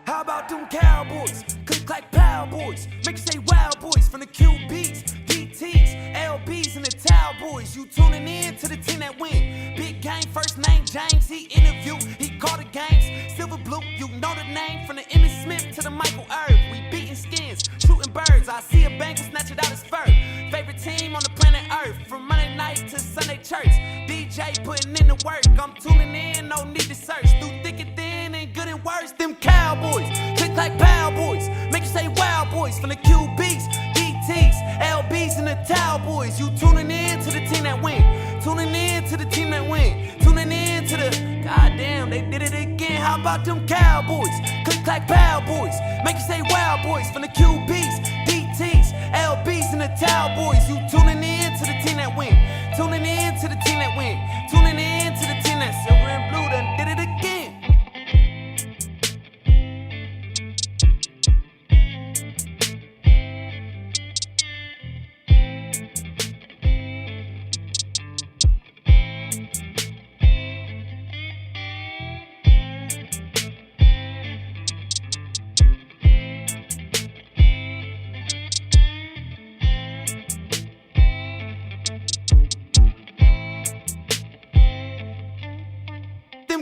How about them Cowboys? Click like Power Boys. Make you say wow boys from the QBs, DTs, LBs, and the Towel Boys. You tuning in to the team that win. Big game, first name James. He interview, he called the games. Silver blue, you know the name. From the Emmitt Smith to the Michael Irv. We beating skins, shooting birds. I see a bank and snatch it out his fur. Favorite team on the planet Earth. From Monday night to Sunday church. DJ putting in the work. I'm tuning in, no need to search. Through thick and thin and good and worse. Them Cowboys, click like Power Boys. Make you say wow boys. From the QBs, DTs, LBs, and the Towel Boys. You tuning in to the team that win. Tuning in to the team that win. Tuning in to the goddamn, they did it again. How about them Cowboys? Click like Power Boys. Make you say wow boys. From the QBs, DTs, LBs, and the Towel Boys. You tuning in to the team that win. Tuning in to the team that win. Tuning in to the team that silver and blue done did it again.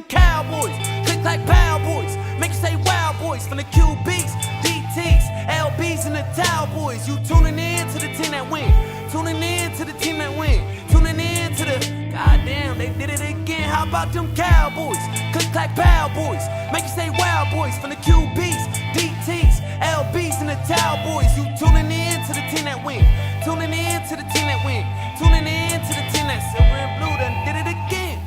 Cowboys, click like Power Boys. Make you say wow boys. From the QBs, DTs, LBs, and the Towel Boys. You tuning in to the team that win. Tuning in to the team that win. Tuning in to the goddamn, they did it again. How about them Cowboys? Click like Power Boys. Make you say wow boys. From the QBs, DTs, LBs, and the Towel Boys. You tuning in to the team that win. Tuning in to the team that win. Tuning in to the team that silver and blue done did it again.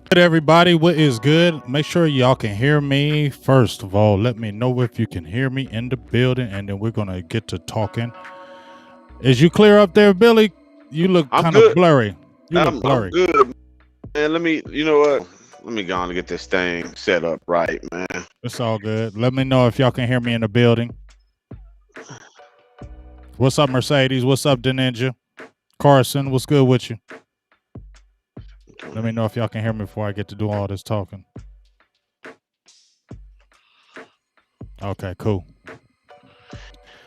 Good, everybody. What is good? Make sure y'all can hear me. First of all, let me know if you can hear me in the building, and then we're gonna get to talking. Is you clear up there, Billy? You look kind of blurry. I'm good, man. You know what? Let me go on and get this thing set up right, man. It's all good. Let me know if y'all can hear me in the building. What's up, Mercedes? What's up, Deninja? Carson, what's good with you? Let me know if y'all can hear me before I get to do all this talking. Okay, cool.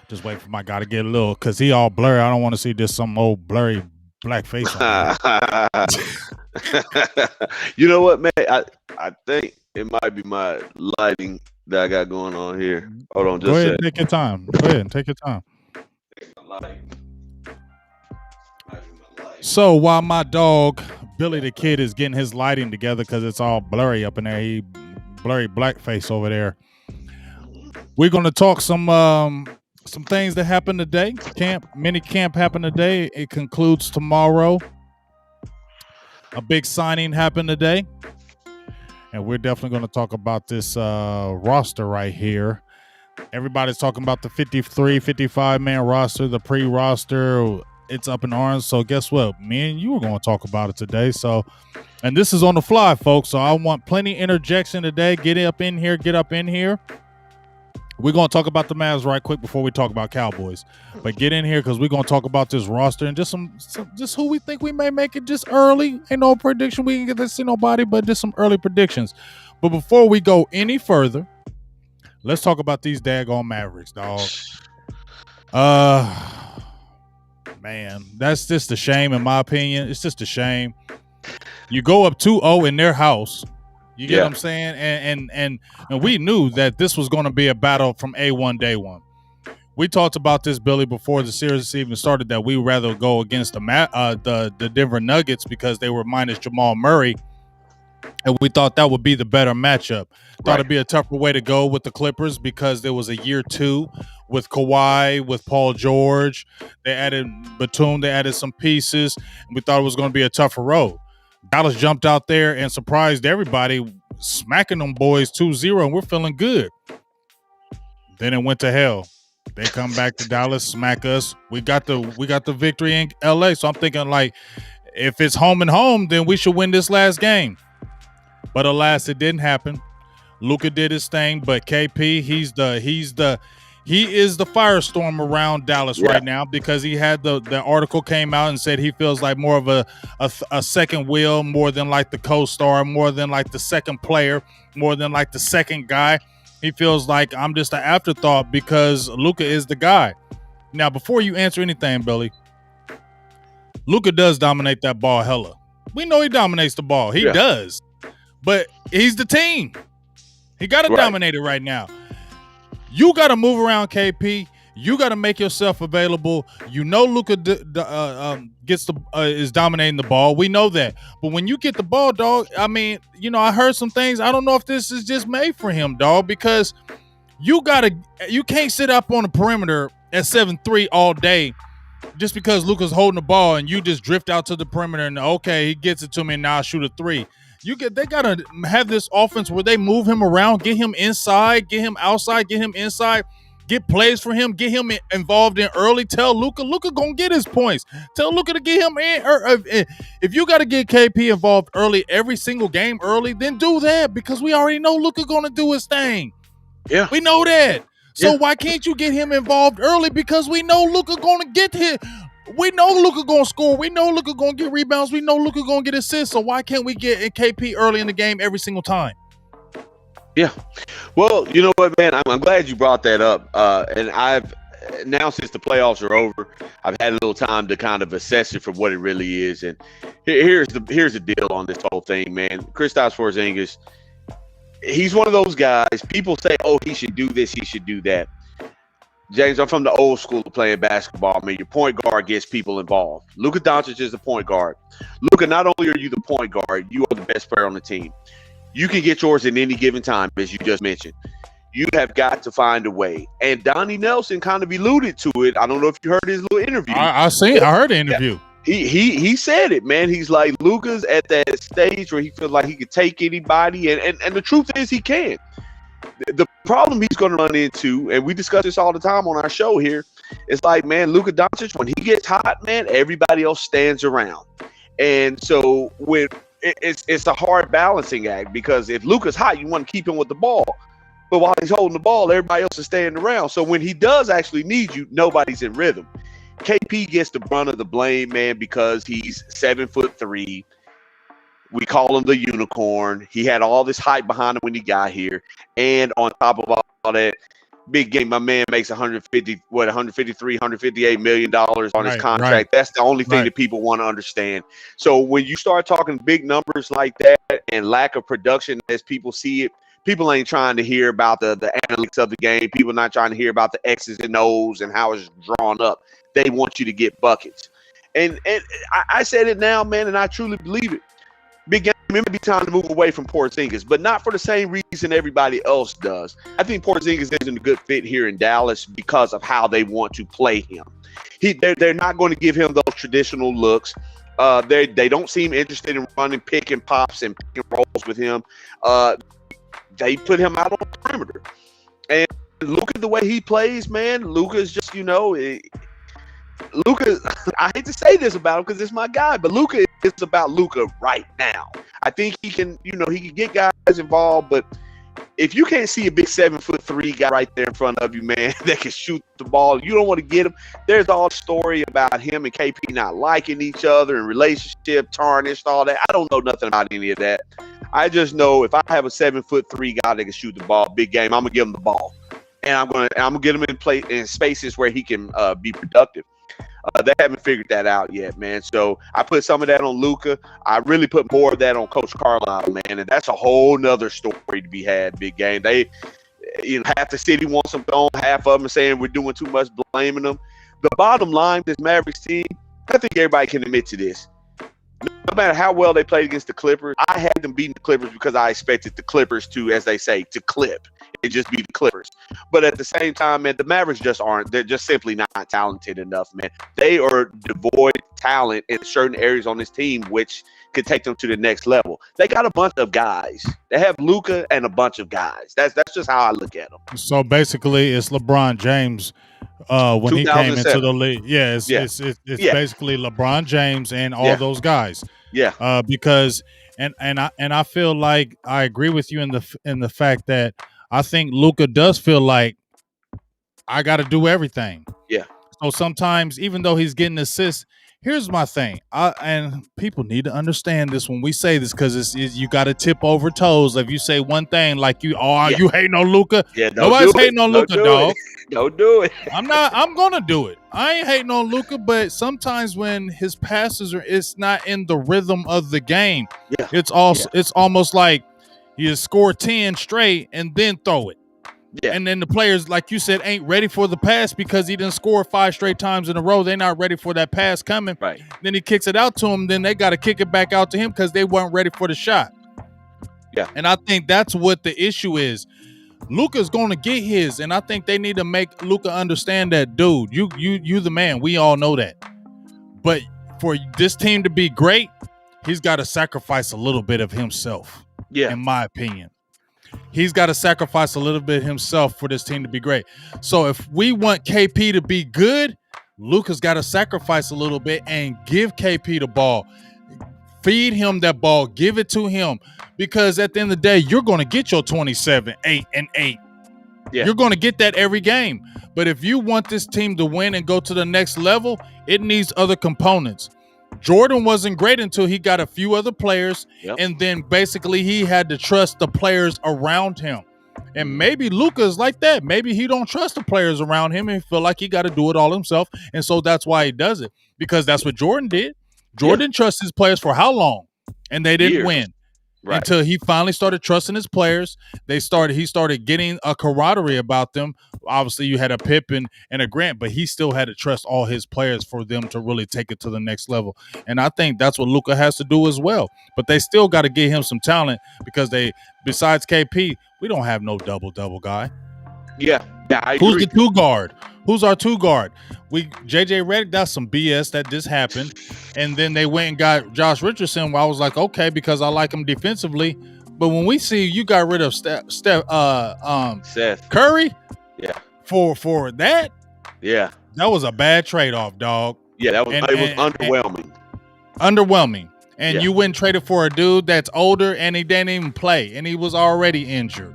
Just wait for my guy to get a little, because he all blurry. I don't want to see this some old blurry black face on You know what, man? I think it might be my lighting that I got going on here. Hold on, just go ahead and take your time. Go ahead and take your time. So while my dog Billy the Kid is getting his lighting together because it's all blurry up in there, he blurry black face over there, we're going to talk some things that happened today. Mini camp happened today. It concludes tomorrow. A big signing happened today, and we're definitely going to talk about this roster right here. Everybody's talking about the 53, 55-man roster, the pre-roster. It's up in arms. So guess what? Me and you are going to talk about it today. So, and this is on the fly, folks. So I want plenty of interjection today. Get up in here. We're going to talk about the Mavs right quick before we talk about Cowboys. But get in here because we're going to talk about this roster and just who we think we may make it just early. Ain't no prediction. We ain't get to see nobody, but just some early predictions. But before we go any further, let's talk about these daggone Mavericks, dog. Man, that's just a shame in my opinion. It's just a shame. You go up 2-0 in their house. You get what I'm saying? And we knew that this was going to be a battle from A1 day one. We talked about this, Billy, before the series even started, that we would rather go against the Denver Nuggets because they were minus Jamal Murray. And we thought that would be the better matchup. Thought it'd be a tougher way to go with the Clippers because there was a year two with Kawhi, with Paul George. They added Batum. They added some pieces. And we thought it was going to be a tougher road. Dallas jumped out there and surprised everybody, smacking them boys 2-0, and we're feeling good. Then it went to hell. They come back to Dallas, smack us. We got the victory in LA. So I'm thinking, like, if it's home and home, then we should win this last game. But alas, it didn't happen. Luka did his thing, but KP, he is the firestorm around Dallas right now, because he had the article came out and said he feels like more of a second wheel, more than like the co-star, more than like the second player, more than like the second guy. He feels like I'm just an afterthought because Luka is the guy. Now, before you answer anything, Billy, Luka does dominate that ball hella. We know he dominates the ball. He does. But he's the team. He got to dominate it right now. You got to move around, KP. You got to make yourself available. You know Luka is dominating the ball. We know that. But when you get the ball, dog, I mean, you know, I heard some things. I don't know if this is just made for him, dog, because you can't sit up on the perimeter at 7-3 all day just because Luka's holding the ball and you just drift out to the perimeter and, okay, he gets it to me and now I shoot a three. They gotta have this offense where they move him around, get him inside, get him outside, get him inside, get plays for him, get him involved in early. Tell Luka gonna get his points. Tell Luka to get him in. If you got to get KP involved early, every single game early, then do that, because we already know Luka gonna do his thing. Yeah, we know that. So why can't you get him involved early? Because we know Luka gonna get hit. We know Luka gonna score. We know Luka gonna get rebounds. We know Luka gonna get assists. So why can't we get KP early in the game every single time? Yeah. Well, you know what, man? I'm glad you brought that up. And I've now, since the playoffs are over, I've had a little time to kind of assess it for what it really is. And here's the deal on this whole thing, man. Kristaps Porzingis, he's one of those guys. People say, "Oh, he should do this. He should do that." James, I'm from the old school of playing basketball. Man, your point guard gets people involved. Luka Doncic is the point guard. Luka, not only are you the point guard, you are the best player on the team. You can get yours at any given time, as you just mentioned. You have got to find a way. And Donnie Nelson kind of alluded to it. I don't know if you heard his little interview. I heard the interview. He said it, man. He's like, Luka's at that stage where he feels like he could take anybody. And the truth is he can. The problem he's going to run into, and we discuss this all the time on our show here, is like, man, Luka Doncic, when he gets hot, man, everybody else stands around. And so it's a hard balancing act, because if Luka's hot, you want to keep him with the ball. But while he's holding the ball, everybody else is standing around. So when he does actually need you, nobody's in rhythm. KP gets the brunt of the blame, man, because he's 7'3". We call him the unicorn. He had all this hype behind him when he got here. And on top of all that, big game, my man makes $153, $158 million on his contract. Right. That's the only thing that people want to understand. So when you start talking big numbers like that and lack of production as people see it, people ain't trying to hear about the analytics of the game. People not trying to hear about the X's and O's and how it's drawn up. They want you to get buckets. And I said it now, man, and I truly believe it. Big game, it may be time to move away from Porzingis, but not for the same reason everybody else does. I think Porzingis isn't a good fit here in Dallas because of how they want to play him. They're not going to give him those traditional looks. They don't seem interested in running pick and pops and pick and rolls with him. They put him out on the perimeter. And look at the way he plays, man. Luka's just, Luka, I hate to say this about him because it's my guy, but Luka is about Luka right now. I think he can get guys involved, but if you can't see a big 7'3" guy right there in front of you, man, that can shoot the ball, you don't want to get him. There's all the story about him and KP not liking each other and relationship tarnished, all that. I don't know nothing about any of that. I just know if I have a 7'3" guy that can shoot the ball, big game, I'm gonna give him the ball, and I'm gonna get him in spaces where he can be productive. They haven't figured that out yet, man. So I put some of that on Luka. I really put more of that on Coach Carlisle, man. And that's a whole nother story to be had, big game. They, half the city wants them gone. Half of them are saying we're doing too much, blaming them. The bottom line, this Mavericks team, I think everybody can admit to this. No matter how well they played against the Clippers, I had them beating the Clippers because I expected the Clippers to, as they say, to clip. It'd just be the Clippers. But at the same time, man, the Mavericks just aren't. They're just simply not talented enough, man. They are devoid talent in certain areas on this team, which could take them to the next level. They got a bunch of guys. They have Luka and a bunch of guys. That's just how I look at them. So basically, it's LeBron James when he came into the league. Yeah, it's basically LeBron James and all those guys. Yeah. Because and I feel like I agree with you in the fact that I think Luka does feel like I got to do everything. Yeah. So sometimes, even though he's getting assists, here's my thing, and people need to understand this when we say this, because you got to tip over toes. If you say one thing like you hating on Luka, nobody's hating on Luka, dog. Don't do it. I'm gonna do it. I ain't hating on Luka, but sometimes when his passes it's not in the rhythm of the game. Yeah. It's almost like you score 10 straight and then throw it. Yeah. And then the players, like you said, ain't ready for the pass because he didn't score 5 straight times in a row. They're not ready for that pass coming. Right. Then he kicks it out to them. Then they got to kick it back out to him because they weren't ready for the shot. Yeah. And I think that's what the issue is. Luka's going to get his, and I think they need to make Luka understand that, dude, you the man. We all know that. But for this team to be great, he's got to sacrifice a little bit of himself. Yeah. In my opinion. He's got to sacrifice a little bit himself for this team to be great. So if we want KP to be good, Luka's got to sacrifice a little bit and give KP the ball. Feed him that ball. Give it to him. Because at the end of the day, you're going to get your 27, 8, and 8. Yeah. You're going to get that every game. But if you want this team to win and go to the next level, it needs other components. Jordan wasn't great until he got a few other players, and then basically he had to trust the players around him. And maybe Luka is like that. Maybe he don't trust the players around him and feel like he got to do it all himself, and so that's why he does it, because that's what Jordan did. Jordan trusts his players for how long? And they didn't win. Right. Until he finally started trusting his players. He started getting a camaraderie about them. Obviously, you had a Pippen and a Grant, but he still had to trust all his players for them to really take it to the next level. And I think that's what Luka has to do as well. But they still got to get him some talent, because besides KP, we don't have no double-double guy. Yeah, I agree. Who's the 2 guard? Who's our 2 guard? JJ Redick, that's some BS that just happened. And then they went and got Josh Richardson, where I was like, okay, because I like him defensively. But when we see you got rid of Seth Curry, for that, that was a bad trade-off, dog. Yeah, it was underwhelming. Underwhelming. And you went and traded for a dude that's older and he didn't even play, and he was already injured.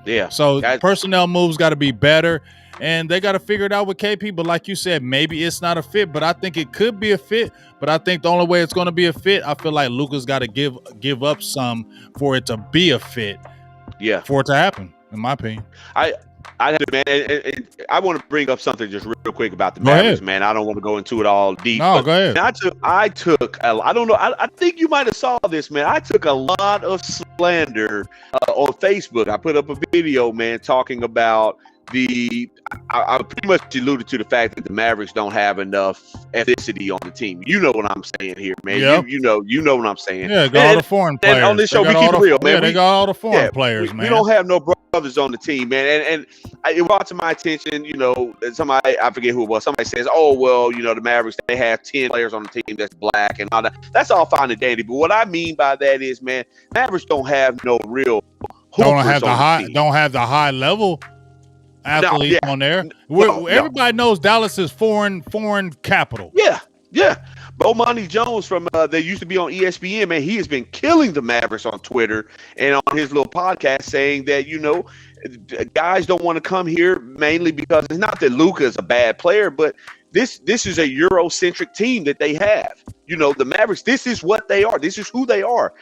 Yeah. So personnel moves got to be better, and they got to figure it out with KP. But like you said, maybe it's not a fit, but I think it could be a fit. But I think the only way it's going to be a fit, I feel like Luka's got to give up some for it to be a fit. Yeah. For it to happen, in my opinion. I man, and I want to bring up something just real quick about the Mavericks, man. I don't want to go into it all deep. No, go ahead. I took I don't know. I think you might have saw this, man. I took a lot of slander on Facebook. I put up a video, man, talking about I pretty much alluded to the fact that the Mavericks don't have enough ethnicity on the team. You know what I'm saying here, man. Yep. You know what I'm saying. Yeah, got all the foreign players. And on this show, we keep it real, man. Yeah, they got all the foreign players, man. We don't have no brothers on the team, man. And it brought to my attention, somebody, I forget who it was, somebody says, oh, well, the Mavericks, they have 10 players on the team that's black and all that. That's all fine and dandy. But what I mean by that is, man, Mavericks don't have no real hoopers don't have the high level athletes on there. Everybody knows Dallas is foreign capital. Yeah. Bomani Jones from they used to be on ESPN, man. He has been killing the Mavericks on Twitter and on his little podcast, saying that guys don't want to come here mainly because it's not that Luka is a bad player, but this is a Eurocentric team that they have. The Mavericks, this is what they are. This is who they are.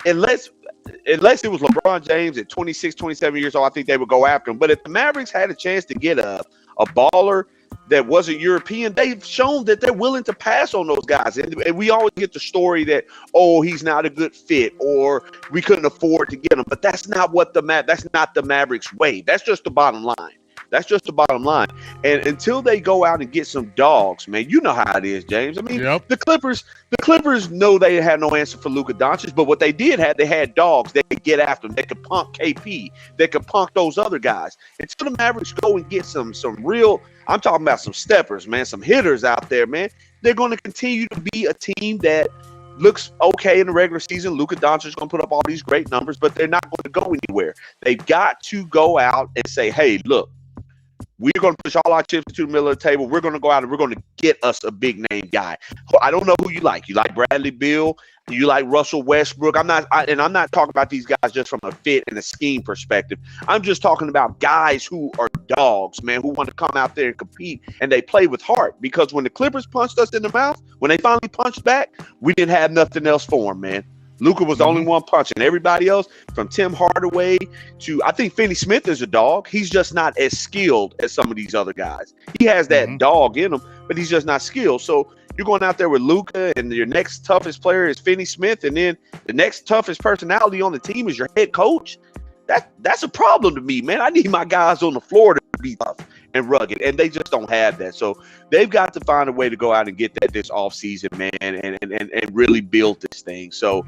Unless it was LeBron James at 26, 27 years old, I think they would go after him. But if the Mavericks had a chance to get a baller that wasn't European, they've shown that they're willing to pass on those guys. And we always get the story that, oh, he's not a good fit or we couldn't afford to get him. But that's not the Mavericks way. That's just the bottom line. That's just the bottom line. And until they go out and get some dogs, man, you know how it is, James. I mean, Yep. the Clippers know they had no answer for Luka Doncic, but what they had dogs that could get after them. They could punk KP. They could punk those other guys. Until the Mavericks go and get some real, I'm talking about some steppers, man, some hitters out there, man. They're going to continue to be a team that looks okay in the regular season. Luka Doncic is going to put up all these great numbers, but they're not going to go anywhere. They've got to go out and say, hey, look, we're going to push all our chips to the middle of the table. We're going to go out and we're going to get us a big name guy. I don't know who you like. You like Bradley Beal? You like Russell Westbrook? I'm not talking about these guys just from a fit and a scheme perspective. I'm just talking about guys who are dogs, man, who want to come out there and compete, and they play with heart. Because when the Clippers punched us in the mouth, when they finally punched back, we didn't have nothing else for them, man. Luka was the only one punching. Everybody else, from Tim Hardaway to, I think Finney Smith is a dog. He's just not as skilled as some of these other guys. He has that dog in him, but he's just not skilled. So you're going out there with Luka, and your next toughest player is Finney Smith, and then the next toughest personality on the team is your head coach. That's a problem to me, man. I need my guys on the floor to be tough and rugged, and they just don't have that. So they've got to find a way to go out and get that this offseason, man, and really build this thing. So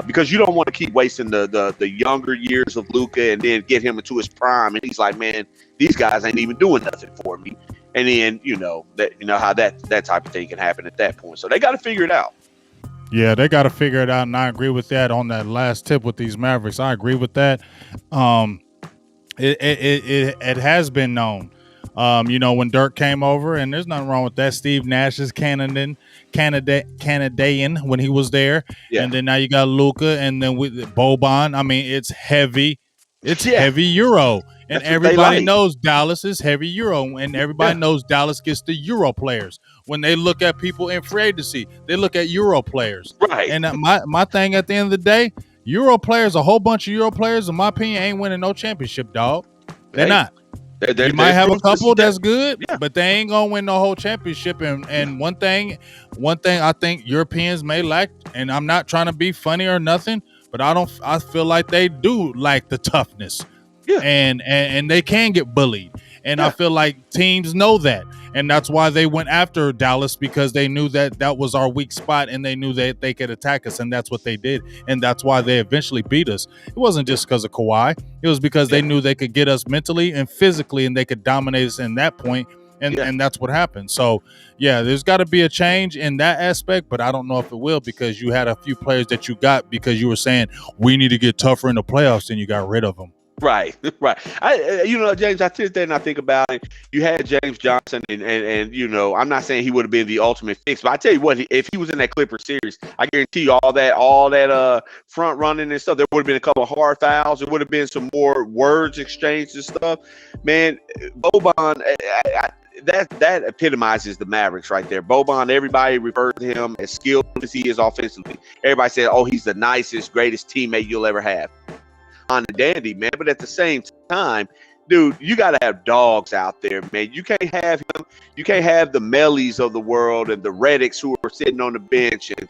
because you don't want to keep wasting the younger years of Luka and then get him into his prime, and he's like, man, these guys ain't even doing nothing for me. And then you know how that type of thing can happen at that point. So they got to figure it out. Yeah, they got to figure it out, and I agree with that on that last tip with these Mavericks. I agree with that. It has been known. When Dirk came over, and there's nothing wrong with that. Steve Nash is Canadian when he was there, and then now you got Luka, and then with Boban. I mean, it's heavy. It's heavy Euro, and everybody knows Dallas is heavy Euro, and everybody knows Dallas gets the Euro players. When they look at people in free agency, they look at Euro players. Right. And my thing at the end of the day, Euro players, a whole bunch of Euro players, in my opinion, ain't winning no championship, dog. They're not. You might have a couple that's good, but they ain't gonna win the whole championship. And one thing I think Europeans may lack, and I'm not trying to be funny or nothing, but I feel like they do like the toughness. Yeah. And they can get bullied. And I feel like teams know that. And that's why they went after Dallas, because they knew that was our weak spot, and they knew that they could attack us, and that's what they did. And that's why they eventually beat us. It wasn't just because of Kawhi. It was because they knew they could get us mentally and physically, and they could dominate us in that point. And that's what happened. So, there's got to be a change in that aspect, but I don't know if it will, because you had a few players that you got because you were saying we need to get tougher in the playoffs, and you got rid of them. Right. James, I sit there and I think about it. You had James Johnson, and I'm not saying he would have been the ultimate fix, but I tell you what, if he was in that Clipper series, I guarantee you all that front running and stuff, there would have been a couple of hard fouls. There would have been some more words exchanged and stuff. Man, Boban, that epitomizes the Mavericks right there. Boban, everybody refers to him as skilled as he is offensively. Everybody said, oh, he's the nicest, greatest teammate you'll ever have. On the dandy, man, but at the same time, dude, you got to have dogs out there, man. You can't have him. You can't have the Mellies of the world and the Reddicks who are sitting on the bench, and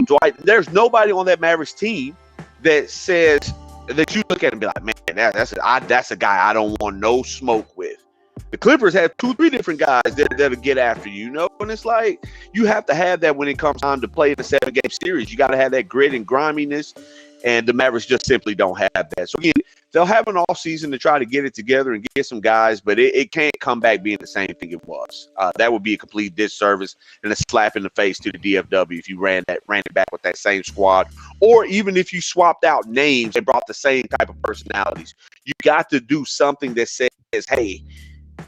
Dwight. There's nobody on that Mavericks team that says that you look at and be like, man, that's a guy I don't want no smoke with. The Clippers have 2-3 different guys that'll get after you, and it's like you have to have that when it comes time to play in a 7-game series. You got to have that grit and griminess. And the Mavericks just simply don't have that. So, again, they'll have an off season to try to get it together and get some guys, but it can't come back being the same thing it was. That would be a complete disservice and a slap in the face to the DFW if you ran it back with that same squad, or even if you swapped out names and brought the same type of personalities. You got to do something that says, hey,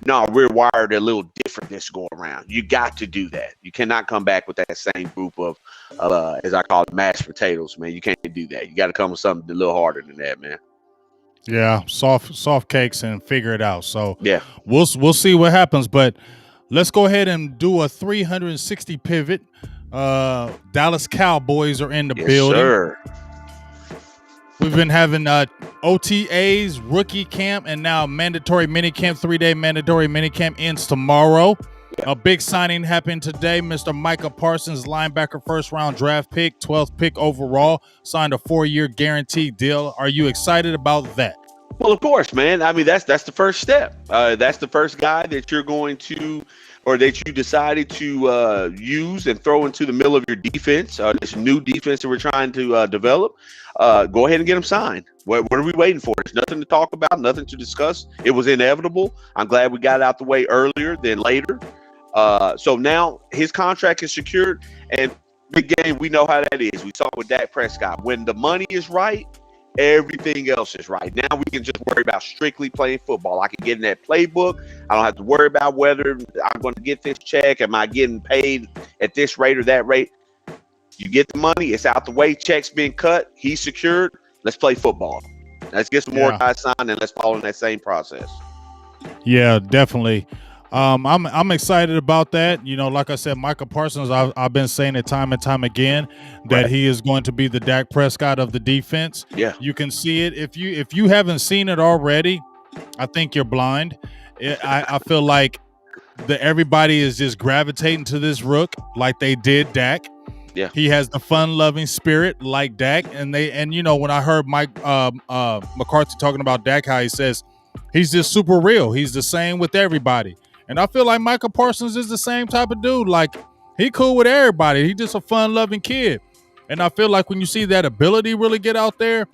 no, we're wired a little different this go around. You got to do that. You cannot come back with that same group of as I call it, mashed potatoes, man. You can't do that. You got to come with something a little harder than that, man. Yeah, soft cakes and figure it out. So we'll see what happens. But let's go ahead and do a 360 pivot. Dallas Cowboys are in the building. Sir. We've been having OTAs, rookie camp, and now mandatory minicamp. 3-day mandatory minicamp ends tomorrow. A big signing happened today. Mr. Micah Parsons, linebacker, first-round draft pick, 12th pick overall, signed a 4-year guaranteed deal. Are you excited about that? Well, of course, man. I mean, that's the first step. That's the first guy that you're going to, or that you decided to use and throw into the middle of your defense. This new defense that we're trying to develop. Go ahead and get him signed. What are we waiting for? There's nothing to talk about, nothing to discuss. It was inevitable. I'm glad we got it out the way earlier than later. So now his contract is secured, and big game, we know how that is. We saw it with Dak Prescott. When the money is right, everything else is right. Now we can just worry about strictly playing football. I can get in that playbook. I don't have to worry about whether I'm going to get this check. Am I getting paid at this rate or that rate? You get the money. It's out the way. Check's been cut. He's secured. Let's play football. Let's get some more guys signed, and let's follow in that same process. Yeah, definitely. I'm excited about that. You know, like I said, Micah Parsons, I've been saying it time and time again that he is going to be the Dak Prescott of the defense. Yeah. You can see it. If you haven't seen it already, I think you're blind. I feel like everybody is just gravitating to this rook like they did Dak. Yeah. He has the fun-loving spirit like Dak, and you know, when I heard Mike McCarthy talking about Dak, how he says he's just super real. He's the same with everybody. And I feel like Micah Parsons is the same type of dude. Like, he cool with everybody. He's just a fun-loving kid. And I feel like when you see that ability really get out there,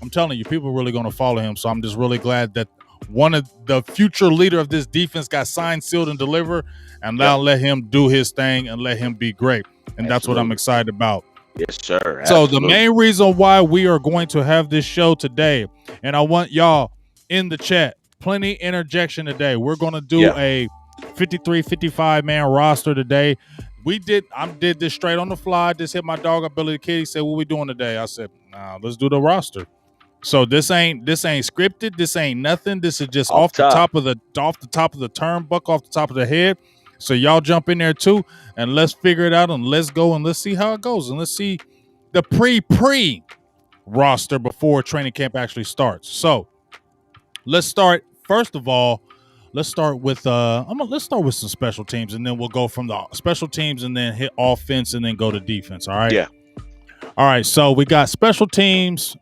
I'm telling you, people are really going to follow him. So I'm just really glad that one of the future leader of this defense got signed, sealed, and delivered. And now let him do his thing and let him be great. And that's what I'm excited about. Yes, sir. So the main reason why we are going to have this show today, and I want y'all in the chat, plenty interjection today. We're going to do a 53, 55-man roster today. I did this straight on the fly. Just hit my dog up, Billy the Kid. He said, "What we doing today?" I said, "Nah, let's do the roster." So this ain't scripted. This ain't nothing. This is just off the top of the turnbuckle, off the top of the head. So y'all jump in there too, and let's figure it out, and let's go, and let's see how it goes, and let's see the pre roster before training camp actually starts. So let's start. First of all, let's start with let's start with some special teams, and then we'll go from the special teams and then hit offense and then go to defense. All right. Yeah. All right. So we got special teams.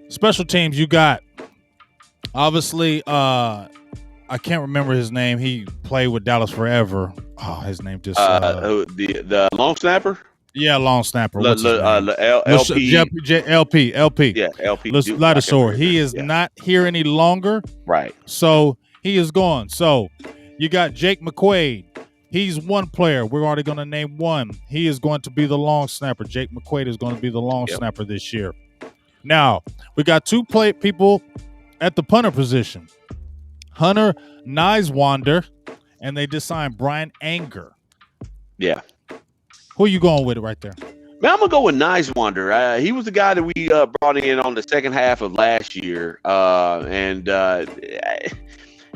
Special teams. You got obviously. I can't remember his name. He played with Dallas forever. Oh, his name just the long snapper. Yeah, long snapper. LP. LP. Yeah, LP. Ladisor. He is not here any longer. Right. So he is gone. So you got Jake McQuaid. He's one player. We're already going to name one. He is going to be the long snapper. Jake McQuaid is going to be the long snapper this year. Now, we got two people at the punter position. Hunter Niswander, and they just signed Brian Anger. Yeah. Who are you going with right there? Man, I'm going to go with Niswander. He was the guy that we brought in on the second half of last year.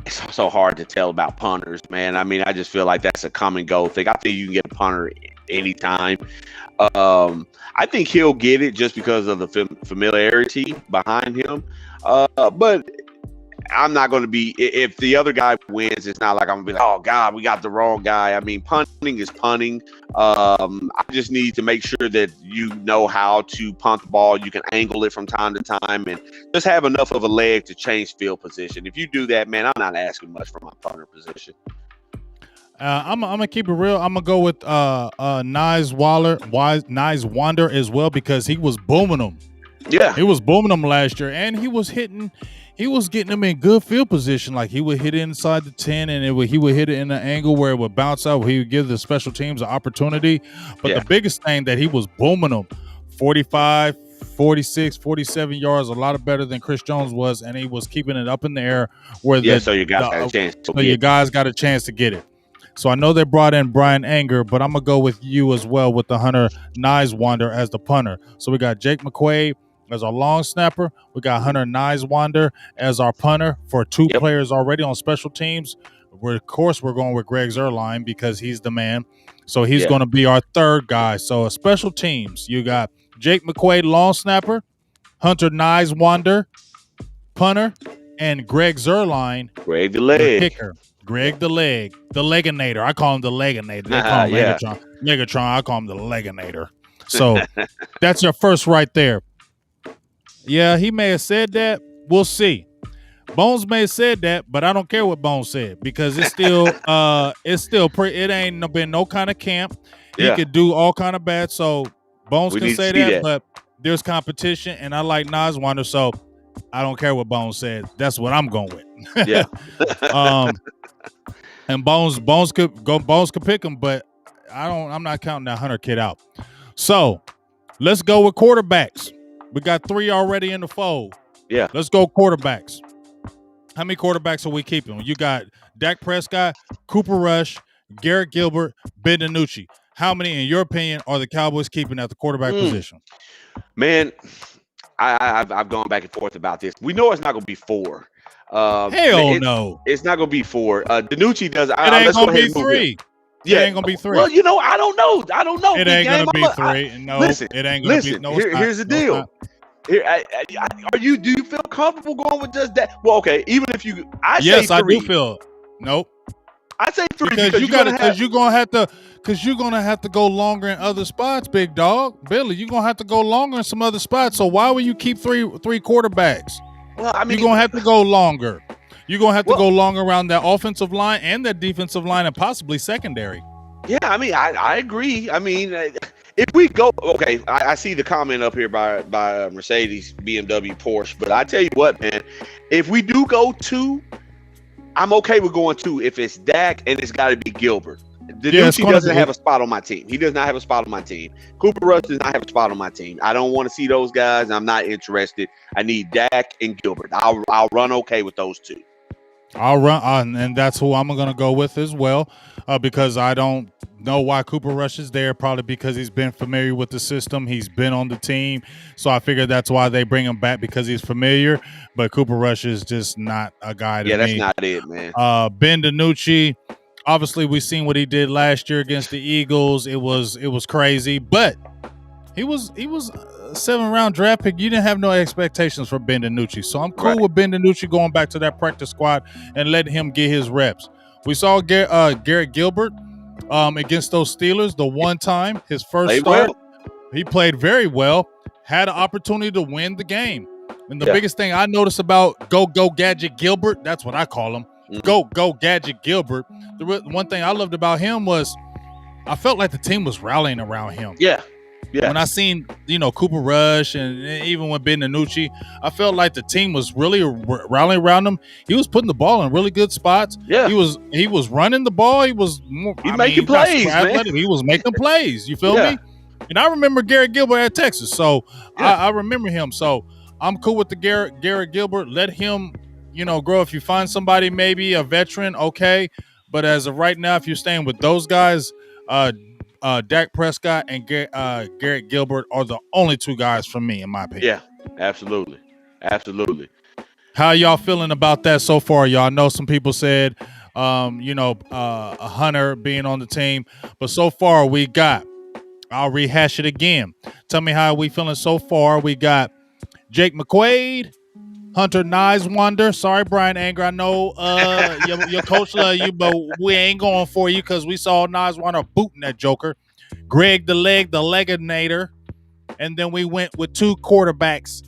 It's so hard to tell about punters, man. I mean, I just feel like that's a come and go thing. I think you can get a punter anytime. I think he'll get it just because of the familiarity behind him. But I'm not going to be, if the other guy wins, it's not like I'm going to be like, oh, God, we got the wrong guy. I mean, punting is punting. I just need to make sure that you know how to punt the ball. You can angle it from time to time and just have enough of a leg to change field position. If you do that, man, I'm not asking much from my punter position. I'm gonna keep it real. I'm gonna go with Niswander as well, because he was booming them. Yeah, he was booming them last year, and he was getting them in good field position. Like, he would hit it inside the 10, and he would hit it in an angle where it would bounce out. He would give the special teams an opportunity. But the biggest thing that he was booming them, 45, 46, 47 yards, a lot better than Chris Jones was, and he was keeping it up in the air. So your guys got a chance. Your guys got a chance to get it. So I know they brought in Brian Anger, but I'm going to go with you as well with the Hunter Niswander as the punter. So we got Jake McQuaid as our long snapper. We got Hunter Niswander as our punter for two players already on special teams. We're going with Greg Zuerlein because he's the man. So he's going to be our third guy. So special teams, you got Jake McQuaid, long snapper, Hunter Niswander, punter, and Greg Zuerlein, Greg the leg kicker. Greg the leg, the Leginator. I call him the Leginator. They call him Megatron. I call him the Leginator. So that's your first right there. Yeah, he may have said that. We'll see. Bones may have said that, but I don't care what Bones said because it ain't been no kind of camp. He Yeah, could do all kind of bad. So Bones we can need to say see that, that. but there's competition, and I like Nas Wonder, so I don't care what Bones said. That's what I'm going with. Yeah. And Bones could pick him, but I'm not counting that Hunter kid out. So let's go with quarterbacks. We got 3 already in the fold. Yeah. Let's go quarterbacks. How many quarterbacks are we keeping? You got Dak Prescott, Cooper Rush, Garrett Gilbert, Ben DiNucci. How many, in your opinion, are the Cowboys keeping at the quarterback position? Man, I've gone back and forth about this. We know it's not going to be 4. Hell no. It's not going to be 4. DiNucci does. It ain't going to be 3. Yeah, it ain't going to be 3. Well, I don't know. It ain't going to be 3. No, listen, it ain't going to be. No, here's the deal. Here, do you feel comfortable going with just that? Well, okay. Even if you, yes, say 3. I do feel. Nope. I say 3 because you're gonna have to go longer in other spots, big dog. Billy, you're gonna have to go longer in some other spots. So why would you keep three quarterbacks? Well, I mean, you're gonna have to go longer. You're gonna have to go longer around that offensive line and that defensive line and possibly secondary. Yeah, I mean, I agree. I mean, if we go, okay, I see the comment up here by Mercedes, BMW, Porsche, but I tell you what, man, if we do go 2, I'm okay with going 2 if it's Dak and it's got to be Gilbert. DiNucci doesn't have a spot on my team. He does not have a spot on my team. Cooper Rush does not have a spot on my team. I don't want to see those guys. I'm not interested. I need Dak and Gilbert. I'll run okay with those 2. I'll run, and that's who I'm going to go with as well, because I don't know why Cooper Rush is there. Probably because he's been familiar with the system. He's been on the team, so I figured that's why they bring him back, because he's familiar. But Cooper Rush is just not a guy to me. Yeah, that's not it, man. Ben DiNucci, obviously we've seen what he did last year against the Eagles. It was crazy, but he was a 7th-round draft pick. You didn't have no expectations for Ben DiNucci. So I'm cool with Ben DiNucci going back to that practice squad and letting him get his reps. We saw Garrett Gilbert against those Steelers the one time, his first start. Well. He played very well, had an opportunity to win the game. And the biggest thing I noticed about Go Gadget Gilbert, that's what I call him, Go Gadget Gilbert. The one thing I loved about him was I felt like the team was rallying around him. Yeah. Yeah. When I seen, Cooper Rush and even with Ben DiNucci, I felt like the team was really rallying around him. He was putting the ball in really good spots. Yeah. He was running the ball. He was making plays, man. He was making plays. You feel me? And I remember Garrett Gilbert at Texas, so I remember him. So I'm cool with the Garrett Gilbert. Let him, grow. If you find somebody, maybe a veteran, okay. But as of right now, if you're staying with those guys, Dak Prescott and Garrett Gilbert are the only 2 guys for me, in my opinion. Yeah, absolutely. Absolutely. How y'all feeling about that so far? Y'all know some people said, a Hunter being on the team. But so far we got, I'll rehash it again. Tell me how we feeling so far. We got Jake McQuaid, Hunter Niswander. Sorry, Brian Anger. I know your coach love you, but we ain't going for you because we saw Niswander booting that joker. Greg the Leginator. And then we went with 2 quarterbacks.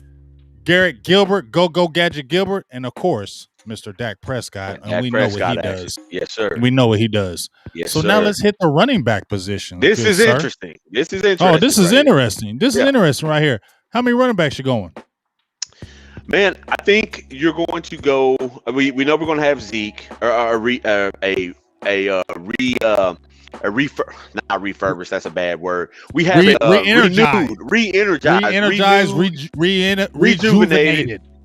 Garrett Gilbert, Go Gadget Gilbert, and of course, Mr. Dak Prescott. And we know what he does. Yes, sir. We know what he does. Yes, so sir. Now let's hit the running back position. This is interesting. This is interesting. Oh, this is interesting. This is interesting right here. How many running backs you going? Man, I think you're going to go. We know we're going to have Zeke not refurbished. That's a bad word. We have rejuvenated.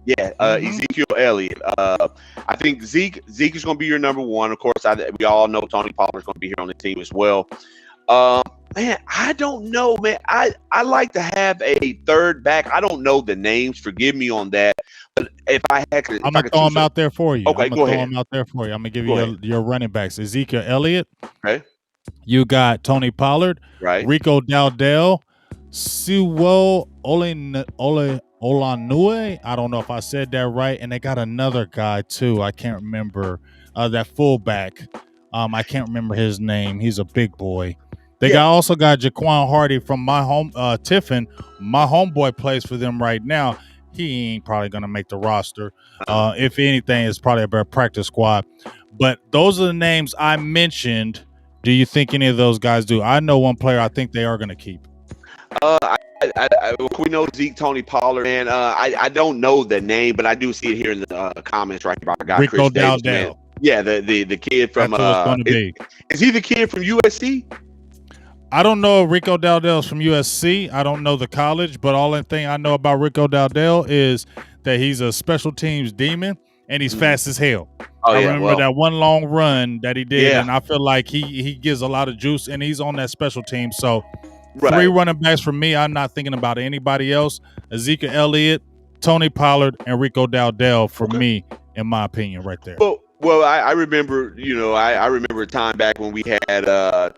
Yeah, Ezekiel Elliott. I think Zeke is going to be your number 1. Of course, we all know Tony Pollard is going to be here on the team as well. Man, I don't know, man. I like to have a 3rd back. I don't know the names. Forgive me on that. But if I had to, I'm going to throw them out there for you. Okay, go ahead. Throw them out there for you. I'm going to give you your running backs. Ezekiel Elliott. Okay. You got Tony Pollard. Right. Rico Dowdell. Siwo Olanue. I don't know if I said that right. And they got another guy, too. I can't remember. That fullback. I can't remember his name. He's a big boy. They also got Jaquan Hardy from my home, Tiffin. My homeboy plays for them right now. he ain't probably going to make the roster. If anything, it's probably a better practice squad. But those are the names I mentioned. Do you think any of those guys do? I know one player I think they are going to keep. We know Zeke, Tony Pollard, man. I don't know the name, but I do see it here in the comments right about guy Rico Chris Davis, Dowdell. man. Yeah, the kid from That's who it's going to be. Is he the kid from USC? I don't know if Rico Dowdell's from USC. I don't know the college, but all the thing I know about Rico Dowdell is that he's a special teams demon and he's fast as hell. I remember that one long run that he did, and I feel like he gives a lot of juice, and he's on that special team. So 3 running backs for me. I'm not thinking about anybody else. Ezekiel Elliott, Tony Pollard, and Rico Dowdell for me, in my opinion, right there. Well, I remember, I remember a time back when we had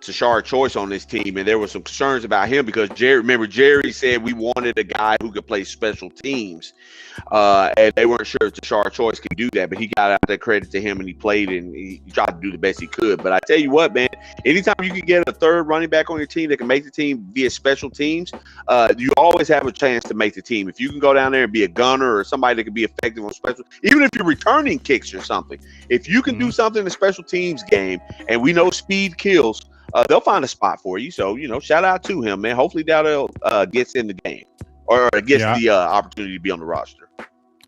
Tashard Choice on this team, and there were some concerns about him because Jerry said we wanted a guy who could play special teams, and they weren't sure if Tashard Choice could do that, but he got out that credit to him, and he played, and he tried to do the best he could. But I tell you what, man, anytime you can get a third running back on your team that can make the team via special teams, you always have a chance to make the team. If you can go down there and be a gunner or somebody that can be effective on special, even if you're returning kicks or something, if you can do something in the special teams game, and we know speed kills, they'll find a spot for you. So, shout out to him, man. Hopefully Dowdell gets in the game or gets the opportunity to be on the roster.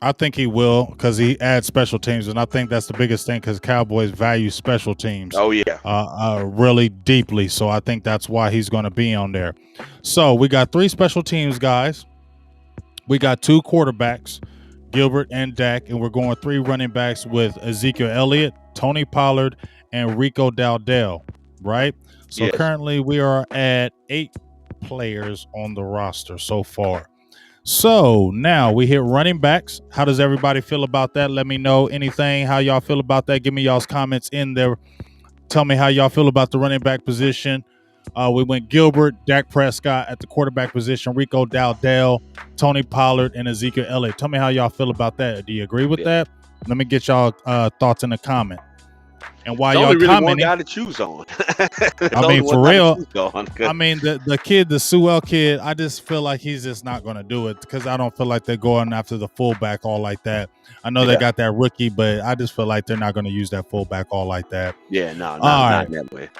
I think he will because he adds special teams, and I think that's the biggest thing because Cowboys value special teams. Oh, yeah. Really deeply. So I think that's why he's going to be on there. So we got 3 special teams guys. We got 2 quarterbacks, Gilbert and Dak, and we're going 3 running backs with Ezekiel Elliott, Tony Pollard, and Rico Dowdell, right? So currently we are at 8 players on the roster so far. So now we hit running backs. How does everybody feel about that? Let me know anything, how y'all feel about that. Give me y'all's comments in there. Tell me how y'all feel about the running back position. We went Gilbert, Dak Prescott at the quarterback position, Rico Dowdell, Tony Pollard, and Ezekiel Elliott. Tell me how y'all feel about that. Do you agree with that? Let me get y'all thoughts in the comment. And while y'all really commenting, one guy to choose on. I mean, for real. I mean, the kid, the Sewell kid, I just feel like he's just not going to do it because I don't feel like they're going after the fullback all like that. I know they got that rookie, but I just feel like they're not going to use that fullback all like that. Yeah, not that way.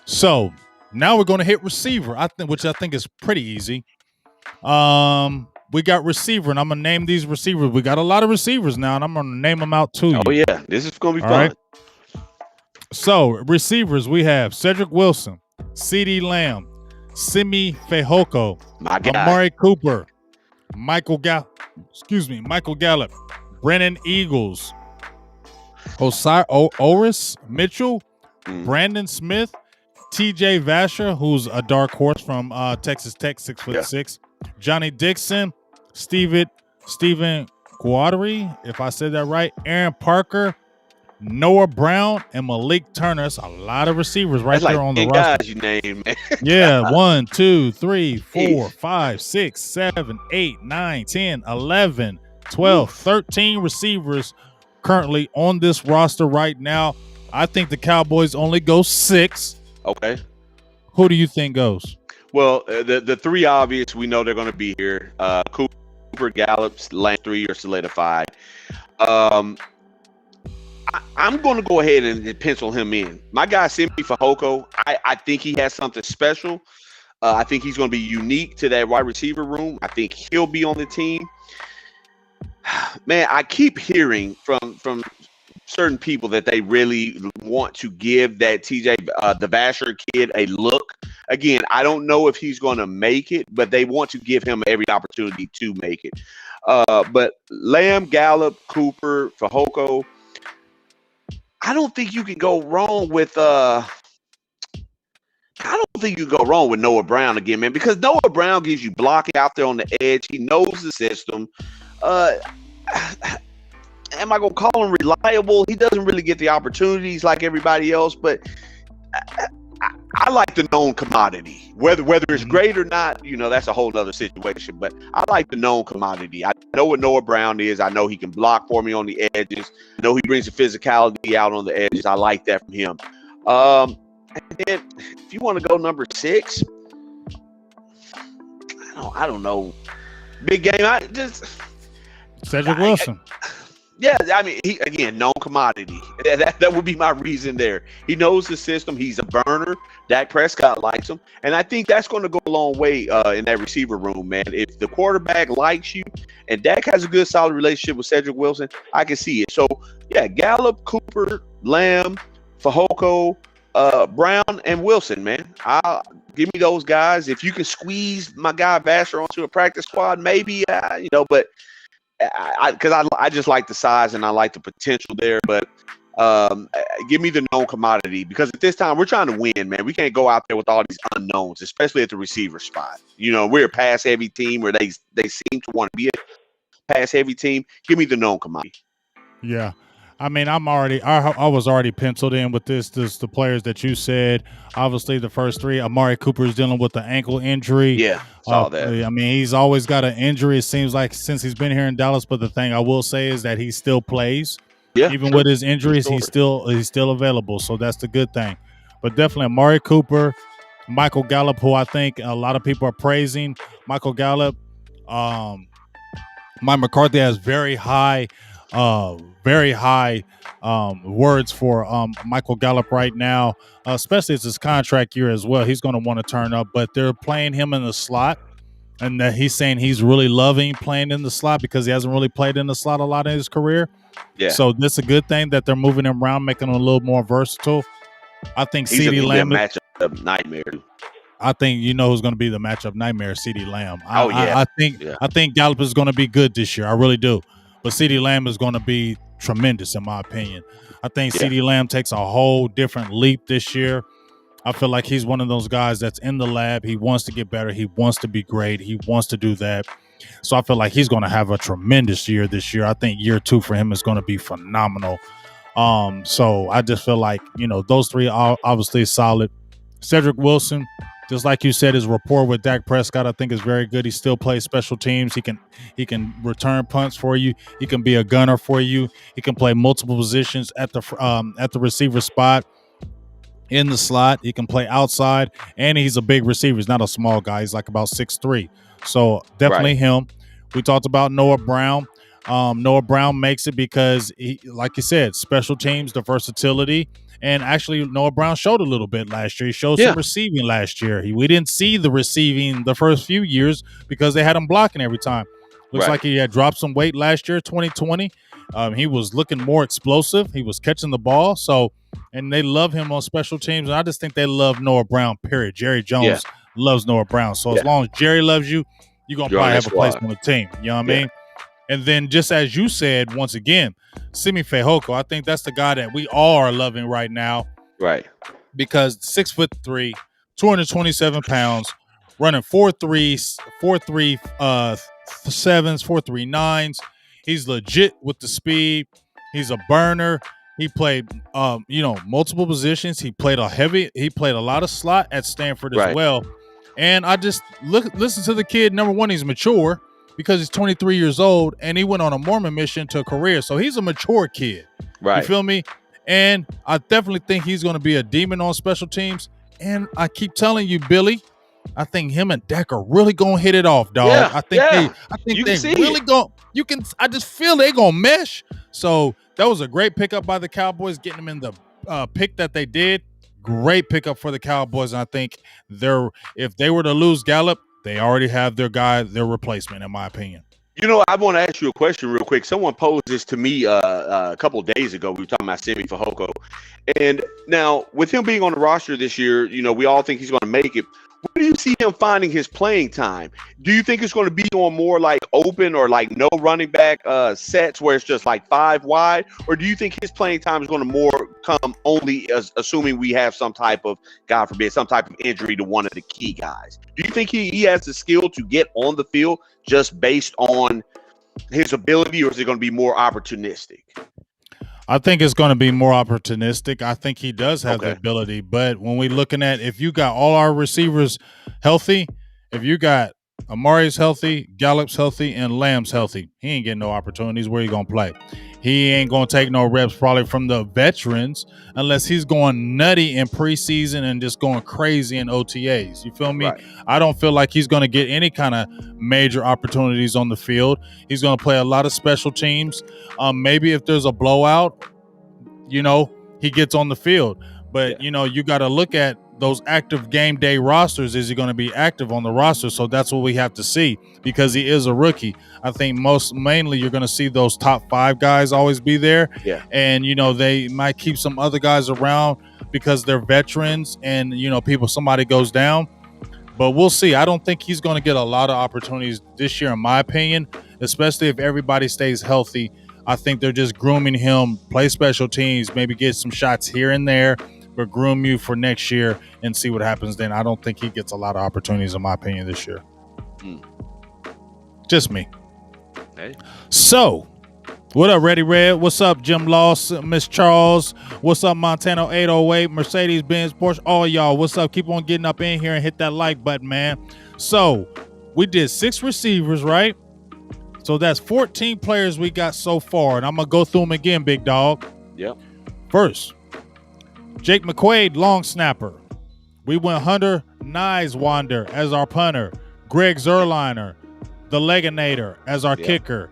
So now we're going to hit receiver, which I think is pretty easy. We got receiver, and I'm going to name these receivers. We got a lot of receivers now, and I'm going to name them out to you. Oh, yeah. This is going to be fun. Right? So, receivers, we have Cedric Wilson, CeeDee Lamb, Simi Fehoko, Amari Cooper, Michael Gallup, Brennan Eagles, Oris Mitchell, Brandon Smith, TJ Vasher, who's a dark horse from Texas Tech, 6'6", Johnny Dixon, Stephen Guadry, if I said that right, Aaron Parker, Noah Brown, and Malik Turner. That's a lot of receivers right there on the roster. Guys you name, man. Yeah, 1, 2, 3, 4, 5, 6, 7, 8, 9, 10, 11, 12, 13 receivers currently on this roster right now. I think the Cowboys only go 6. Okay. Who do you think goes? Well, the 3 obvious, we know they're going to be here. Cooper, Gallup, Lamb, 3 are solidified. I'm going to go ahead and pencil him in. My guy, Simi Fehoko, I think he has something special. I think he's going to be unique to that wide receiver room. I think he'll be on the team. Man, I keep hearing from certain people that they really want to give that the Vasher kid a look. Again, I don't know if he's going to make it, but they want to give him every opportunity to make it. But Lamb, Gallup, Cooper, Fehoko, I don't think you can go wrong with Noah Brown again, man, because Noah Brown gives you blocking out there on the edge. He knows the system. Am I going to call him reliable? He doesn't really get the opportunities like everybody else, but I like the known commodity. Whether it's great or not, that's a whole other situation. But I like the known commodity. I know what Noah Brown is. I know he can block for me on the edges. I know he brings the physicality out on the edges. I like that from him. And then if you want to go number 6, I don't know. Big game. Cedric Wilson. Yeah, I mean, he again, known commodity. That would be my reason there. He knows the system. He's a burner. Dak Prescott likes him, and I think that's going to go a long way in that receiver room, man. If the quarterback likes you, and Dak has a good, solid relationship with Cedric Wilson, I can see it. So yeah, Gallup, Cooper, Lamb, Fehoko, Brown, and Wilson, man. Give me those guys. If you can squeeze my guy Vassar onto a practice squad, maybe but. Because I just like the size and I like the potential there, but give me the known commodity, because at this time we're trying to win, man. We can't go out there with all these unknowns, especially at the receiver spot. We're a pass heavy team, or they seem to want to be a pass heavy team. Give me the known commodity. Yeah. I mean, I was already penciled in with this the players that you said. Obviously, the first three. Amari Cooper is dealing with the ankle injury. Yeah, saw that. I mean, he's always got an injury, it seems like, since he's been here in Dallas. But the thing I will say is that he still plays. Yeah, even with his injuries, he's still available. So that's the good thing. But definitely Amari Cooper, Michael Gallup, who I think a lot of people are praising. Michael Gallup, Mike McCarthy has very high words for Michael Gallup right now, especially as his contract year as well. He's going to want to turn up, but they're playing him in the slot, and he's saying he's really loving playing in the slot because he hasn't really played in the slot a lot in his career. Yeah. So this is a good thing that they're moving him around, making him a little more versatile. I think CeeDee Lamb matchup nightmare. I think who's going to be the matchup nightmare, CeeDee Lamb. I think Gallup is going to be good this year. I really do. But CeeDee Lamb is going to be tremendous, in my opinion. I think CeeDee Lamb takes a whole different leap this year. I feel like he's one of those guys that's in the lab. He wants to get better. He wants to be great. He wants to do that. So I feel like he's going to have a tremendous year this year. I think year 2 for him is going to be phenomenal. So I just feel like, those three are obviously solid. Cedric Wilson, just like you said, his rapport with Dak Prescott, I think, is very good. He still plays special teams. He can return punts for you. He can be a gunner for you. He can play multiple positions at the receiver spot, in the slot. He can play outside, and he's a big receiver. He's not a small guy. He's like about 6'3". So definitely him. We talked about Noah Brown. Noah Brown makes it because, he, like you said, special teams, the versatility. And actually, Noah Brown showed a little bit last year. He showed some receiving last year. We didn't see the receiving the first few years because they had him blocking every time. Looks like he had dropped some weight last year, 2020. He was looking more explosive. He was catching the ball. And they love him on special teams. And I just think they love Noah Brown, period. Jerry Jones loves Noah Brown. So as long as Jerry loves you, you're going to probably have a place on the team. You know what I mean? And then just as you said, once again, Simi Fehoko, I think that's the guy that we all are loving right now. Right. Because 6'3", 227 pounds, running 4.3s, 4.3 7s, 4.3 9s. He's legit with the speed. He's a burner. He played multiple positions. He played a lot of slot at Stanford as well. And I just listen to the kid. Number one, he's mature, because he's 23 years old, and he went on a Mormon mission to a career. So he's a mature kid. Right. You feel me? And I definitely think he's going to be a demon on special teams. And I keep telling you, Billy, I think him and Dak are really going to hit it off, dog. Yeah, I think they really going to – I just feel they're going to mesh. So that was a great pickup by the Cowboys, getting them in the pick that they did. Great pickup for the Cowboys. And I think if they were to lose Gallup, they already have their replacement, in my opinion. I want to ask you a question real quick. Someone posed this to me a couple of days ago. We were talking about Simi Fehoko. And now, with him being on the roster this year, we all think he's going to make it. Where do you see him finding his playing time? Do you think it's going to be on more like open or like no running back sets where it's just like 5 wide? Or do you think his playing time is going to more come only assuming we have some type of, God forbid, some type of injury to one of the key guys? Do you think he has the skill to get on the field just based on his ability, or is it going to be more opportunistic? I think it's going to be more opportunistic. I think he does have the ability, but when we're looking at, if you got all our receivers healthy, if you got Amari's healthy, Gallup's healthy, and Lamb's healthy, he ain't getting no opportunities. Where you going to play? He ain't going to take no reps probably from the veterans unless he's going nutty in preseason and just going crazy in OTAs. You feel me? Right. I don't feel like he's going to get any kind of major opportunities on the field. He's going to play a lot of special teams. Maybe if there's a blowout, he gets on the field. But, you got to look at those active game day rosters. Is he going to be active on the roster? So that's what we have to see because he is a rookie. I think mainly you're going to see those top 5 guys always be there. Yeah. And, they might keep some other guys around because they're veterans and, somebody goes down. But we'll see. I don't think he's going to get a lot of opportunities this year, in my opinion, especially if everybody stays healthy. I think they're just grooming him, play special teams, maybe get some shots here and there, but groom you for next year and see what happens then. I don't think he gets a lot of opportunities, in my opinion, this year. Just me. Hey. So, what up, Ready Red? What's up, Jim Loss, Miss Charles? What's up, Montano 808, Mercedes Benz, Porsche? All y'all, what's up? Keep on getting up in here and hit that like button, man. So, we did 6 receivers, right? So, that's 14 players we got so far, and I'm going to go through them again, big dog. Yep. First, Jake McQuaid, long snapper. We went Hunter Nieswander as our punter. Greg Zerliner, the Leginator, as our kicker.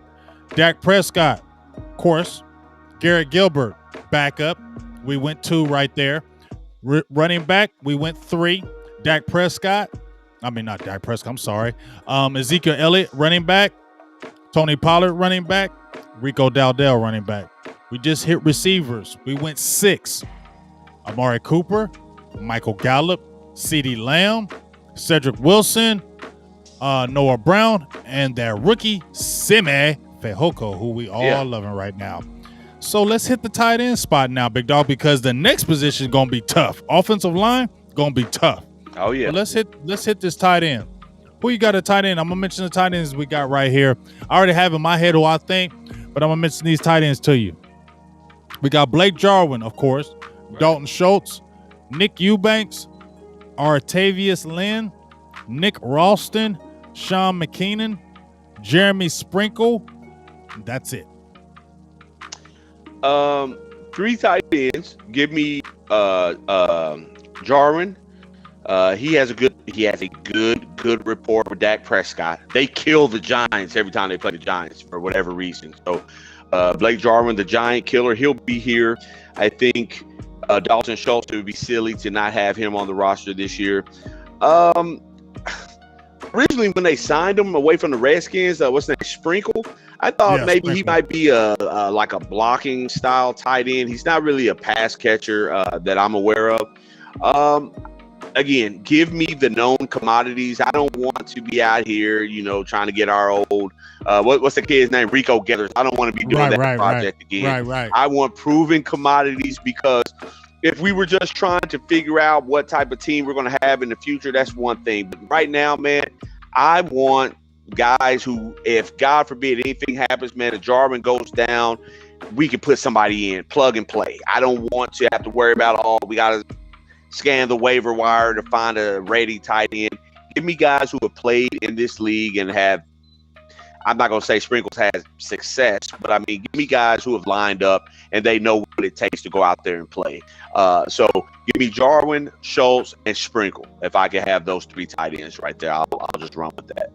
Dak Prescott, of course. Garrett Gilbert, backup. We went 2 right there. Running back, we went 3. Dak Prescott. I mean, not Dak Prescott, I'm sorry. Ezekiel Elliott, running back. Tony Pollard, running back. Rico Dowdell, running back. We just hit receivers. We went 6. Amari Cooper, Michael Gallup, CeeDee Lamb, Cedric Wilson, Noah Brown, and that rookie Simi Fehoko, who we all loving right now. So let's hit the tight end spot now, big dog, because the next position is gonna be tough. Offensive line gonna be tough. Oh yeah. But let's hit this tight end. Who you got a tight end? I'm gonna mention the tight ends we got right here. I already have in my head who I think, but I'm gonna mention these tight ends to you. We got Blake Jarwin, of course. Dalton Schultz, Nick Eubanks, Artavius Lynn, Nick Ralston, Sean McKinnon, Jeremy Sprinkle. That's it. 3 tight ends. Give me Jarwin. He has a good rapport with Dak Prescott. They kill the Giants every time they play the Giants for whatever reason. So Blake Jarwin, the Giant killer, he'll be here. I think Dalton Schultz, it would be silly to not have him on the roster this year. Originally, when they signed him away from the Redskins, what's his name, Sprinkle? I thought maybe Sprinkle. He might be like a blocking style tight end. He's not really a pass catcher that I'm aware of. Again, give me the known commodities. I don't want to be out here, trying to get our old what's the kid's name? Rico Gathers. I don't want to be doing that project again. Right. I want proven commodities because if we were just trying to figure out what type of team we're going to have in the future, that's one thing. But right now, man, I want guys who, if God forbid anything happens, man, if Jarwin goes down, we can put somebody in, plug and play. I don't want to have to worry about, we got to scan the waiver wire to find a ready tight end. Give me guys who have played in this league and have, I'm not going to say Sprinkles has success, but I mean, give me guys who have lined up and they know what it takes to go out there and play. So give me Jarwin, Schultz, and Sprinkle. If I could have those 3 tight ends right there, I'll just run with that.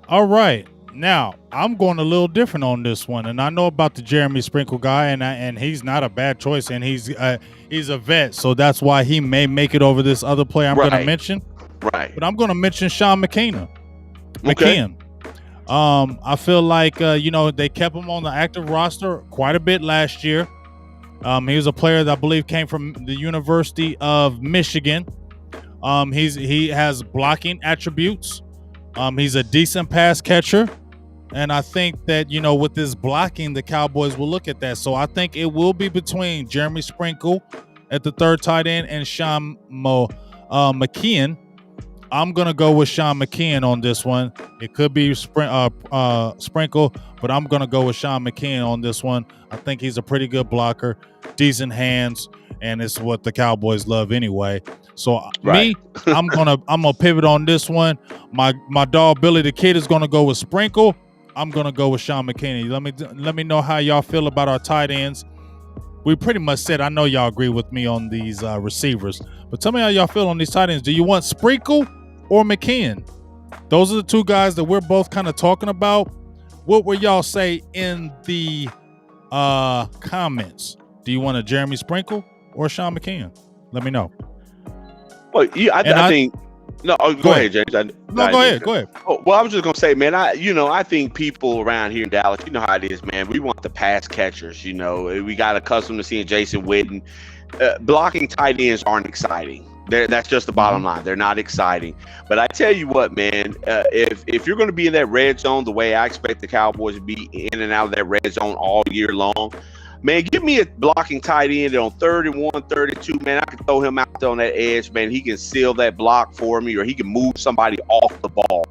All right. Now, I'm going a little different on this one, and I know about the Jeremy Sprinkle guy, and he's not a bad choice, and he's a vet, so that's why he may make it over this other player I'm going to mention. Right. But I'm going to mention Sean McKinnon. Okay. I feel like they kept him on the active roster quite a bit last year. He was a player that I believe came from the University of Michigan. He has blocking attributes. He's a decent pass catcher. And I think that, with this blocking, the Cowboys will look at that. So I think it will be between Jeremy Sprinkle at the 3rd tight end and Sean McKeon. I'm going to go with Sean McKeon on this one. It could be Sprinkle, but I'm going to go with Sean McKeon on this one. I think he's a pretty good blocker, decent hands, and it's what the Cowboys love anyway. So I'm gonna pivot on this one. My dog Billy the Kid is gonna go with Sprinkle. I'm gonna go with Sean McKinney. Let me know how y'all feel about our tight ends. We pretty much said, I know y'all agree with me on these receivers, but tell me how y'all feel on these tight ends. Do you want Sprinkle or McKinnon? Those are the two guys that we're both kind of talking about. What will y'all say in the comments? Do you want a Jeremy Sprinkle or Sean McKinnon? Let me know. Well, yeah, I think. No, go ahead, James. Go ahead. Oh, well, I was just gonna say, man, I think people around here in Dallas, you know how it is, man. We want the pass catchers. You know, we got accustomed to seeing Jason Witten. Blocking tight ends aren't exciting. That's just the bottom line. They're not exciting. But I tell you what, man, if you're going to be in that red zone the way I expect the Cowboys to be in and out of that red zone all year long, man, give me a blocking tight end on 31, 32, man. I can throw him out there on that edge, man. He can seal that block for me, or he can move somebody off the ball.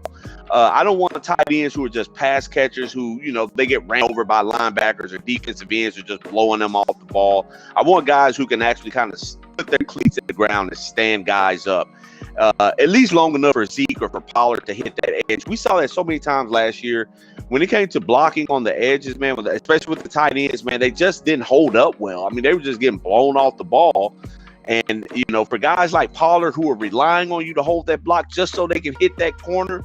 I don't want the tight ends who are just pass catchers who, you know, they get ran over by linebackers or defensive ends who are just blowing them off the ball. I want guys who can actually kind of put their cleats at the ground and stand guys up. At least long enough for Zeke or for Pollard to hit that edge. We saw that so many times last year. When it came to blocking on the edges, man, especially with the tight ends, man, they just didn't hold up well. I mean, they were just getting blown off the ball. And, you know, for guys like Pollard who are relying on you to hold that block just so they can hit that corner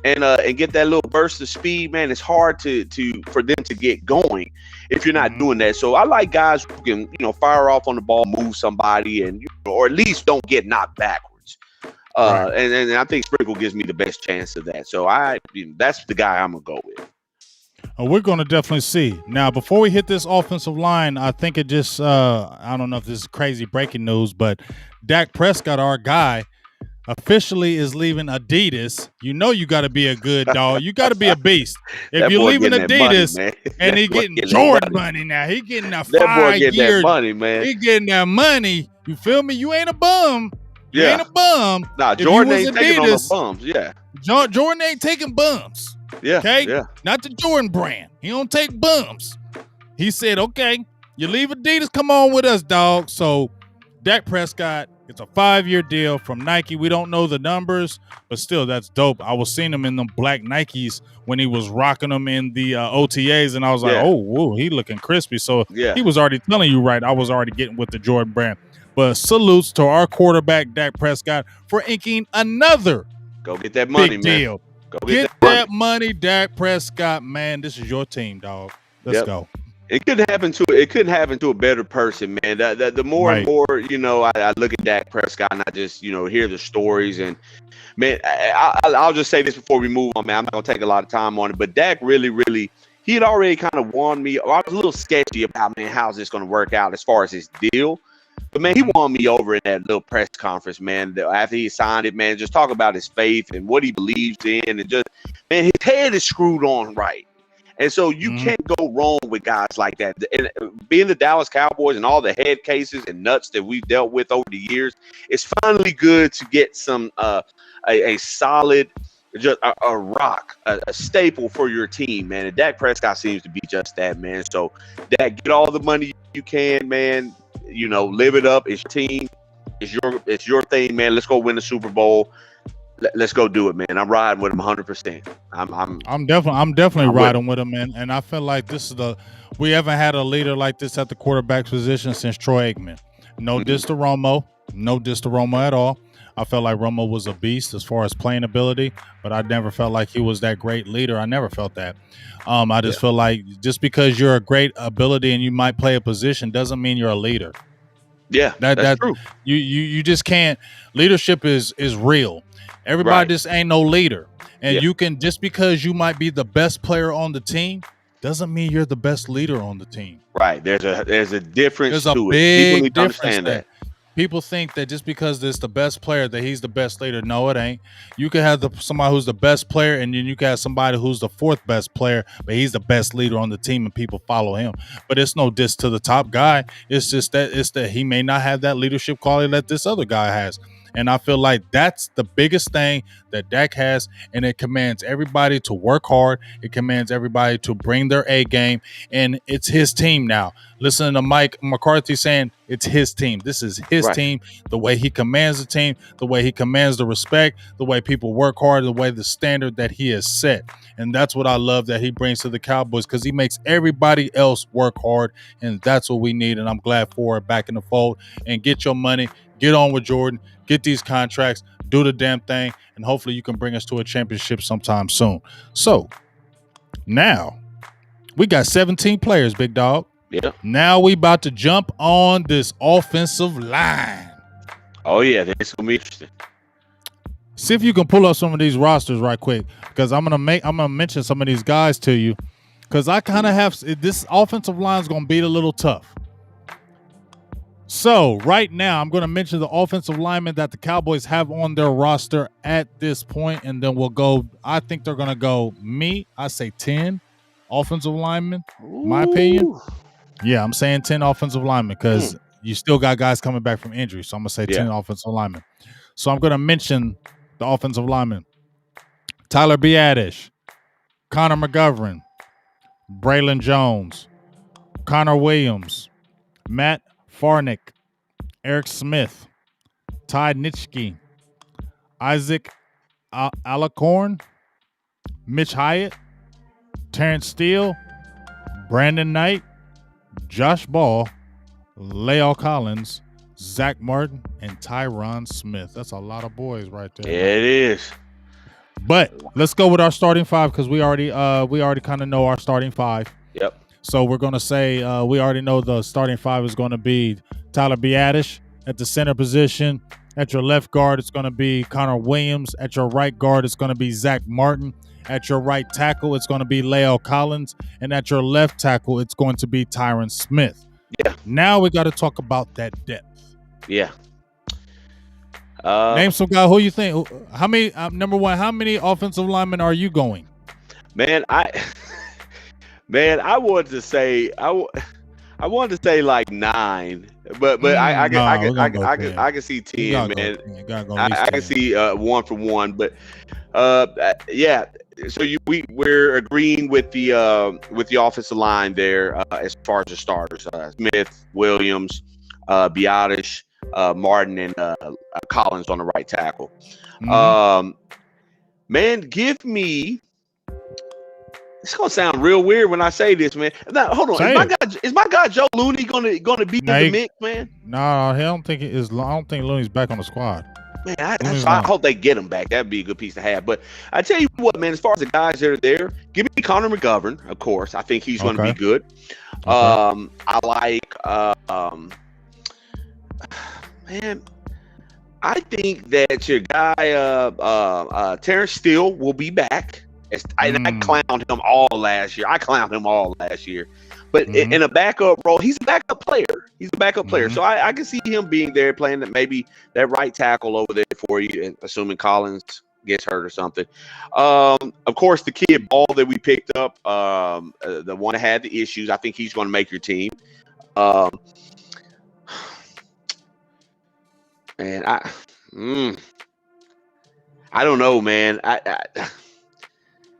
and get that little burst of speed, man, it's hard for them to get going if you're not doing that. So I like guys who can, you know, fire off on the ball, move somebody, and or at least don't get knocked backwards. Right. And I think Sprinkle gives me the best chance of that. So that's the guy I'm gonna go with. We're going to definitely see. Now, before we hit this offensive line, I think it just I don't know if this is crazy breaking news, but Dak Prescott, our guy, officially is leaving Adidas. You know you got to be a good dog. You got to be a beast. If you're leaving Adidas money, and he getting Jordan money now, he getting that 5 years. That money, man. He getting that money. You feel me? You ain't a bum. You ain't a bum. Nah, Jordan ain't taking on the bums. Yeah. Jordan ain't taking bums. Yeah. Okay. Yeah. Not the Jordan brand. He don't take bums. He said, okay, you leave Adidas, come on with us, dog. So Dak Prescott, it's a 5-year deal from Nike. We don't know the numbers, but still, that's dope. I was seeing him in them black Nikes when he was rocking them in the OTAs, and I was like, oh, whoa, he looking crispy. So he was already telling you right. I was already getting with the Jordan brand. But salutes to our quarterback, Dak Prescott, for inking another go get that money, big deal. Go get that money, Dak Prescott, man. This is your team, dog. Let's go. It couldn't happen to a better person, man. The more and more, you know, I look at Dak Prescott and I just, you know, hear the stories. And man, I'll just say this before we move on, man. I'm not gonna take a lot of time on it, but Dak really, he had already kind of warned me. I was a little sketchy about, man, how's this gonna work out as far as his deal. But man, he won me over in that little press conference, man. After he signed it, man, just talk about his faith and what he believes in, and just, man, his head is screwed on right. And so you can't go wrong with guys like that. And being the Dallas Cowboys and all the head cases and nuts that we've dealt with over the years, it's finally good to get some a solid, just a rock, a staple for your team, man. And Dak Prescott seems to be just that, man. So Dak, get all the money you can, man. You know, live it up. It's your team. It's your thing, man. Let's go win the Super Bowl. Let's go do it, man. I'm riding with him 100%. I'm definitely riding with him, man. And I feel like we haven't had a leader like this at the quarterback position since Troy Aikman. No diss to Romo. No diss to Romo at all. I felt like Romo was a beast as far as playing ability, but I never felt like he was that great leader. I never felt that. I just feel like just because you're a great ability and you might play a position doesn't mean you're a leader. Yeah, that's true. You just can't. Leadership is real. Everybody just ain't no leader. And you can, just because you might be the best player on the team doesn't mean you're the best leader on the team. Right. There's a difference. There's a big difference there. People think that just because it's the best player that he's the best leader. No, it ain't. You can have somebody who's the best player, and then you can have somebody who's the fourth best player, but he's the best leader on the team, and people follow him. But it's no diss to the top guy. It's just that he may not have that leadership quality that this other guy has. And I feel like that's the biggest thing that Dak has, and it commands everybody to work hard. It commands everybody to bring their A game, and it's his team now. Listen to Mike McCarthy saying it's his team. This is his team. The way he commands the team, the way he commands the respect, the way people work hard, the way the standard that he has set. And that's what I love that he brings to the Cowboys, because he makes everybody else work hard, and that's what we need. And I'm glad for it back in the fold. And get your money, get on with Jordan, get these contracts, do the damn thing, and hopefully you can bring us to a championship sometime soon. So now we got 17 players, big dog. Yeah. Now we about to jump on this offensive line. Oh yeah, that's gonna be interesting. See if you can pull up some of these rosters right quick, because I'm gonna mention some of these guys to you, because I kind of have this offensive line is gonna be a little tough. So right now I'm gonna mention the offensive linemen that the Cowboys have on their roster at this point, and then we'll go. I think they're gonna go. I say 10 offensive linemen. My opinion. Yeah, I'm saying 10 offensive linemen, because you still got guys coming back from injury. So I'm going to say 10 offensive linemen. So I'm going to mention the offensive linemen. Tyler Biadasz, Connor McGovern, Braylon Jones, Connor Williams, Matt Farnick, Eric Smith, Ty Nitschke, Isaac Alacorn, Mitch Hyatt, Terrence Steele, Brandon Knight, Josh Ball, La'el Collins, Zach Martin, and Tyron Smith. That's a lot of boys right there. Yeah, it is. But let's go with our starting five, because we already kind of know our starting five. Yep. So we're going to say we already know the starting five is going to be Tyler Biadasz at the center position. At your left guard, it's going to be Connor Williams. At your right guard, it's going to be Zach Martin. At your right tackle, it's going to be La'el Collins. And at your left tackle, it's going to be Tyron Smith. Yeah. Now we got to talk about that depth. Yeah. Name some guy. Who you think? How many? Number one, how many offensive linemen are you going? Man, I wanted to say I wanted to say like 9, but I can see 10, man. I can see 1 for 1, but yeah. So we're agreeing with the offensive line there as far as the starters: Smith, Williams, Biadasz, Martin, and Collins on the right tackle. Mm-hmm. Man, give me. It's gonna sound real weird when I say this, man. Now, hold on, is my guy Joe Looney gonna be in the mix, man? No, I don't think Looney's back on the squad. Man, I hope they get him back. That'd be a good piece to have. But I tell you what, man, as far as the guys that are there, give me Connor McGovern, of course. I think he's going to be good. Okay. I like, man, I think that your guy, Terrence Steele will be back. And I clowned him all last year. But in a backup role, he's a backup player. So I can see him being there, playing that right tackle over there for you, and assuming Collins gets hurt or something. Of course, the kid Ball that we picked up, the one that had the issues, I think he's going to make your team. And I don't know, man.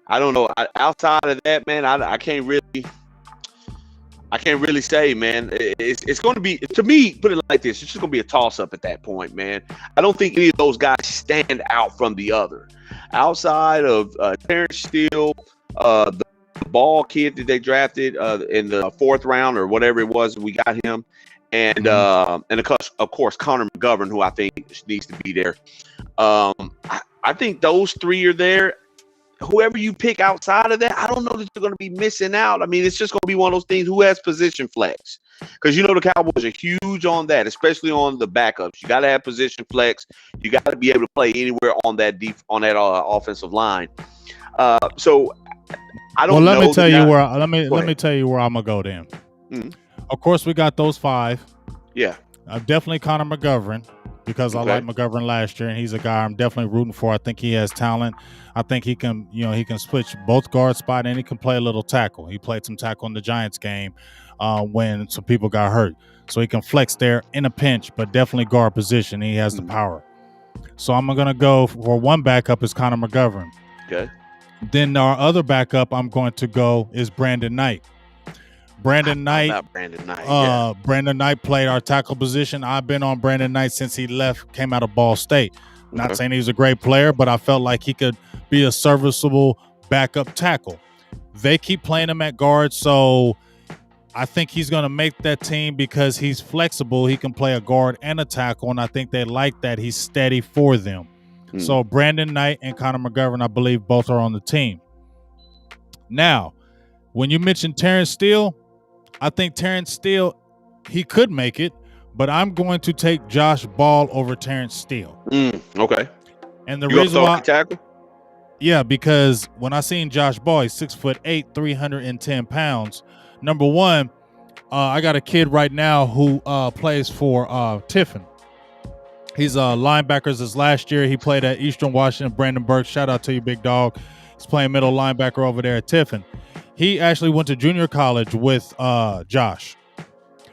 I don't know. Outside of that, man, I can't really say, man. It's going to be, to me, put it like this, it's just going to be a toss-up at that point, man. I don't think any of those guys stand out from the other. Outside of Terrence Steele, the Ball kid that they drafted in the 4th round or whatever it was, we got him. And of course, Connor McGovern, who I think needs to be there. I think those 3 are there. Whoever you pick outside of that, I don't know that you're going to be missing out. I mean, it's just going to be one of those things. Who has position flex? Because the Cowboys are huge on that, especially on the backups. You got to have position flex. You got to be able to play anywhere on that offensive line. So I don't know. Well, let me tell you where I'm gonna go then. Mm-hmm. Of course, we got those 5. Yeah. Definitely Connor McGovern, because I liked McGovern last year, and he's a guy I'm definitely rooting for. I think he has talent. I think he can switch both guard spot, and he can play a little tackle. He played some tackle in the Giants game when some people got hurt. So he can flex there in a pinch, but definitely guard position. He has the power. So I'm going to go for one backup is Connor McGovern. Okay. Then our other backup I'm going to go is Brandon Knight. Brandon Knight played our tackle position. I've been on Brandon Knight since he came out of Ball State. Not saying he's a great player, but I felt like he could be a serviceable backup tackle. They keep playing him at guard, so I think he's going to make that team because he's flexible. He can play a guard and a tackle, and I think they like that. He's steady for them. So Brandon Knight and Connor McGovern, I believe, both are on the team. Now, when you mentioned Terrence Steele, I think Terrence Steele, he could make it, but I'm going to take Josh Ball over Terrence Steele. Okay. And the reason why, tackle? Yeah, because when I seen Josh Ball, he's 6'8", 310 pounds. Number one, I got a kid right now who plays for Tiffin. He's linebackers this last year. He played at Eastern Washington. Brandon Burke, shout out to you, big dog. He's playing middle linebacker over there at Tiffin. He actually went to junior college with Josh.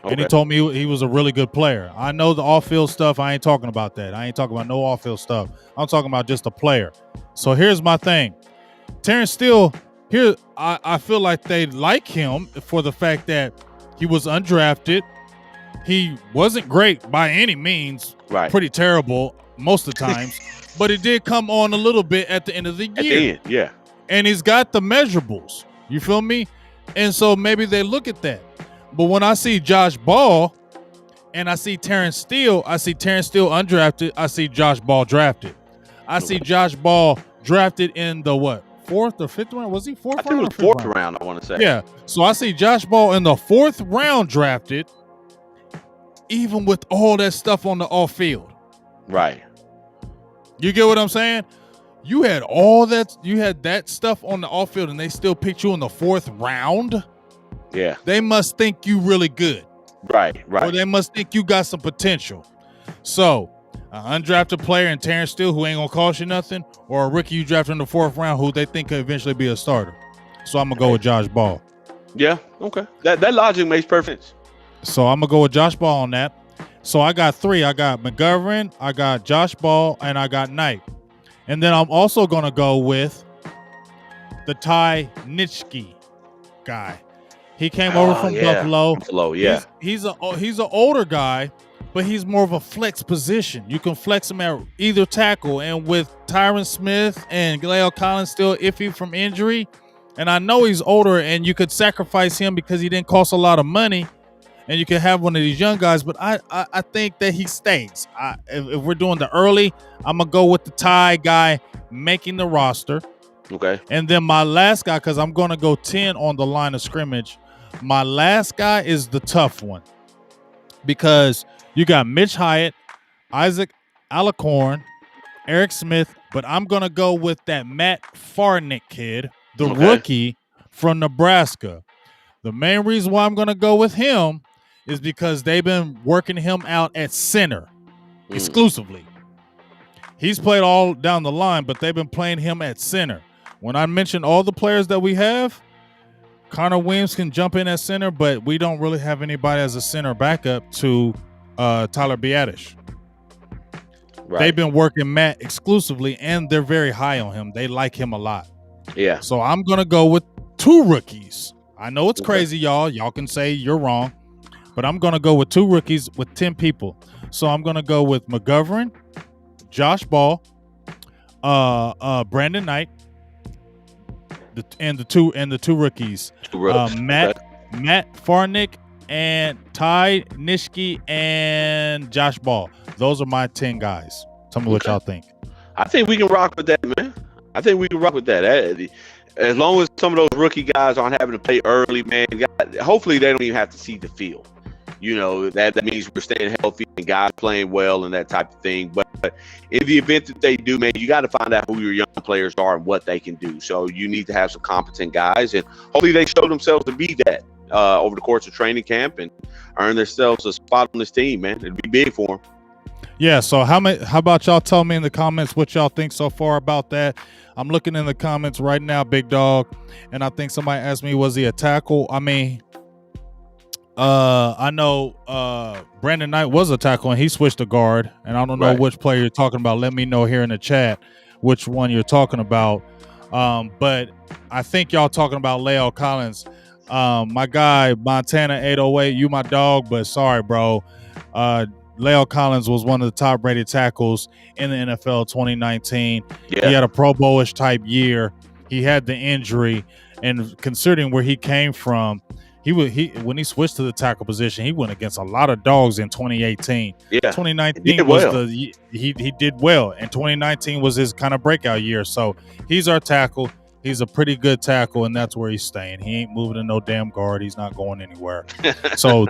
Okay. And he told me he was a really good player. I know the off-field stuff. I ain't talking about that. I ain't talking about no off-field stuff. I'm talking about just a player. So here's my thing. Terrence Steele, here I feel like they like him for the fact that he was undrafted. He wasn't great by any means. Right. Pretty terrible most of the times. But it did come on a little bit at the end of the year. At the end, yeah. And he's got the measurables. You feel me? And so maybe they look at that. But when I see Josh Ball and I see Terrence Steele undrafted. I see Josh Ball drafted. I see Josh Ball drafted in the what? 4th or 5th round? Was he 4th round? I think it was 4th round, I want to say. Yeah. So I see Josh Ball in the 4th round drafted, even with all that stuff on the off field. Right. You get what I'm saying? You had all that. You had that stuff on the off field, and they still picked you in the 4th round. Yeah. They must think you really good. Right. Or they must think you got some potential. So, an undrafted player in Terrence Steele who ain't gonna cost you nothing, or a rookie you drafted in the 4th round who they think could eventually be a starter. So I'm gonna go with Josh Ball. Yeah. Okay. That logic makes perfect sense. So I'm gonna go with Josh Ball on that. So I got 3. I got McGovern, I got Josh Ball, and I got Knight. And then I'm also gonna go with the Ty Nitschke guy. He came over from Buffalo. Buffalo, yeah. He's an older guy, but he's more of a flex position. You can flex him at either tackle. And with Tyron Smith and Galeo Collins still iffy from injury, and I know he's older, and you could sacrifice him because he didn't cost a lot of money, and you can have one of these young guys. But I think that he stays. If we're doing the early, I'm gonna go with the Ty guy making the roster. Okay. And then my last guy, because I'm gonna go 10 on the line of scrimmage. My last guy is the tough one because you got Mitch Hyatt, Isaac Alicorn, Eric Smith, but I'm going to go with that Matt Farnick kid, the rookie from Nebraska. The main reason why I'm going to go with him is because they've been working him out at center exclusively. He's played all down the line, but they've been playing him at center. When I mentioned all the players that we have, Connor Williams can jump in at center, but we don't really have anybody as a center backup to Tyler Biadasz. Right. They've been working Matt exclusively, and they're very high on him. They like him a lot. Yeah. So I'm going to go with 2 rookies. I know it's crazy, y'all. Y'all can say you're wrong, but I'm going to go with 2 rookies with 10 people. So I'm going to go with McGovern, Josh Ball, Brandon Knight, and the two rookies, Matt Farnick and Ty Nitschke and Josh Ball. Those are my 10 guys. Tell me what y'all think. I think we can rock with that, man. I think we can rock with that. As long as some of those rookie guys aren't having to play early, man. Hopefully they don't even have to see the field. You know, that means we're staying healthy and guys playing well and that type of thing. But in the event that they do, man, you got to find out who your young players are and what they can do. So you need to have some competent guys, and hopefully they show themselves to be that over the course of training camp and earn themselves a spot on this team, man. It'd be big for them. Yeah, so how about y'all tell me in the comments what y'all think so far about that? I'm looking in the comments right now, big dog, and I think somebody asked me, was he a tackle? I mean, I know Brandon Knight was a tackle and he switched to guard, and I don't know which player you're talking about. Let me know here in the chat which one you're talking about. But I think y'all talking about La'el Collins. My guy Montana 808, you my dog, but sorry, bro. La'el Collins was one of the top rated tackles in the NFL 2019. Yeah. He had a Pro Bowl-ish type year. He had the injury, and considering where he came from, when he switched to the tackle position, he went against a lot of dogs in 2018. Yeah, 2019 was he did well, and 2019 was his kind of breakout year. So he's our tackle. He's a pretty good tackle, and that's where he's staying. He ain't moving to no damn guard. He's not going anywhere. So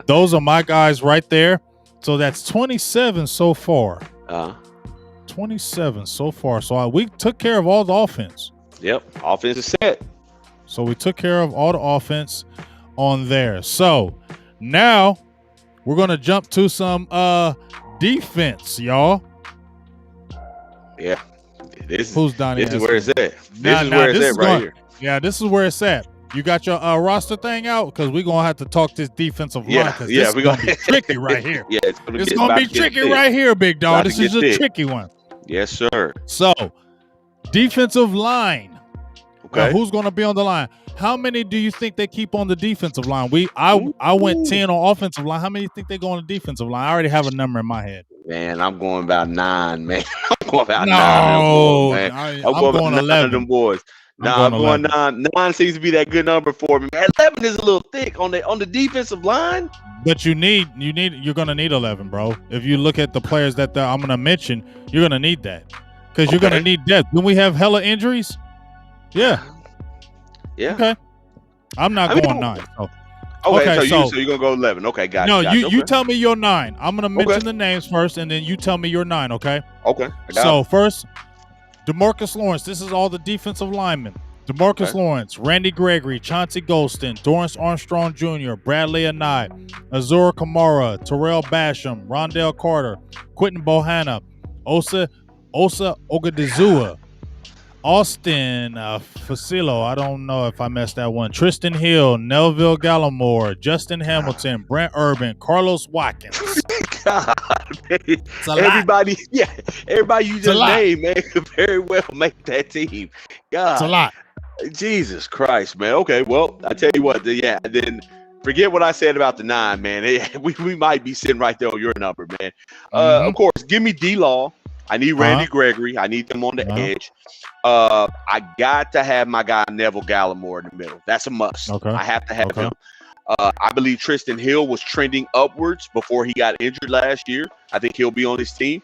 those are my guys right there. So that's 27 so far. 27 so far. So we took care of all the offense. Yep, offense is set. So we took care of all the offense on there. So now we're going to jump to some defense, y'all. Yeah. Who's Donnie? This is where it's at. This is where it's at right here. Yeah, this is where it's at. You got your roster thing out? Because we're going to have to talk this defensive line. Because this is going to be tricky right here. Yeah, it's going to be tricky right here, big dog. This is a tricky one. Yes, sir. So, defensive line. Okay. Who's going to be on the line? How many do you think they keep on the defensive line? I went 10 on offensive line. How many do you think they go on the defensive line? I already have a number in my head. Man, I'm going about 9, man. I'm going about 9 man. I'm going about 11 of them boys. I'm going 9. 9 seems to be that good number for me, man. 11 is a little thick on the defensive line. But you're gonna need 11, bro. If you look at the players that I'm gonna mention, you're gonna need that because you're gonna need depth. When we have hella injuries, yeah. Okay. I'm not going 9. So. Okay, so you're gonna go 11. Okay, got it. No, you tell me your 9. I'm gonna mention the names first, and then you tell me your 9. Okay. Okay. So first, DeMarcus Lawrence. This is all the defensive linemen. DeMarcus Lawrence, Randy Gregory, Chauncey Golston, Dorrance Armstrong Jr., Bradley Anae, Azura Kamara, Terrell Basham, Rondell Carter, Quentin Bohanna, Osa Ogadizua, Austin Facilo, I don't know if I messed that one, Tristan Hill, Nelville Gallimore, Justin Hamilton, Brent Urban, Carlos Watkins. God, everybody you just named, man, could very well make that team. God, it's a lot. Jesus Christ, man. Okay, well, I tell you what, then forget what I said about the 9, man. We might be sitting right there on your number, man. Of course, give me D-Law. I need Randy Gregory. I need them on the edge. I got to have my guy Neville Gallimore in the middle. That's a must. Okay. I have to have him. I believe Tristan Hill was trending upwards before he got injured last year. I think he'll be on this team.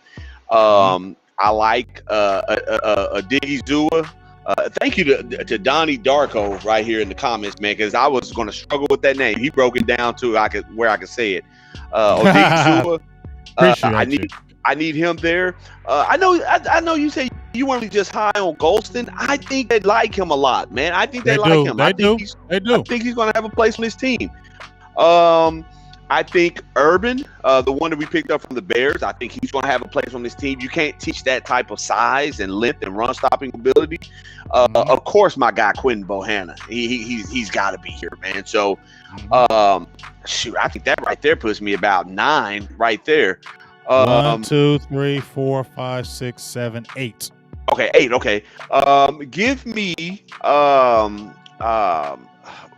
I like Diggy Zua. Thank you to Donnie Darko right here in the comments, man, because I was going to struggle with that name. He broke it down to where I could say it. Diggy Zua. I need him there. I know you say you weren't just high on Golston. I think they like him a lot, man. I think they like him. I think he's going to have a place on this team. I think Urban, the one that we picked up from the Bears, I think he's going to have a place on this team. You can't teach that type of size and length and run stopping ability. Of course, my guy Quinn Bohanna, he's got to be here, man. So, shoot, I think that right there puts me about 9 right there. 1, 2, 3, 4, 5, 6, 7, 8. Okay, 8. Okay. Give me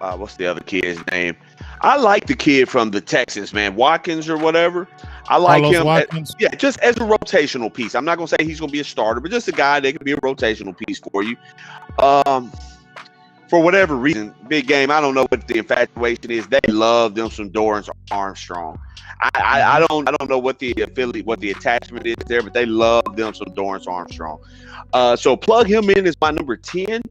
what's the other kid's name? I like the kid from the Texans, man, Watkins or whatever. I like Carlos him. Watkins. Just as a rotational piece. I'm not gonna say he's gonna be a starter, but just a guy that can be a rotational piece for you. For whatever reason, big game. I don't know what the infatuation is. They love them some Dorrance Armstrong. I don't know what the affiliate, what the attachment is there, but they love them some Dorrance Armstrong. So plug him in as my number 10.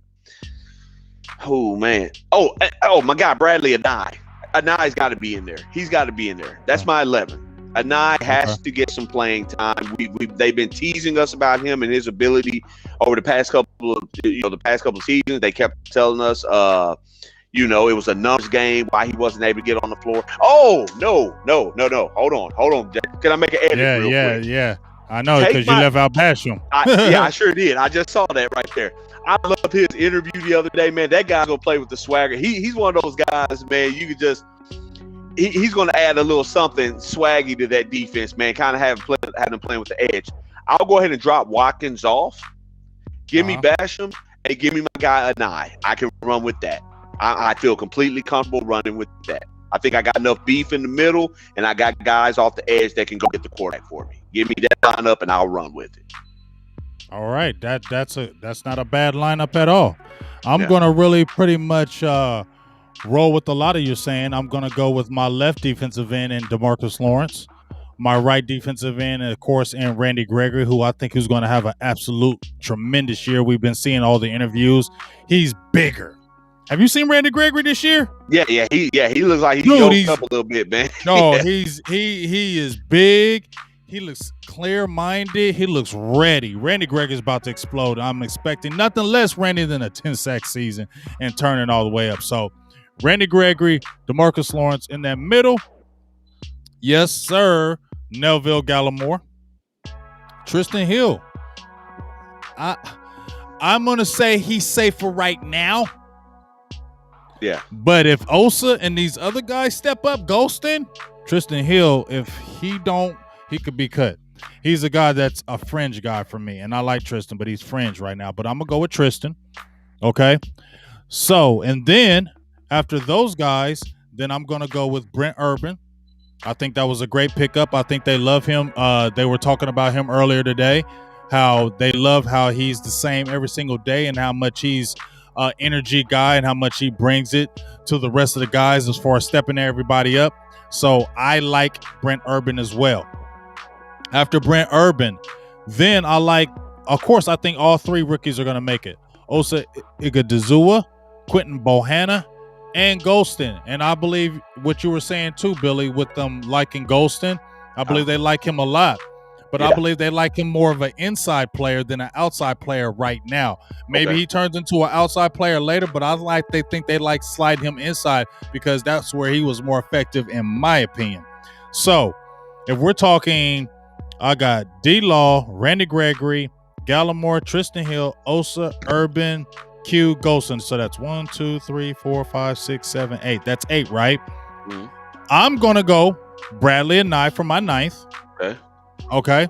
Oh man. Oh, my guy Bradley Anae. Anae's got to be in there. He's got to be in there. That's my 11. Anae has to get some playing time. They've been teasing us about him and his ability over the past couple of seasons. They kept telling us, it was a numbers game, why he wasn't able to get on the floor. Oh, no. Hold on. Can I make an edit real quick? Yeah. I know, because you left out Basham. I sure did. I just saw that right there. I loved his interview the other day, man. That guy's going to play with the swagger. He's one of those guys, man, you could just he's going to add a little something swaggy to that defense, man. Kind of have them playing with the edge. I'll go ahead and drop Watkins off. Give me Basham and give me my guy Anai. I can run with that. I feel completely comfortable running with that. I think I got enough beef in the middle, and I got guys off the edge that can go get the quarterback for me. Give me that lineup, and I'll run with it. All right, that's not a bad lineup at all. I'm gonna really pretty much roll with a lot of you saying. I'm gonna go with my left defensive end and DeMarcus Lawrence, my right defensive end, and of course, and Randy Gregory, who I think is going to have an absolute tremendous year. We've been seeing all the interviews. He's bigger. Have you seen Randy Gregory this year? Yeah, he looks like he's yoked up a little bit, man. No, he is big. He looks clear-minded. He looks ready. Randy Gregory is about to explode. I'm expecting nothing less, Randy, than a 10-sack season and turning all the way up. So, Randy Gregory, DeMarcus Lawrence in that middle. Yes, sir. Neville Gallimore. Tristan Hill. I'm going to say he's safe for right now. Yeah. But if Osa and these other guys step up, Golston, Tristan Hill, if he don't, he could be cut. He's a guy that's a fringe guy for me, and I like Tristan, but he's fringe right now. But I'm going to go with Tristan, okay? So, and then after those guys, then I'm going to go with Brent Urban. I think that was a great pickup. I think they love him. They were talking about him earlier today, how they love how he's the same every single day and how much he's an energy guy and how much he brings it to the rest of the guys as far as stepping everybody up. So I like Brent Urban as well. After Brent Urban, then I think all three rookies are going to make it. Osa Ighoduzua, Quentin Bohanna, and Golston. And I believe what you were saying too, Billy, with them liking Golston, I believe they like him a lot. But I believe they like him more of an inside player than an outside player right now. Maybe he turns into an outside player later, but they think they like slide him inside because that's where he was more effective in my opinion. So if we're talking, I got D-Law, Randy Gregory, Gallimore, Tristan Hill, Osa, Urban, Q, Golston. So that's 1, 2, 3, 4, 5, 6, 7, 8. That's 8, right? Mm-hmm. I'm going to go Bradley and Nye for my 9th. Okay.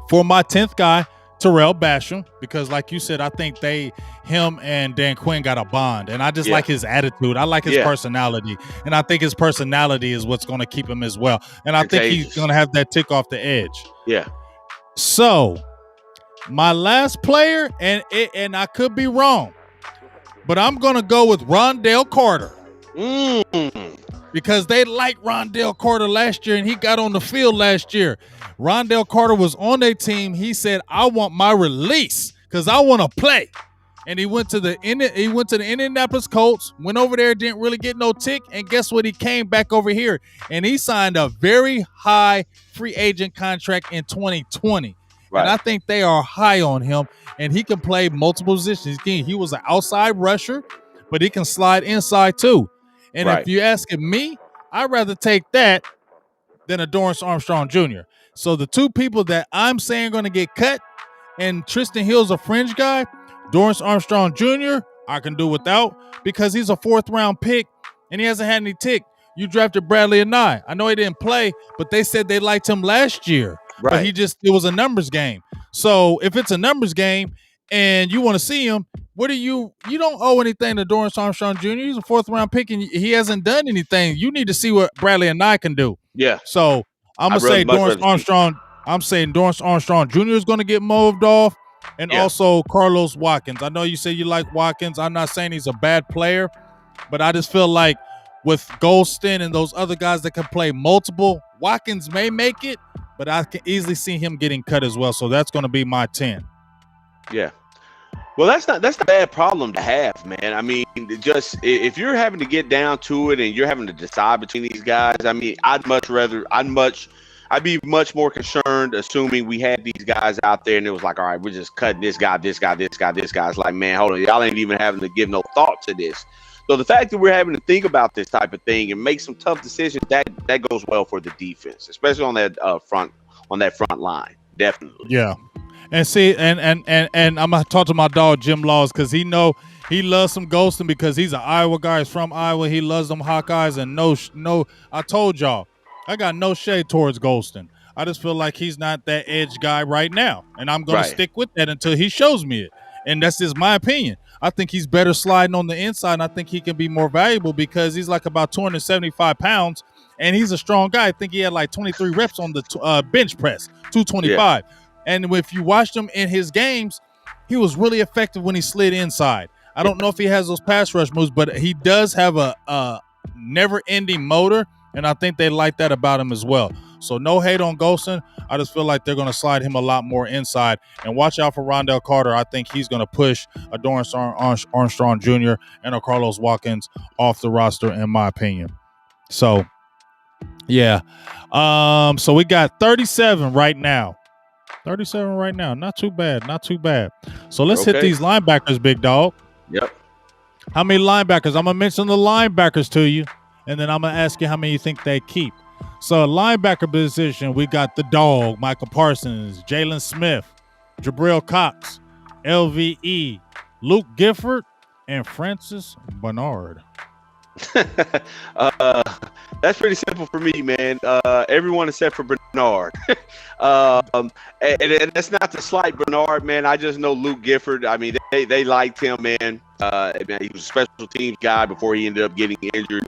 For my 10th guy, Terrell Basham, because like you said, I think him and Dan Quinn got a bond, and I just like his attitude. I like his personality, and I think his personality is what's going to keep him as well. And I think he's going to have that tick off the edge. Yeah. So my last player, and I could be wrong, but I'm going to go with Rondell Carter. Because they liked Rondell Carter last year, and he got on the field last year. Rondell Carter was on their team. He said, "I want my release because I want to play." And he went to the Indianapolis Colts, went over there, didn't really get no tick, and guess what? He came back over here, and he signed a very high free agent contract in 2020. Right. And I think they are high on him, and he can play multiple positions. He was an outside rusher, but he can slide inside too. And if you're asking me, I'd rather take that than a Dorrance Armstrong Jr. So the two people that I'm saying are going to get cut, and Tristan Hill's a fringe guy, Dorrance Armstrong Jr., I can do without because he's a 4th-round pick, and he hasn't had any tick. You drafted Bradley and Nye. I know he didn't play, but they said they liked him last year. Right. But it was a numbers game. So if it's a numbers game and you want to see him, you don't owe anything to Dorrance Armstrong Jr. He's a 4th-round pick, and he hasn't done anything. You need to see what Bradley and Nye can do. Yeah. So I'm going to say Dorrance Armstrong. I'm saying Dorrance Armstrong Jr. is going to get moved off, and also Carlos Watkins. I know you say you like Watkins. I'm not saying he's a bad player, but I just feel like with Golston and those other guys that can play multiple, Watkins may make it, but I can easily see him getting cut as well. So that's going to be my 10. Yeah. Well, that's not a bad problem to have, man. I mean, just if you're having to get down to it and you're having to decide between these guys, I mean, I'd be much more concerned assuming we had these guys out there and it was like, all right, we're just cutting this guy, this guy, this guy, this guy. It's like, man, hold on, y'all ain't even having to give no thought to this. So the fact that we're having to think about this type of thing and make some tough decisions, that goes well for the defense, especially on that front line. Definitely. Yeah. And see, and I'm gonna talk to my dog Jim Laws because he know He loves some ghosting because he's an Iowa guy. He's from Iowa. He loves them Hawkeyes. And no, I told y'all, I got no shade towards ghosting. I just feel like he's not that edge guy right now. And I'm going to stick with that until he shows me it. And that's just my opinion. I think he's better sliding on the inside, and I think he can be more valuable because he's like about 275 pounds, and he's a strong guy. I think he had like 23 reps on the bench press, 225. Yeah. And if you watched him in his games, he was really effective when he slid inside. I don't know if he has those pass rush moves, but he does have a never-ending motor, and I think they like that about him as well. So no hate on Golson. I just feel like they're going to slide him a lot more inside. And watch out for Rondell Carter. I think he's going to push a Dorrance Armstrong Jr. and a Carlos Watkins off the roster, in my opinion. So, yeah. So we got 37 right now. 37 right now. Not too bad. Not too bad. So let's hit these linebackers, big dog. Yep. How many linebackers? I'm going to mention the linebackers to you, and then I'm going to ask you how many you think they keep. So linebacker position, we got the dog, Micah Parsons, Jalen Smith, Jabril Cox, LVE, Luke Gifford, and Francis Bernard. That's pretty simple for me, man. Everyone except for Bernard. And that's not to slight Bernard, man. I just know Luke Gifford. I mean, they liked him, man. He was a special teams guy before he ended up getting injured.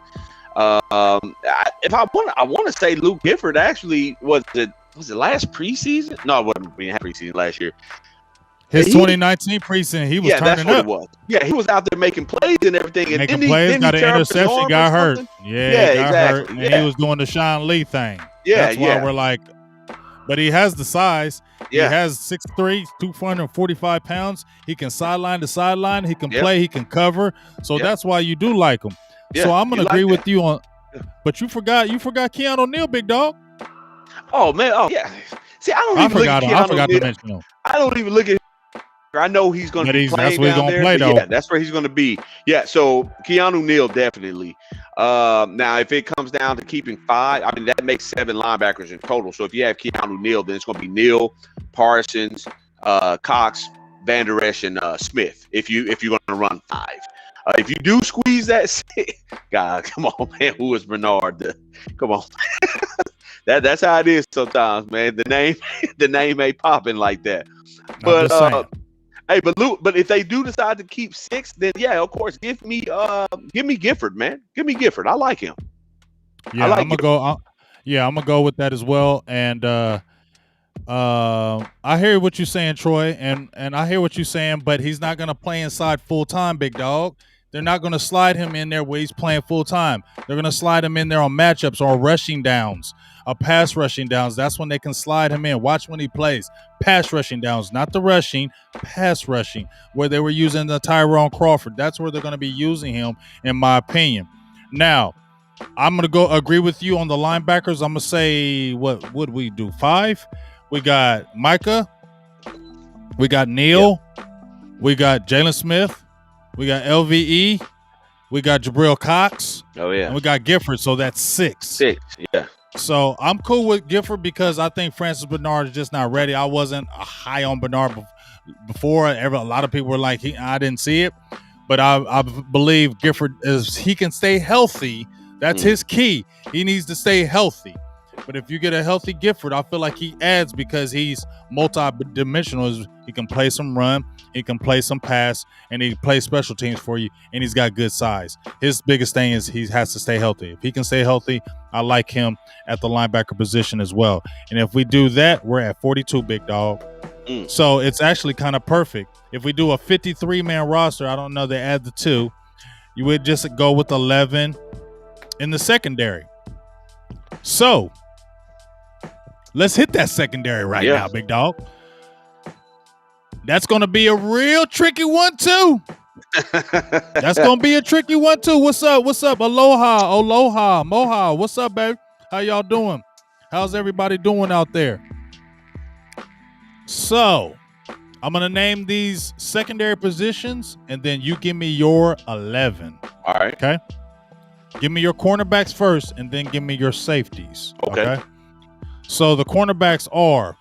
If I want to say Luke Gifford actually was it last preseason? No, it wasn't. We had preseason last year. His 2019 preseason, he was turning that's what up. It was. Yeah, he was out there making plays and everything. And making plays, got an interception, got hurt. Yeah, got hurt. And he was doing the Sean Lee thing. Yeah, that's why we're like, but he has the size. Yeah. He has 6'3", 245 pounds. He can sideline to sideline. He can play. He can cover. So that's why you do like him. Yeah, so I'm gonna agree with you on, but you forgot Keanu Neal, big dog. Oh man, yeah. See, I forgot to mention him. I don't even look at. I know he's gonna be playing that's where he's gonna there, play though. Yeah, that's where he's gonna be. Yeah, so Keanu Neal definitely. Now if it comes down to keeping 5, I mean that makes 7 linebackers in total. So if you have Keanu Neal, then it's gonna be Neal, Parsons, Cox, Van Der Esch, and Smith. If you're gonna run 5. If you do squeeze that, God, come on, man. Who is Bernard? Come on, that's how it is sometimes, man. The name ain't popping like that. But hey, but if they do decide to keep 6, then yeah, of course, give me Gifford, man. Give me Gifford. I like him. Yeah, I'm gonna go with that as well. And I hear what you're saying, Troy, and I hear what you're saying, but he's not gonna play inside full time, big dog. They're not going to slide him in there where he's playing full-time. They're going to slide him in there on matchups or rushing downs, or pass rushing downs. That's when they can slide him in. Watch when he plays. Pass rushing downs, not the rushing, pass rushing, where they were using the Tyrone Crawford. That's where they're going to be using him, in my opinion. Now, I'm going to go agree with you on the linebackers. I'm going to say, what would we do? 5? We got Micah. We got Neal. We got Jalen Smith. We got LVE. We got Jabril Cox. Oh, yeah. And we got Gifford. So that's 6. 6, yeah. So I'm cool with Gifford because I think Francis Bernard is just not ready. I wasn't high on Bernard before. A lot of people were like, I didn't see it. But I believe Gifford he can stay healthy. That's his key. He needs to stay healthy. But if you get a healthy Gifford, I feel like he adds because he's multi-dimensional. He can play some run, he can play some pass, and he plays special teams for you, and he's got good size. His biggest thing is he has to stay healthy. If he can stay healthy, I like him at the linebacker position as well. And if we do that, we're at 42, big dog. So it's actually kind of perfect. If we do a 53-man roster, I don't know, they add the 2, you would just go with 11 in the secondary. So let's hit that secondary right now, big dog. That's going to be a real tricky one, too. That's going to be a tricky one, too. What's up? What's up? Aloha, Moha. What's up, baby? How y'all doing? How's everybody doing out there? So I'm going to name these secondary positions, and then you give me your 11. All right. Okay? Give me your cornerbacks first, and then give me your safeties. Okay? So the cornerbacks are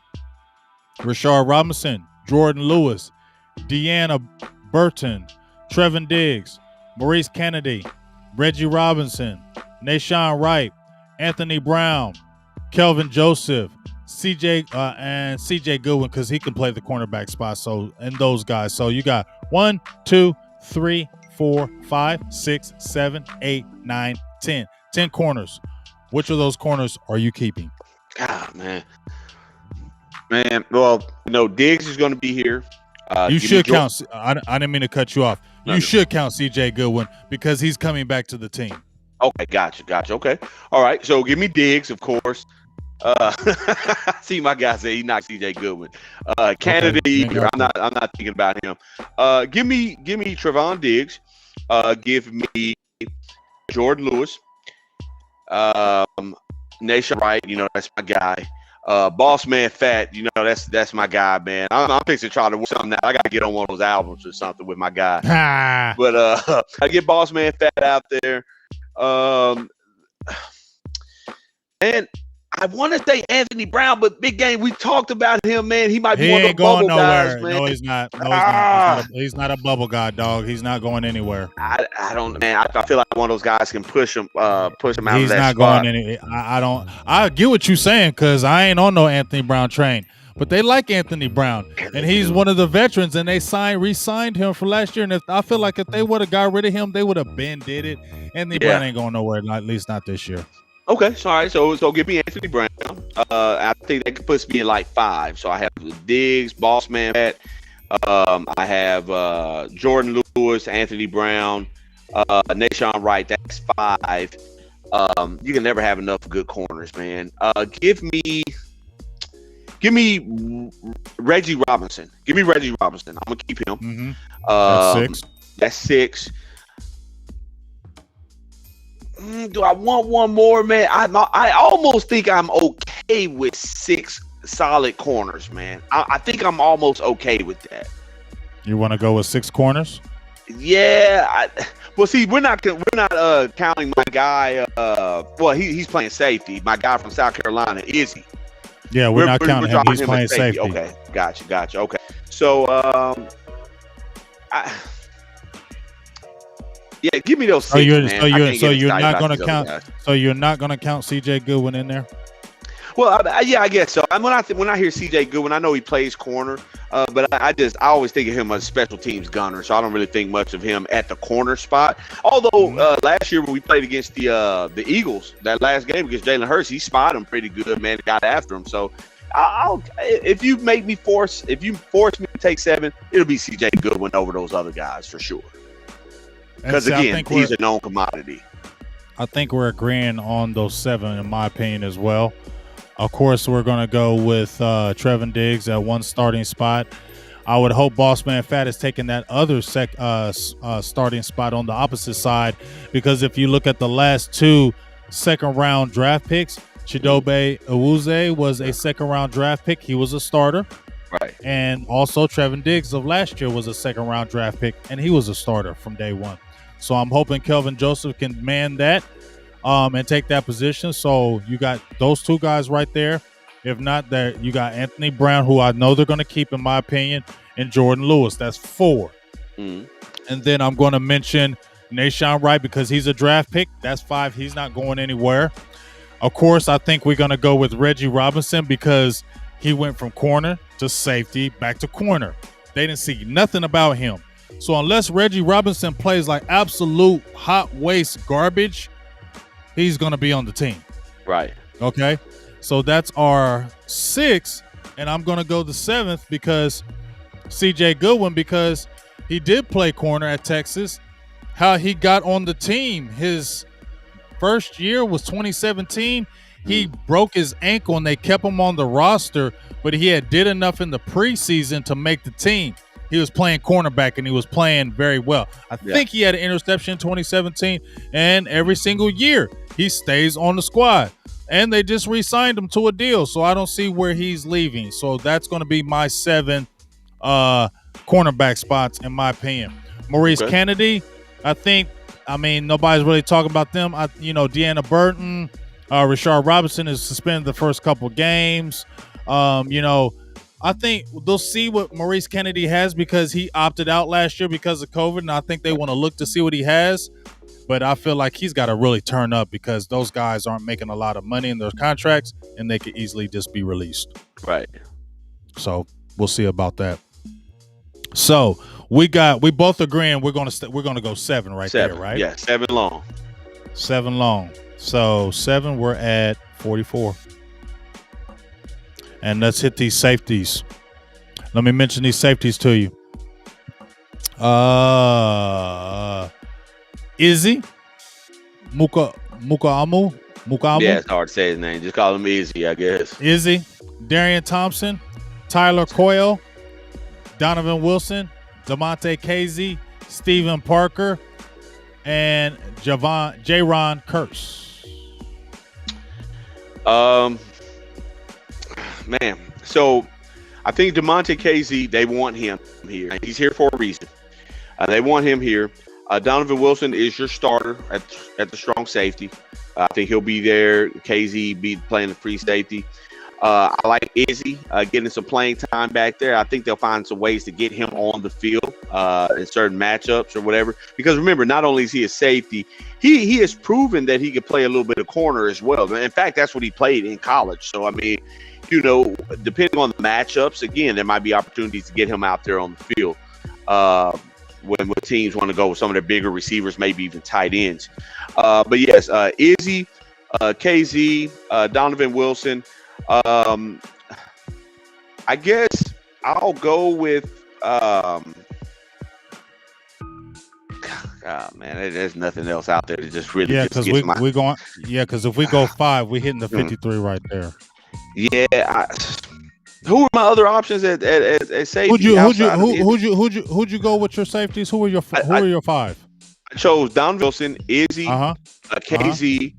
Rashard Robinson, Jordan Lewis, Deanna Burton, Trevin Diggs, Maurice Kennedy, Reggie Robinson, Nashawn Wright, Anthony Brown, Kelvin Joseph, CJ Goodwin, because he can play the cornerback spot. So, and those guys. So you got 1, 2, 3, 4, 5, 6, 7, 8, 9, 10. 10 corners. Which of those corners are you keeping? God, man. Well, Diggs is going to be here. You should count. I didn't mean to cut you off. You should count CJ Goodwin because he's coming back to the team. Okay, gotcha. Okay, all right. So give me Diggs, of course. See, my guy said he knocked CJ Goodwin. Kennedy, okay. I'm not thinking about him. Give me Trevon Diggs. Give me Jordan Lewis. Nashawn Wright, that's my guy. Boss Man Fat, that's my guy, man. I'm fixing to try to work something out. I gotta get on one of those albums or something with my guy. But I get Boss Man Fat out there. And I want to say Anthony Brown, but Big Game, we talked about him, man. He might be one of the bubble guys, man. No, he's not. He's not a bubble guy, dog. He's not going anywhere. I don't, man. I feel like one of those guys can push him out of that spot. He's not going anywhere. I get what you're saying because I ain't on no Anthony Brown train. But they like Anthony Brown, and he's one of the veterans, and they re-signed him for last year. And I feel like if they would have got rid of him, they would have did it. Anthony Brown ain't going nowhere, at least not this year. Okay, sorry. So give me Anthony Brown. I think that puts me in like 5. So I have Diggs, Boss Man Fat. I have Jordan Lewis, Anthony Brown, Nashawn Wright. That's 5. You can never have enough good corners, man. Give me Reggie Robinson. Give me Reggie Robinson. I'm gonna keep him. Mm-hmm. That's 6. That's 6. Do I want one more, man? I almost think I'm okay with 6 solid corners, man. I think I'm almost okay with that. You want to go with 6 corners? Yeah. Well, see, we're not counting my guy. Well, he's playing safety. My guy from South Carolina, Izzy. Yeah, we're not counting him. He's playing safety. Okay, gotcha. Okay, so yeah, give me those 6, man. So you're not going to count. So you're not going to count CJ Goodwin in there. Well, yeah, I guess so. When I hear CJ Goodwin, I know he plays corner, but I always think of him as a special teams gunner. So I don't really think much of him at the corner spot. Although last year when we played against the Eagles, that last game against Jalen Hurts, he spotted him pretty good, man. Got after him. So if you force me to take 7, it'll be CJ Goodwin over those other guys for sure. Because again, he's a known commodity. I think we're agreeing on those 7, in my opinion, as well. Of course, we're going to go with Trevin Diggs at 1 starting spot. I would hope Boss Man Fat is taking that other starting spot on the opposite side, because if you look at the last 2 second-round draft picks, Chidobe Awuzie was a second-round draft pick. He was a starter. Right. And also Trevin Diggs of last year was a second-round draft pick, and he was a starter from day 1. So I'm hoping Kelvin Joseph can man that and take that position. So you got those 2 guys right there. If not, that you got Anthony Brown, who I know they're going to keep, in my opinion, and Jordan Lewis. That's 4. And then I'm going to mention Nashawn Wright because he's a draft pick. That's 5. He's not going anywhere. Of course, I think we're going to go with Reggie Robinson because he went from corner to safety back to corner. They didn't see nothing about him. So unless Reggie Robinson plays like absolute hot waste garbage, he's going to be on the team. Right. Okay. So that's our 6. And I'm going to go the 7th because CJ Goodwin, because he did play corner at Texas. How he got on the team, his first year was 2017. He broke his ankle and they kept him on the roster, but he had did enough in the preseason to make the team. He was playing cornerback and he was playing very well. I think he had an interception in 2017, and every single year he stays on the squad. And they just re-signed him to a deal, so I don't see where he's leaving. So that's going to be my 7 cornerback spots, in my opinion. Maurice Kennedy, nobody's really talking about them. Deanna Burton, Rashard Robinson is suspended the first couple games. I think they'll see what Maurice Kennedy has because he opted out last year because of COVID, and I think they want to look to see what he has. But I feel like he's got to really turn up because those guys aren't making a lot of money in their contracts, and they could easily just be released. Right. So we'll see about that. So we both agreeing we're gonna go 7 right there, right? Yeah, 7 long. 7 long. So 7, we're at 44. And let's hit these safeties. Let me mention these safeties to you. Izzy, Mukamu. Yeah, it's hard to say his name. Just call him Izzy, I guess. Izzy, Darian Thompson, Tyler Coyle, Donovan Wilson, DeMonte Casey, Stephen Parker, and Jaron Curse. Man, so I think DeMonte Casey, they want him here. He's here for a reason. They want him here. Donovan Wilson is your starter at the strong safety. I think he'll be there. Casey be playing the free safety. I like Izzy getting some playing time back there. I think they'll find some ways to get him on the field in certain matchups or whatever. Because remember, not only is he a safety, he has proven that he can play a little bit of corner as well. In fact, that's what he played in college. So, I mean, you know, depending on the matchups, again, there might be opportunities to get him out there on the field when teams want to go with some of their bigger receivers, maybe even tight ends. But yes, Izzy, KZ, Donovan Wilson. I guess I'll go with God, man, there's nothing else out there to just really because because if we go 5, we hitting the 53 right there. Yeah. Who are my other options at safety? Who'd you go with your safeties? Who are your 5? I chose Donovan Wilson, Izzy, KZ.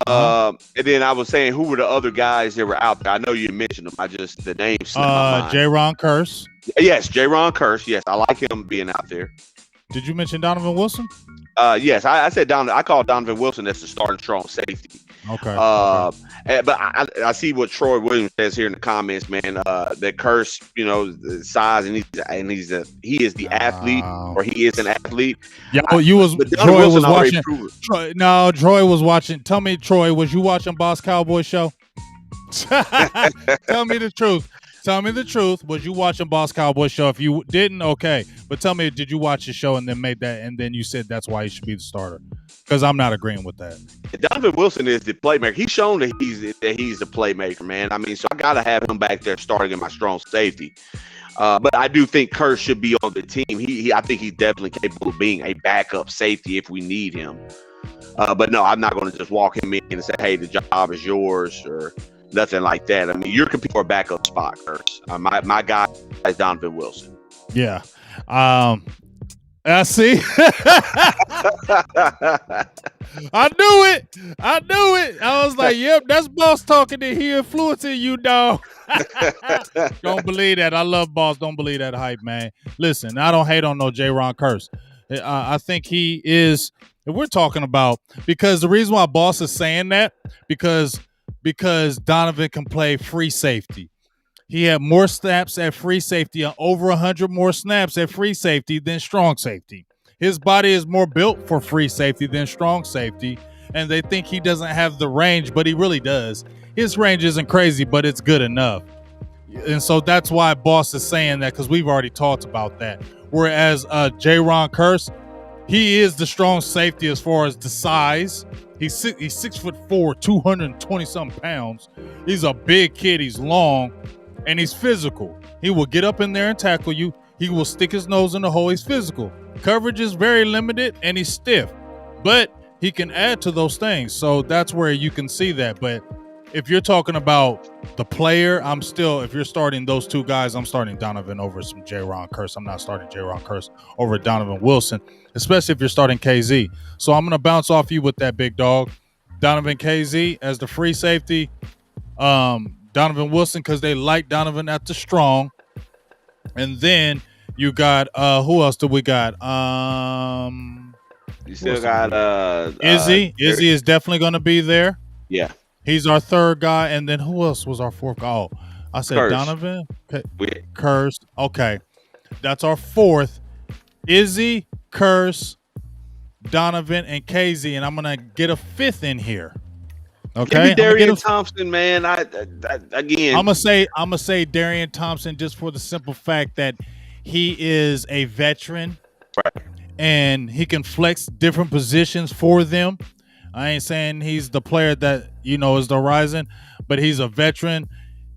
And then I was saying, who were the other guys that were out there? I know you mentioned them. The names. Jaron Curse. Yes, Jaron Curse. Yes, I like him being out there. Did you mention Donovan Wilson? Yes, I said Donovan. I called Donovan Wilson as the starting strong safety. Okay. But I see what Troy Williams says here in the comments, man. That Curse, you know, the size, and he is the athlete, or he is an athlete. Yeah, Troy was watching. Troy was watching. Tell me, Troy, was you watching Boss Cowboy show? Tell me the truth. Tell me the truth. Was you watching Boss Cowboy show? If you didn't, okay. But tell me, did you watch the show and then made that, and then you said that's why he should be the starter? Because I'm not agreeing with that. Donovan Wilson is the playmaker. He's shown that he's the playmaker, man. I mean, so I got to have him back there starting in my strong safety. But I do think Curse should be on the team. I think he's definitely capable of being a backup safety if we need him. But no, I'm not going to just walk him in and say, hey, the job is yours, or nothing like that. I mean, you're competing for a backup spot, Curse. My guy is Donovan Wilson. Yeah. I see. I knew it. I was like, yep, that's Boss talking to he influencing you, dog. Don't believe that. I love Boss. Don't believe that hype, man. Listen, I don't hate on no Jaron Curse. I think he is, if we're talking about, because the reason why Boss is saying that, because Donovan can play free safety. He had more snaps at free safety, over 100 more snaps at free safety than strong safety. His body is more built for free safety than strong safety, and they think he doesn't have the range, but he really does. His range isn't crazy, but it's good enough. And so that's why Boss is saying that, because we've already talked about that. Whereas Jaron Curse, he is the strong safety as far as the size. He's 6'4", 220 something pounds. He's a big kid. He's long. And he's physical. He will get up in there and tackle you. He will stick his nose in the hole. He's physical. Coverage is very limited, and he's stiff. But he can add to those things. So that's where you can see that. But if you're talking about the player, if you're starting those two guys, I'm starting Donovan over some Jaron Curse. I'm not starting Jaron Curse over Donovan Wilson, especially if you're starting KZ. So I'm going to bounce off you with that, big dog. Donovan KZ as the free safety. Donovan Wilson, because they like Donovan at the strong. And then you got who else do we got? You still got Izzy. Izzy is definitely going to be there. Yeah. He's our third guy. And then who else was our fourth guy? I said Curse. Donovan, Curse. Okay, that's our fourth. Izzy, Curse, Donovan, and KZ, and I'm gonna get a fifth in here. Okay, Give me Darian Thompson, man. Again, I'm gonna say Darian Thompson just for the simple fact that he is a veteran, right, and he can flex different positions for them. I ain't saying he's the player that is the horizon, but he's a veteran.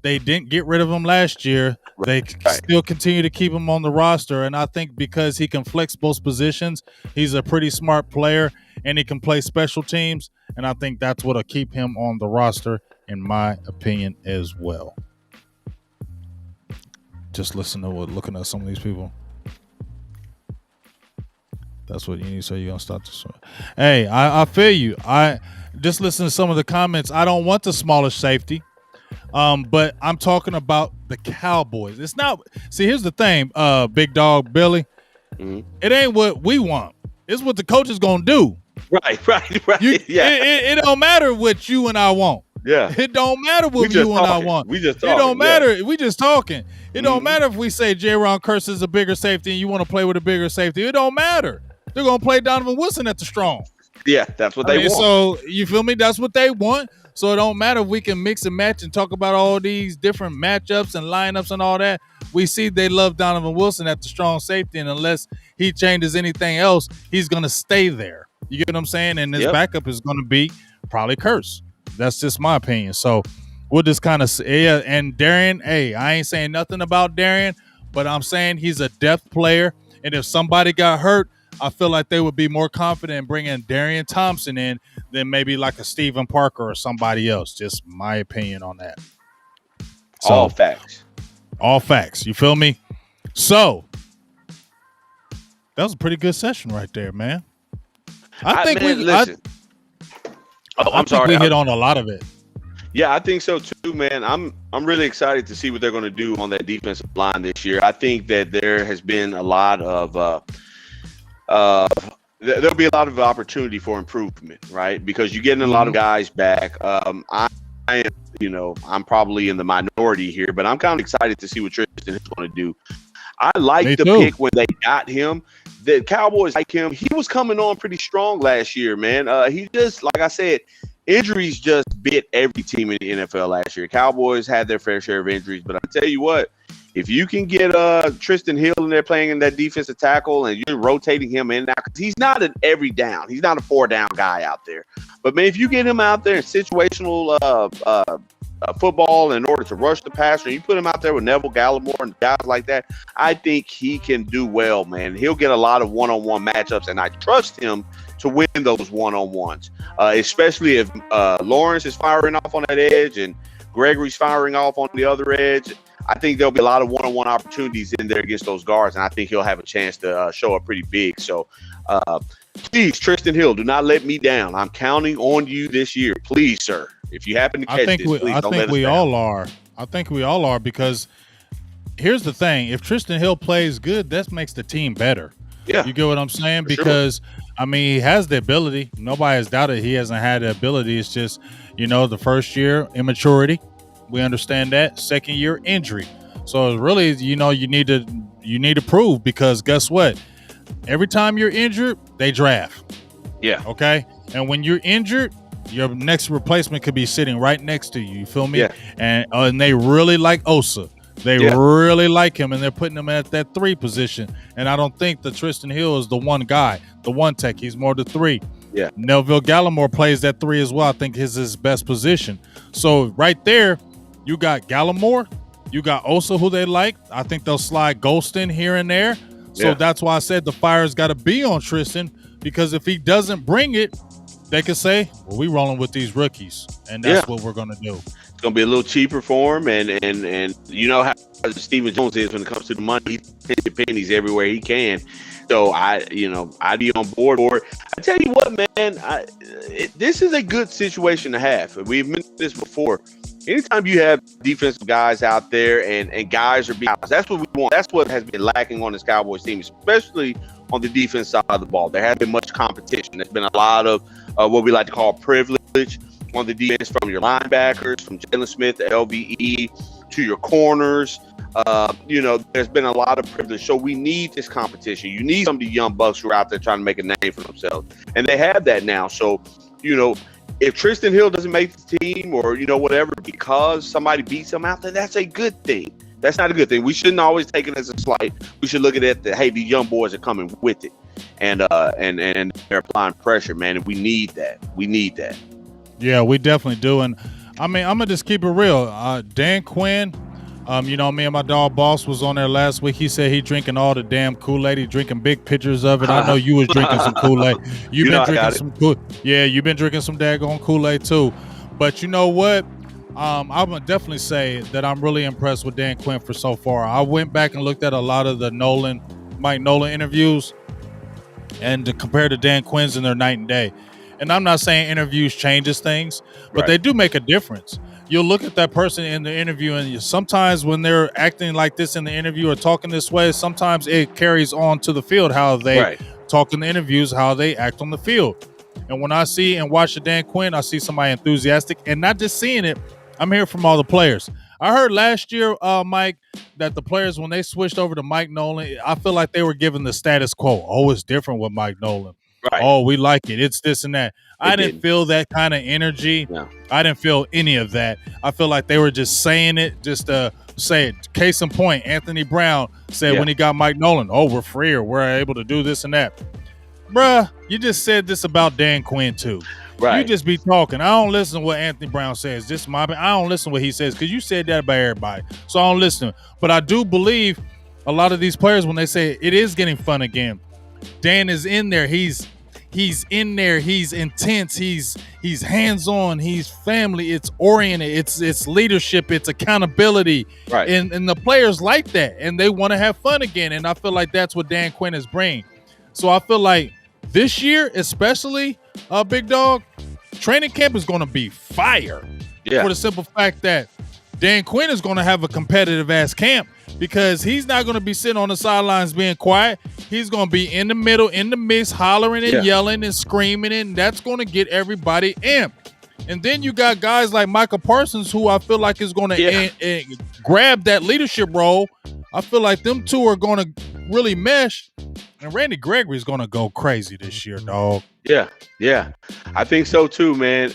They didn't get rid of him last year. They still continue to keep him on the roster, and I think because he can flex both positions, he's a pretty smart player, and he can play special teams, and I think that's what'll keep him on the roster, in my opinion, as well. Just looking at some of these people. That's what you need. So you're gonna stop this one. Hey, I feel you. I just listen to some of the comments. I don't want the smallest safety. But I'm talking about the Cowboys. It's not. See, here's the thing, Big Dog Billy. Mm-hmm. It ain't what we want. It's what the coach is gonna do. Right. It don't matter what you and I want. Yeah. It don't matter what you and I want. We just talking. It don't matter. Yeah. We just talking. It don't matter if we say J-Ron Curse is a bigger safety and you want to play with a bigger safety. It don't matter. They're gonna play Donovan Wilson at the strong. Yeah, that's what they want. So you feel me? That's what they want. So it don't matter if we can mix and match and talk about all these different matchups and lineups and all that. We see they love Donovan Wilson at the strong safety, and unless he changes anything else, he's going to stay there. You get what I'm saying? And his backup is going to be probably Curse. That's just my opinion. So we'll just kind of and Darian, hey, I ain't saying nothing about Darian, but I'm saying he's a depth player, and if somebody got hurt, I feel like they would be more confident in bringing Darian Thompson in than maybe like a Steven Parker or somebody else. Just my opinion on that. So, all facts. All facts. You feel me? So that was a pretty good session right there, man. I think we hit on a lot of it. Yeah, I think so too, man. I'm really excited to see what they're going to do on that defensive line this year. I think that there has been a lot of there'll be a lot of opportunity for improvement, right? Because you're getting a lot of guys back. I am, I'm probably in the minority here, but I'm kind of excited to see what Tristan is going to do. I like the pick when they got him. The Cowboys like him. He was coming on pretty strong last year, man. He just, like I said, injuries just bit every team in the NFL last year. Cowboys had their fair share of injuries, but I tell you what, if you can get Tristan Hill in there playing in that defensive tackle and you're rotating him in now, because he's not an every down. He's not a 4-down guy out there. But, man, if you get him out there in situational football in order to rush the passer, and you put him out there with Neville Gallimore and guys like that, I think he can do well, man. He'll get a lot of one-on-one matchups, and I trust him to win those one-on-ones, especially if Lawrence is firing off on that edge and Gregory's firing off on the other edge. I think there'll be a lot of one-on-one opportunities in there against those guards, and I think he'll have a chance to show up pretty big. So, please, Tristan Hill, do not let me down. I'm counting on you this year. Please, sir. If you happen to catch this, please don't let us down. I think we all are. I think we all are, because here's the thing. If Tristan Hill plays good, that makes the team better. Yeah. You get what I'm saying? Because, I mean, he has the ability. Nobody has doubted he hasn't had the ability. It's just, the first year, immaturity. We understand that. Second year, injury. So really, you need to prove, because guess what? Every time you're injured, they draft. Yeah. Okay. And when you're injured, your next replacement could be sitting right next to you. You feel me? Yeah. And they really like Osa. They really like him, and they're putting him at that 3 position. And I don't think that Tristan Hill is the one guy, the one tech. He's more the 3. Yeah. Neville Gallimore plays that 3 as well. I think is his best position. So right there, you got Gallimore, you got Osa, who they like. I think they'll slide Golston here and there. So that's why I said the fire's got to be on Tristan, because if he doesn't bring it, they could say, well, we rolling with these rookies, and that's what we're going to do. It's going to be a little cheaper for him, and you know how Stephen Jones is when it comes to the money. He's pinching pennies everywhere he can. So I'd be on board for it. I tell you what, man, this is a good situation to have. We've mentioned this before. Anytime you have defensive guys out there and guys are being, that's what we want. That's what has been lacking on this Cowboys team, especially on the defense side of the ball. There hasn't been much competition. There's been a lot of what we like to call privilege on the defense from your linebackers, from Jalen Smith, the LVE, to your corners. There's been a lot of privilege. So we need this competition. You need some of the young bucks who are out there trying to make a name for themselves. And they have that now. So, if Tristan Hill doesn't make the team or, whatever, because somebody beats him out there, that's a good thing. That's not a good thing. We shouldn't always take it as a slight. We should look at it that, hey, these young boys are coming with it. And they're applying pressure, man. And we need that. We need that. Yeah, we definitely do. And I mean, I'm gonna just keep it real. Dan Quinn, me and my dog Boss was on there last week. He said he drinking all the damn Kool-Aid. He drinking big pictures of it. I know you was drinking some Kool-Aid. You've been drinking some you've been drinking some daggone Kool-Aid too. But you know what? I'm gonna definitely say that I'm really impressed with Dan Quinn for so far. I went back and looked at a lot of the Mike Nolan interviews, and compared to Dan Quinn's, and they're night and day. And I'm not saying interviews changes things, but they do make a difference. You'll look at that person in the interview, and sometimes when they're acting like this in the interview or talking this way, sometimes it carries on to the field, how they talk in the interviews, how they act on the field. And when I see and watch the Dan Quinn, I see somebody enthusiastic, and not just seeing it, I'm hearing from all the players. I heard last year, Mike, that the players, when they switched over to Mike Nolan, I feel like they were given the status quo. Oh, it's different with Mike Nolan. Right. Oh, we like it. It's this and that. I didn't feel that kind of energy. No. I didn't feel any of that. I feel like they were just saying it just to say it. Case in point, Anthony Brown said when he got Mike Nolan, oh, we're freer. We're able to do this and that. Bruh, you just said this about Dan Quinn too. Right. You just be talking. I don't listen to what Anthony Brown says. I don't listen to what he says because you said that about everybody. So I don't listen. But I do believe a lot of these players, when they say it is getting fun again, Dan is in there. He's in there. He's intense. He's hands-on. He's family. It's oriented. It's leadership. It's accountability. Right. And the players like that, and they want to have fun again. And I feel like that's what Dan Quinn is bringing. So I feel like this year, especially, Big Dog, training camp is going to be fire. Yeah. For the simple fact that Dan Quinn is going to have a competitive-ass camp because he's not going to be sitting on the sidelines being quiet. He's going to be in the middle, in the mix, hollering and yelling and screaming, and that's going to get everybody amped. And then you got guys like Micah Parsons, who I feel like is going to grab that leadership role. I feel like them two are going to really mesh. And Randy Gregory is going to go crazy this year, dog. Yeah. I think so too, man.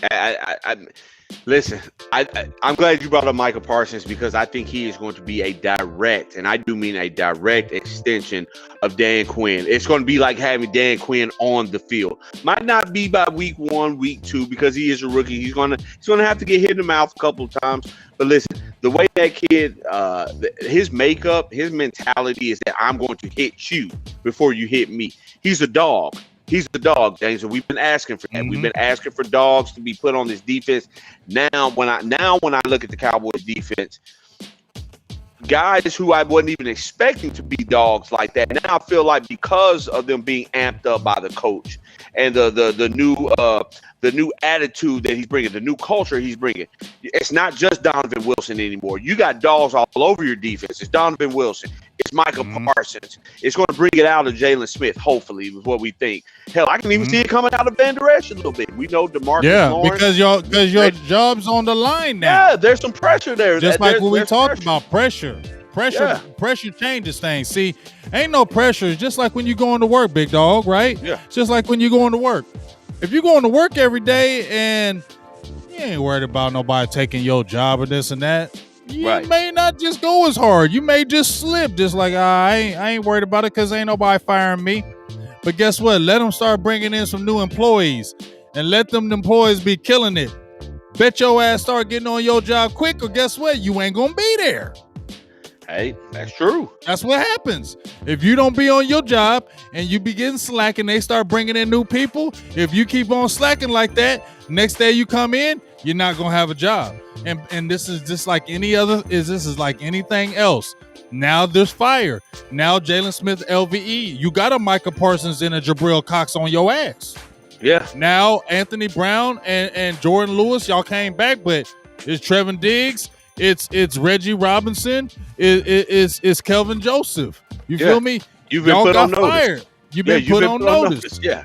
Listen, I'm glad you brought up Micah Parsons because I think he is going to be a direct, and I do mean a direct extension of Dan Quinn. It's going to be like having Dan Quinn on the field. Might not be by week 1, week 2 because he is a rookie. He's going to have to get hit in the mouth a couple of times. But listen, the way that kid, his makeup, his mentality is that I'm going to hit you before you hit me. He's a dog. He's the dog, James, and we've been asking for that. Mm-hmm. We've been asking for dogs to be put on this defense. Now, when I look at the Cowboys defense, guys who I wasn't even expecting to be dogs like that, now I feel like because of them being amped up by the coach and the new attitude that he's bringing, the new culture he's bringing, it's not just Donovan Wilson anymore. You got dogs all over your defense. It's Donovan Wilson. It's Micah Parsons. It's going to bring it out of Jalen Smith, hopefully, is what we think. Hell, I can even see it coming out of Van Der Esch a little bit. We know DeMarcus Lawrence. because your job's on the line now. Yeah, there's some pressure there. Just like what we talked about, pressure. Pressure changes things. See, ain't no pressure. It's just like when you going to work, big dog, right? Yeah. It's just like when you going to work. If you're going to work every day and you ain't worried about nobody taking your job or this and that, you may not just go as hard. You may just slip, just like, I ain't worried about it because ain't nobody firing me. But guess what? Let them start bringing in some new employees and let them employees be killing it. Bet your ass start getting on your job quick, or guess what? You ain't going to be there. Hey, that's true. That's what happens. If you don't be on your job and you begin slacking, they start bringing in new people. If you keep on slacking like that, next day you come in, you're not going to have a job. And this is just like this is like anything else. Now there's fire. Now Jalen Smith, LVE. You got a Micah Parsons and a Jabril Cox on your ass. Yeah. Now Anthony Brown and Jordan Lewis, y'all came back, but it's Trevin Diggs. It's Reggie Robinson. It's Kelvin Joseph. You feel me? You've been put on notice. Fired. You've been put on notice. Yeah.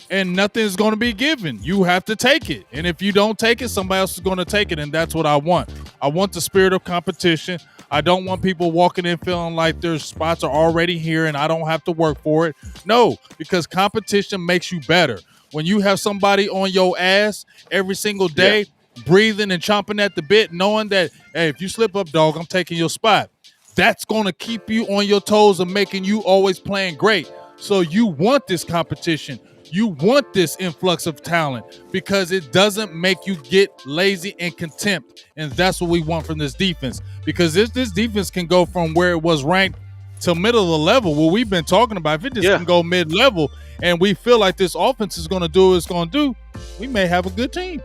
and nothing's going to be given. You have to take it. And if you don't take it, somebody else is going to take it. And that's what I want. I want the spirit of competition. I don't want people walking in feeling like their spots are already here and I don't have to work for it. No, because competition makes you better. When you have somebody on your ass every single day, breathing and chomping at the bit, knowing that, hey, if you slip up, dog, I'm taking your spot. That's going to keep you on your toes and making you always playing great. So you want this competition. You want this influx of talent because it doesn't make you get lazy and contempt. And that's what we want from this defense. Because this defense can go from where it was ranked to middle of the level, what we've been talking about. If it just can go mid-level and we feel like this offense is going to do what it's going to do, we may have a good team.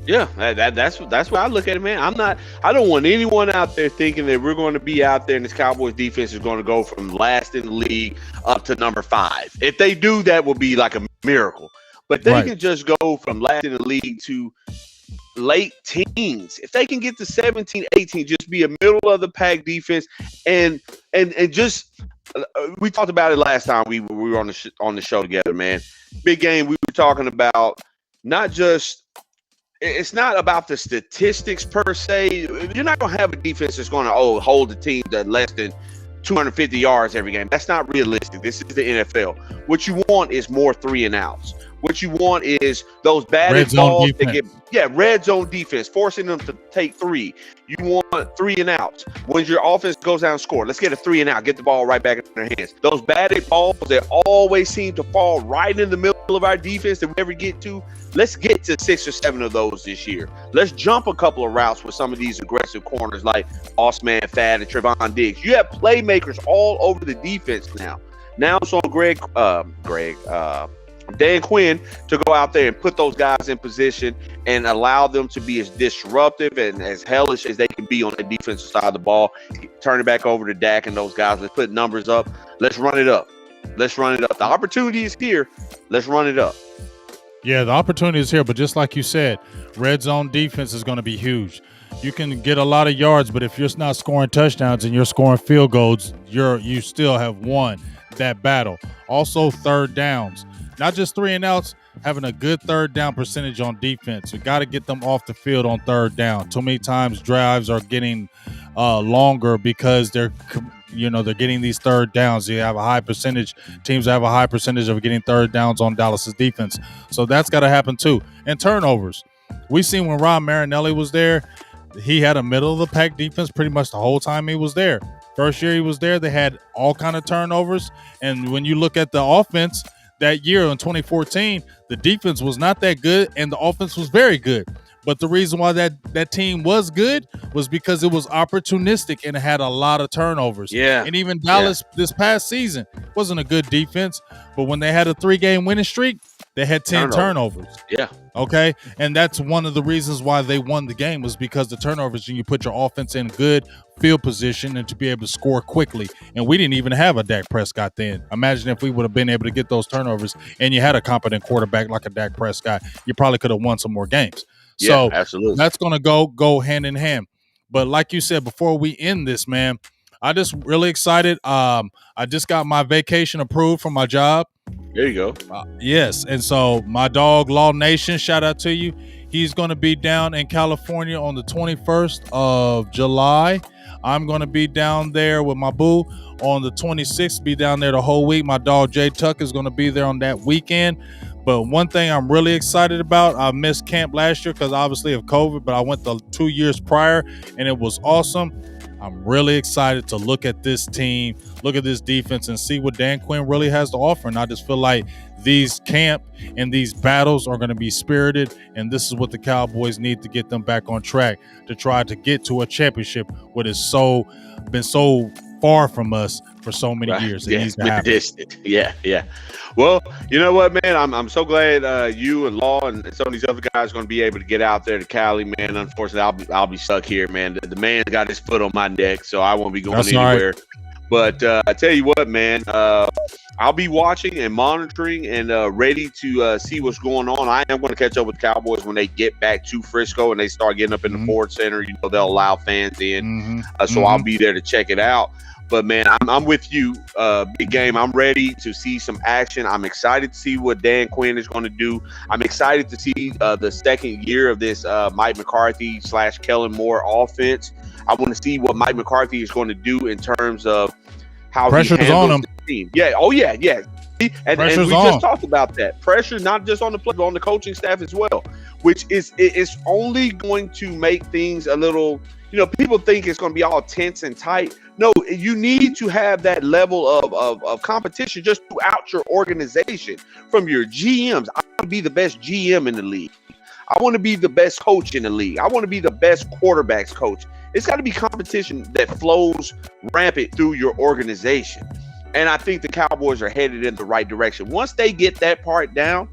Yeah, that's what I look at it, man. I don't want anyone out there thinking that we're going to be out there and this Cowboys defense is going to go from last in the league up to number 5. If they do, that will be like a miracle. But they can just go from last in the league to late teens. If they can get to 17, 18, just be a middle of the pack defense, and just we talked about it last time we were on the show together, man. Big game. We were talking about not just. It's not about the statistics per se. You're not going to have a defense that's going to hold the team to less than 250 yards every game. That's not realistic. This is the NFL. What you want is more 3 and outs. What you want is those batted balls that get red zone defense, forcing them to take 3. You want 3 and outs. When your offense goes down and score, let's get a 3 and out, get the ball right back in their hands. Those batted balls that always seem to fall right in the middle of our defense that we never get to, let's get to 6 or 7 of those this year. Let's jump a couple of routes with some of these aggressive corners like Osman Fad and Trevon Diggs. You have playmakers all over the defense now. Now it's on Dan Quinn to go out there and put those guys in position and allow them to be as disruptive and as hellish as they can be on the defensive side of the ball. Turn it back over to Dak and those guys. Let's put numbers up. Let's run it up. The opportunity is here. Let's run it up. Yeah, the opportunity is here, but just like you said, red zone defense is going to be huge. You can get a lot of yards, but if you're not scoring touchdowns and you're scoring field goals, you still have won that battle. Also, third downs. Not just 3 and outs, having a good third down percentage on defense. You got to get them off the field on third down. Too many times drives are getting longer because they're getting these third downs. You have a high percentage. Teams have a high percentage of getting third downs on Dallas's defense. So that's got to happen too. And turnovers. We seen when Ron Marinelli was there, he had a middle of the pack defense pretty much the whole time he was there. First year he was there, they had all kind of turnovers. And when you look at the offense, that year in 2014, the defense was not that good and the offense was very good. But the reason why that team was good was because it was opportunistic and it had a lot of turnovers. Yeah. And even Dallas this past season wasn't a good defense, but when they had a 3-game winning streak, they had 10 turnovers. Yeah. Okay. And that's one of the reasons why they won the game was because the turnovers, and you put your offense in good field position and to be able to score quickly. And we didn't even have a Dak Prescott then. Imagine if we would have been able to get those turnovers and you had a competent quarterback like a Dak Prescott, you probably could have won some more games. Yeah, so absolutely. That's going to go hand in hand. But like you said, before we end this, man, I just really excited. I just got my vacation approved from my job. There you go. Yes. And so my dog, Law Nation, shout out to you. He's going to be down in California on the 21st of July. I'm going to be down there with my boo on the 26th, be down there the whole week. My dog, Jay Tuck, is going to be there on that weekend. But one thing I'm really excited about, I missed camp last year because obviously of COVID, but I went the 2 years prior and it was awesome. I'm really excited to look at this team, look at this defense, and see what Dan Quinn really has to offer. And I just feel like these camp and these battles are going to be spirited, and this is what the Cowboys need to get them back on track to try to get to a championship, what has been so far from us for so many years. It needs to happen. Distant. Yeah. Well, you know what, man? I'm so glad you and Law and some of these other guys are going to be able to get out there to Cali, man. Unfortunately, I'll be stuck here, man. The man's got his foot on my neck, so I won't be going anywhere. Right. But I tell you what, man, I'll be watching and monitoring and ready to see what's going on. I am going to catch up with the Cowboys when they get back to Frisco and they start getting up in the Ford Center. You know, they'll allow fans in. So I'll be there to check it out. But man, I'm with you, big game. I'm ready to see some action. I'm excited to see what Dan Quinn is going to do. I'm excited to see the second year of this Mike McCarthy / Kellen Moore offense. I want to see what Mike McCarthy is going to do in terms of how Pressure's he handles on him. the team. Yeah. Oh yeah. Yeah. And we Pressure's just on. talked about that. Pressure, not just on the player, but on the coaching staff as well, which is only going to make things a little, people think it's going to be all tense and tight. No, you need to have that level of competition just throughout your organization. From your GMs, I want to be the best GM in the league. I want to be the best coach in the league. I want to be the best quarterbacks coach. It's got to be competition that flows rampant through your organization. And I think the Cowboys are headed in the right direction. Once they get that part down,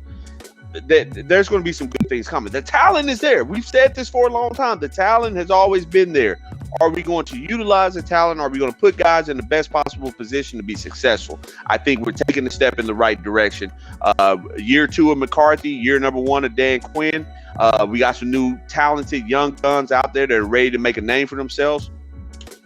there's going to be some good things coming. The talent is there. We've said this for a long time. The talent has always been there. Are we going to utilize the talent? Are we going to put guys in the best possible position to be successful? I think we're taking a step in the right direction. Year 2 of McCarthy, year number 1 of Dan Quinn. We got some new talented young guns out there that are ready to make a name for themselves.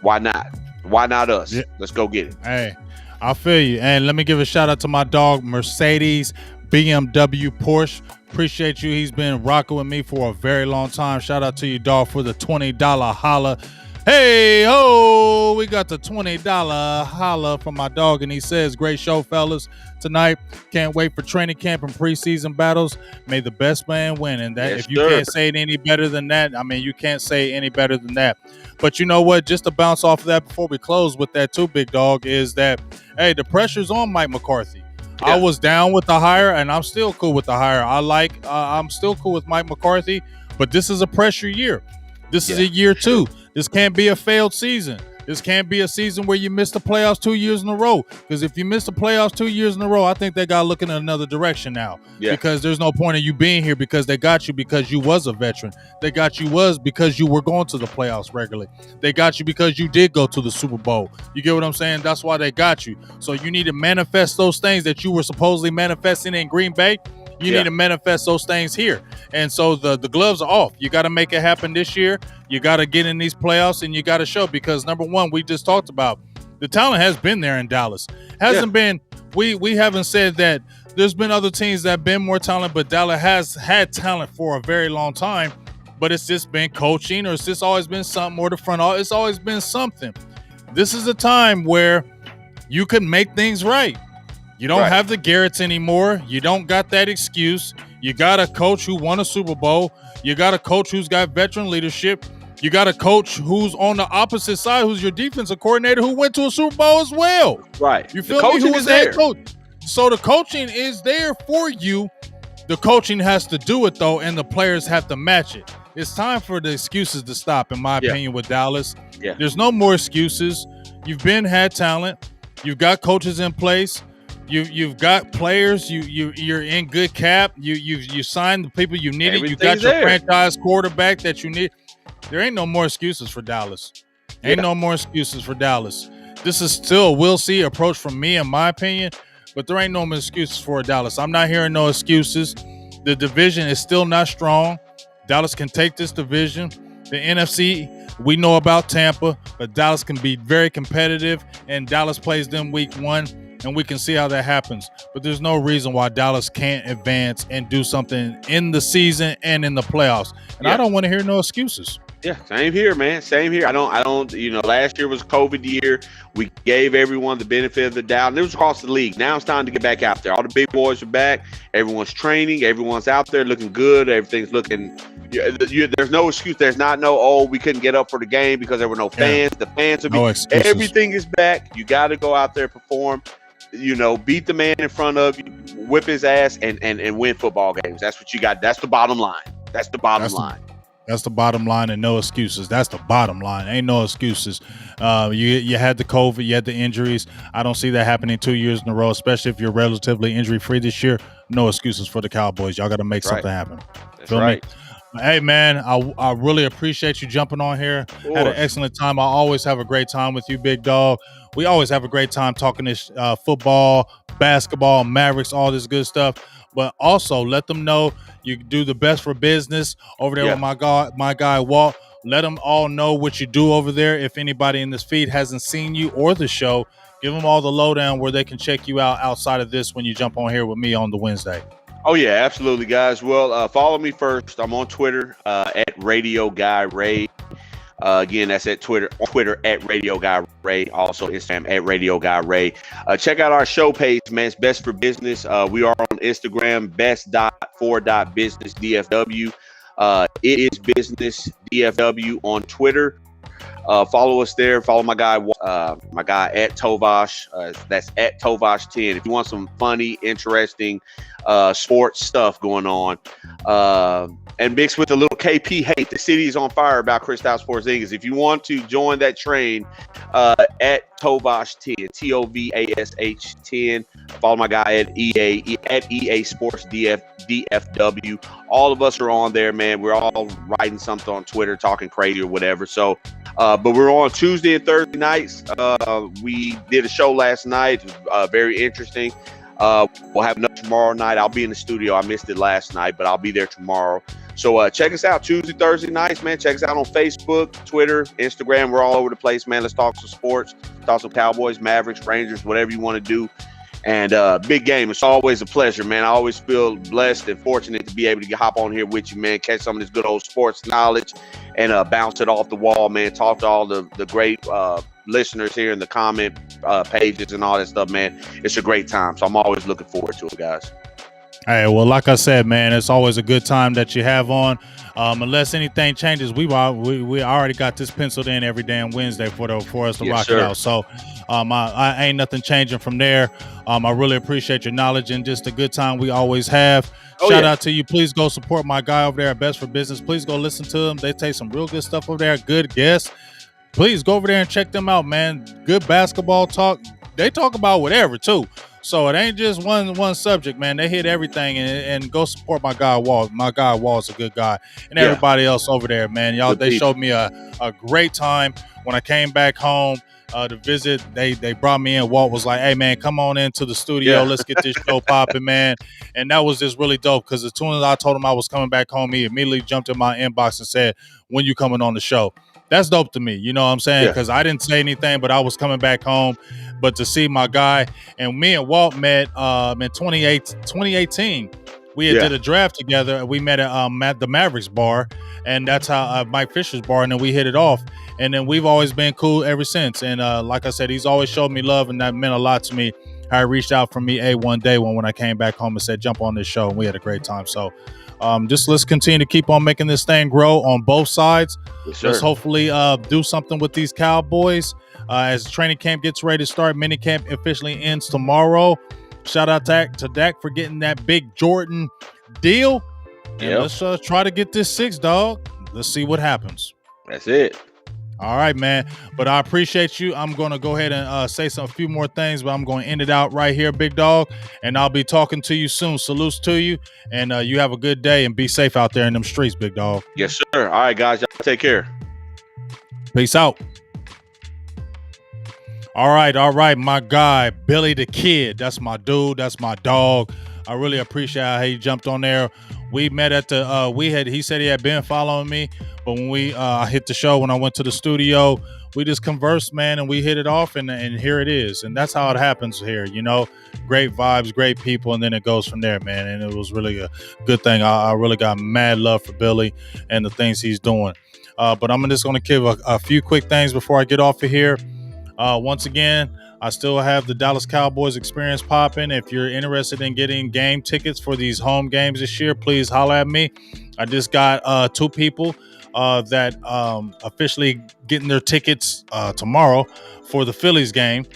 Why not? Why not us? Yeah. Let's go get it. Hey, I feel you. And let me give a shout out to my dog, Mercedes, BMW, Porsche. Appreciate you. He's been rocking with me for a very long time. Shout out to you, dog, for the $20 holla. Hey, ho, we got the $20 holla from my dog, and he says, great show, fellas, tonight. Can't wait for training camp and preseason battles. May the best man win. And that, Yes, if you sir. can't say it any better than that, I mean, you can't say any better than that. But you know what? Just to bounce off of that before we close with that too, big dog, is that, hey, the pressure's on Mike McCarthy. Yeah. I was down with the hire, and I'm still cool with the hire. I'm still cool with Mike McCarthy, but this is a pressure year. This is a year 2. This can't be a failed season. This can't be a season where you miss the playoffs 2 years in a row. Because if you miss the playoffs 2 years in a row, I think they got to look in another direction now. Yeah. Because there's no point in you being here because they got you because you was a veteran. They got you because you were going to the playoffs regularly. They got you because you did go to the Super Bowl. You get what I'm saying? That's why they got you. So you need to manifest those things that you were supposedly manifesting in Green Bay. You need to manifest those things here. And so the gloves are off. You got to make it happen this year. You got to get in these playoffs, and you got to show, because number one, we just talked about the talent has been there in Dallas. Hasn't been, we haven't said that there's been other teams that have been more talent, but Dallas has had talent for a very long time. But it's just been coaching, or it's just always been something, or the front office. It's always been something. This is a time where you can make things right. You don't have the Garretts anymore. You don't got that excuse. You got a coach who won a Super Bowl. You got a coach who's got veteran leadership. You got a coach who's on the opposite side, who's your defensive coordinator, who went to a Super Bowl as well. Right. You feel me? Who was the head coach? So the coaching is there for you. The coaching has to do it, though, and the players have to match it. It's time for the excuses to stop, in my opinion, with Dallas. Yeah. There's no more excuses. You've had talent. You've got coaches in place. You've got players. You're in good cap. You signed the people you needed. You got your franchise quarterback that you need. There ain't no more excuses for Dallas. Ain't no more excuses for Dallas. This is still a we'll see approach from me, in my opinion, but there ain't no more excuses for Dallas. I'm not hearing no excuses. The division is still not strong. Dallas can take this division. The NFC, we know about Tampa, but Dallas can be very competitive, and Dallas plays them week 1. And we can see how that happens. But there's no reason why Dallas can't advance and do something in the season and in the playoffs. And I don't want to hear no excuses. Yeah, same here, man. Same here. I don't, last year was a COVID year. We gave everyone the benefit of the doubt. And it was across the league. Now it's time to get back out there. All the big boys are back. Everyone's training. Everyone's out there looking good. Everything's looking there's no excuse. There's not we couldn't get up for the game because there were no fans. The fans will be everything is back. You got to go out there, perform. Beat the man in front of you, whip his ass, and win football games. That's what you got. That's the bottom line. That's the bottom line. That's the bottom line, and no excuses. That's the bottom line. Ain't no excuses. You had the COVID, you had the injuries. I don't see that happening 2 years in a row, especially if you're relatively injury-free this year. No excuses for the Cowboys. Y'all got to make something happen. That's right. Hey, man, I really appreciate you jumping on here. Had an excellent time. I always have a great time with you, big dog. We always have a great time talking this football, basketball, Mavericks, all this good stuff. But also let them know you do the best for business over there with my guy Walt. Let them all know what you do over there. If anybody in this feed hasn't seen you or the show, give them all the lowdown where they can check you out outside of this when you jump on here with me on the Wednesday. Oh, yeah, absolutely, guys. Well, follow me first. I'm on Twitter at RadioGuyRay. Again, that's at Twitter at RadioGuyRay. Also, Instagram at RadioGuyRay. Check out our show page, man. It's Best for Business. We are on Instagram, best.for.business.dfw. It is Business DFW on Twitter. Follow us there. Follow my guy at Tovash. That's at Tovash10. If you want some funny, interesting sports stuff going on, and mixed with a little KP hate, the city is on fire about Kristaps Porzingis. If you want to join that train, at Tovash10, TOVASH10. Follow my guy at EA Sports DFW. All of us are on there, man. We're all writing something on Twitter, talking crazy or whatever. So, but we're on Tuesday and Thursday nights. We did a show last night, very interesting. We'll have another tomorrow night. I'll be in the studio. I missed it last night, but I'll be there tomorrow. So check us out Tuesday, Thursday nights, man. Check us out on Facebook, Twitter, Instagram. We're all over the place, man. Let's talk some sports, talk some Cowboys, Mavericks, Rangers, whatever you want to do. And big game. It's always a pleasure, man. I always feel blessed and fortunate to be able to hop on here with you, man. Catch some of this good old sports knowledge and bounce it off the wall, man. Talk to all the great listeners here in the comment pages and all that stuff, man. It's a great time. So I'm always looking forward to it, guys. Hey, well, like I said, man, it's always a good time that you have on. Unless anything changes, we already got this penciled in every damn Wednesday for us to rock it out. So I ain't nothing changing from there. I really appreciate your knowledge and just the good time we always have. Shout out to you. Please go support my guy over there at Best for Business. Please go listen to them. They take some real good stuff over there. Good guests. Please go over there and check them out, man. Good basketball talk. They talk about whatever, too. So it ain't just one subject, man. They hit everything, and go support my guy Walt. My guy Walt's a good guy, and everybody else over there, man. Y'all, they showed me a great time when I came back home to visit. They brought me in. Walt was like, "Hey, man, come on into the studio. Let's get this show popping, man." And that was just really dope because as soon as I told him I was coming back home, he immediately jumped in my inbox and said, "When you coming on the show?" That's dope to me. You know what I'm saying? Because I didn't say anything, but I was coming back home. But to see my guy, and me and Walt met in 2018. We did a draft together. We met at the Mavericks bar, and that's how Mike Fisher's bar, and then we hit it off. And then we've always been cool ever since. And like I said, he's always showed me love, and that meant a lot to me. How he reached out for me one day when I came back home and said, jump on this show, and we had a great time. So just let's continue to keep on making this thing grow on both sides. Let's hopefully do something with these Cowboys. As training camp gets ready to start, mini camp officially ends tomorrow. Shout out to Dak for getting that big Jordan deal. And let's try to get this 6, dog. Let's see what happens. That's it. All right, man. But I appreciate you. I'm going to go ahead and say a few more things, but I'm going to end it out right here, big dog. And I'll be talking to you soon. Salutes to you. And you have a good day and be safe out there in them streets, big dog. Yes, sir. All right, guys. Y'all take care. Peace out. All right, my guy, Billy the Kid. That's my dude. That's my dog. I really appreciate how he jumped on there. We met at the he said he had been following me, but when we hit the show, when I went to the studio, we just conversed, man, and we hit it off, and here it is. And that's how it happens here, you know. Great vibes, great people, and then it goes from there, man. And it was really a good thing. I really got mad love for Billy and the things he's doing. But I'm just going to give a few quick things before I get off of here. Once again, I still have the Dallas Cowboys experience popping. If you're interested in getting game tickets for these home games this year, please holler at me. I just got 2 people that officially getting their tickets tomorrow for the Phillies game.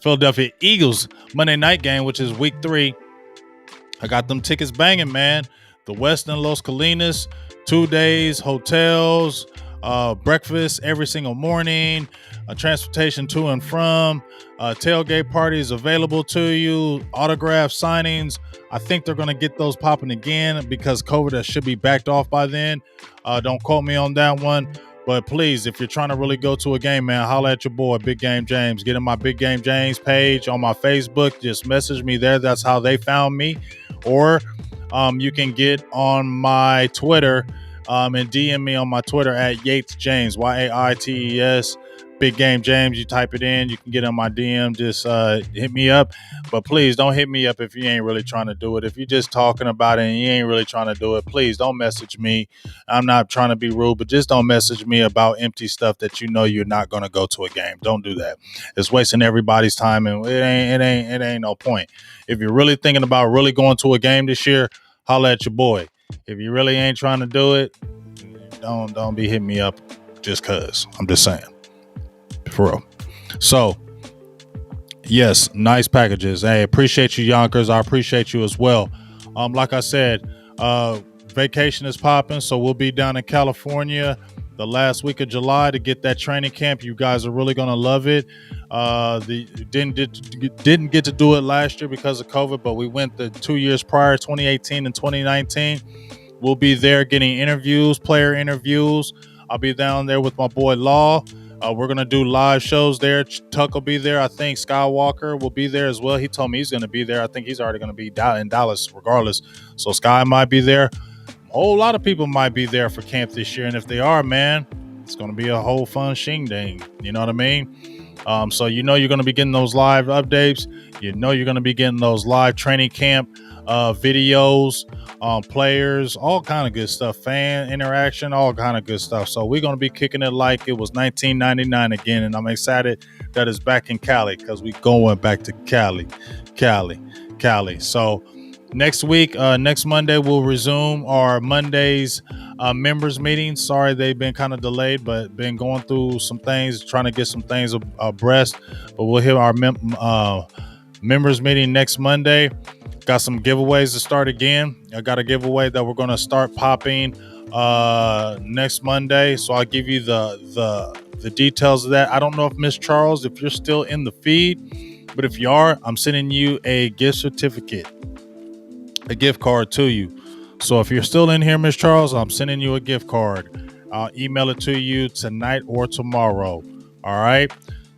Philadelphia Eagles Monday night game, which is week 3. I got them tickets banging, man. The Westin Los Colinas, 2 days, hotels, breakfast every single morning, transportation to and from, tailgate parties available to you, autograph signings. I think they're going to get those popping again because COVID should be backed off by then. Don't quote me on that one. But please, if you're trying to really go to a game, man, holla at your boy, Big Game James. Get in my Big Game James page on my Facebook. Just message me there. That's how they found me. Or you can get on my Twitter And DM me on my Twitter at Yates James, YAITES. Big Game James. You type it in, you can get on my DM. Just hit me up. But please don't hit me up if you ain't really trying to do it. If you're just talking about it and you ain't really trying to do it, please don't message me. I'm not trying to be rude, but just don't message me about empty stuff that you know you're not going to go to a game. Don't do that. It's wasting everybody's time, and it ain't no point. If you're really thinking about really going to a game this year, holla at your boy. If you really ain't trying to do it, don't be hitting me up just cause. I'm just saying. For real. So, yes, nice packages. Hey, appreciate you, Yonkers. I appreciate you as well. Like I said, vacation is popping, so we'll be down in California the last week of July to get that training camp. You guys are really gonna love it. Didn't get to do it last year because of COVID, but we went the 2 years prior, 2018 and 2019. We'll be there getting interviews, player interviews. I'll be down there with my boy Law. We're going to do live shows there. Tuck will be there. I think Skywalker will be there as well. He told me he's going to be there. I think he's already going to be in Dallas regardless. So Sky might be there. A whole lot of people might be there for camp this year. And if they are, man, it's going to be a whole fun shing-ding. You know what I mean? So you know you're going to be getting those live updates. You know you're going to be getting those live training camp videos, players, all kind of good stuff, fan interaction, all kind of good stuff. So we're going to be kicking it like it was 1999 again, and I'm excited that it's back in Cali because we're going back to Cali. So next week, next Monday, we'll resume our Mondays members meetings. Sorry, they've been kind of delayed, but been going through some things, trying to get some things abreast. But we'll hit our members meeting next Monday. Got some giveaways to start again. I got a giveaway that we're going to start popping next Monday. So I'll give you the details of that. I don't know if Miss Charles, if you're still in the feed, but if you are, I'm sending you a gift certificate, a gift card to you. So if you're still in here, Miss Charles, I'm sending you a gift card. I'll email it to you tonight or tomorrow. All right.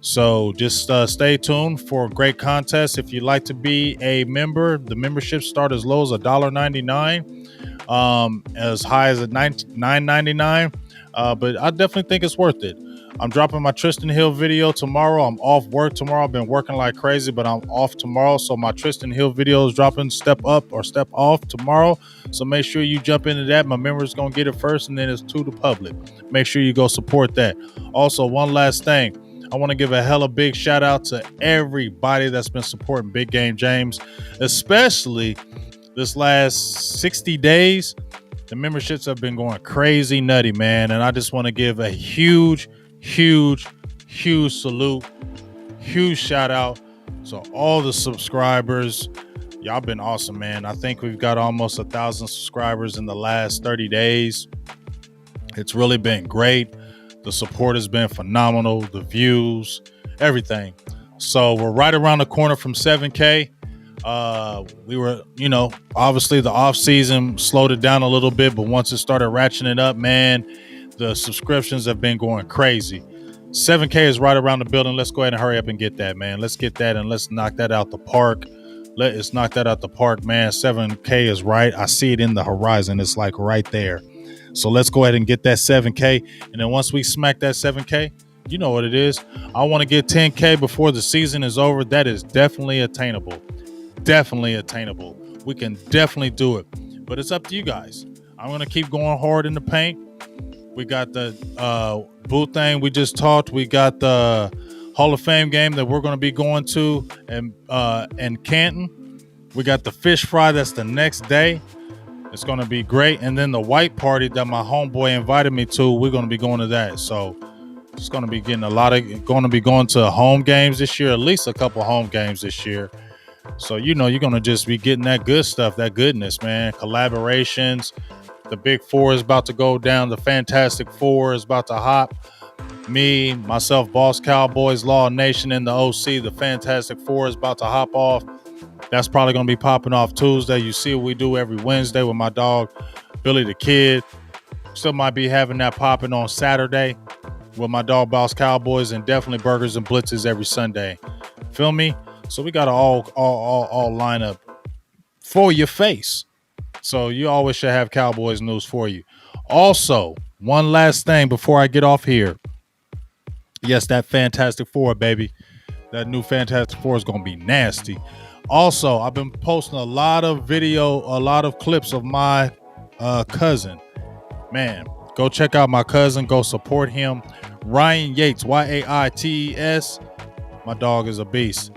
So just stay tuned for a great contest. If you'd like to be a member, the membership start as low as $1.99, as high as $9.99. But I definitely think it's worth it. I'm dropping my Tristan Hill video tomorrow. I'm off work tomorrow. I've been working like crazy, but I'm off tomorrow. So my Tristan Hill video is dropping step up or step off tomorrow. So make sure you jump into that. My members going to get it first, and then it's to the public. Make sure you go support that. Also, one last thing. I want to give a hella big shout out to everybody that's been supporting Big Game James, especially this last 60 days. The memberships have been going crazy nutty, man. And I just want to give a huge salute, huge shout out to all the subscribers. Y'all been awesome, man. I think we've got almost 1,000 subscribers in the last 30 days. It's really been great. The support has been phenomenal. The views, everything. So we're right around the corner from 7K. We were, obviously the off season slowed it down a little bit, but once it started ratcheting it up, man, the subscriptions have been going crazy. 7K is right around the building. Let's go ahead and hurry up and get that, man. Let's get that and let's knock that out the park. Let's knock that out the park, man. 7K is right. I see it in the horizon. It's like right there. So let's go ahead and get that 7K. And then once we smack that 7K, you know what it is. I want to get 10K before the season is over. That is definitely attainable. Definitely attainable. We can definitely do it. But it's up to you guys. I'm going to keep going hard in the paint. We got the booth thing we just talked. We got the Hall of Fame game that we're going to be going to in Canton. We got the fish fry that's the next day. It's going to be great. And then the white party that my homeboy invited me to, we're going to be going to that. So it's going to be getting going to home games this year, at least a couple home games this year. So, you're going to just be getting that good stuff, that goodness, man. Collaborations. The Big Four is about to go down. The Fantastic Four is about to hop. Me, myself, Boss Cowboys, Law Nation, and the OC. The Fantastic Four is about to hop off. That's probably going to be popping off Tuesday. You see what we do every Wednesday with my dog, Billy the Kid. Still might be having that popping on Saturday with my dog, Boss Cowboys, and definitely Burgers and Blitzes every Sunday. Feel me? So we got to all line up for your face. So you always should have Cowboys news for you. Also, one last thing before I get off here. Yes, that Fantastic Four, baby. That new Fantastic Four is going to be nasty. Also, I've been posting a lot of clips of my cousin. Man, go check out my cousin. Go support him. Ryan Yates, Yaites. My dog is a beast.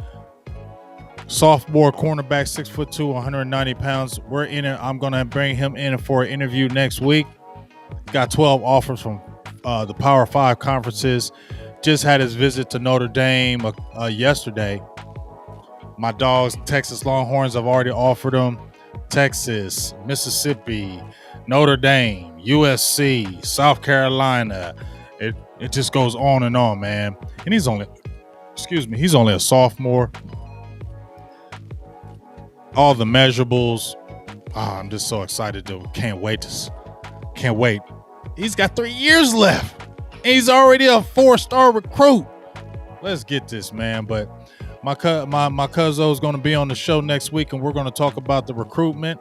Sophomore cornerback, 6'2", 190 pounds. We're in it. I'm going to bring him in for an interview next week. Got 12 offers from the Power 5 conferences. Just had his visit to Notre Dame yesterday. My dogs, Texas Longhorns, I've already offered them. Texas, Mississippi, Notre Dame, USC, South Carolina. It just goes on and on, man. And he's only a sophomore. All the measurables. I'm just so excited. Can't wait. He's got 3 years left. And he's already a 4-star recruit. Let's get this, man. But my cousin is going to be on the show next week, and we're going to talk about the recruitment.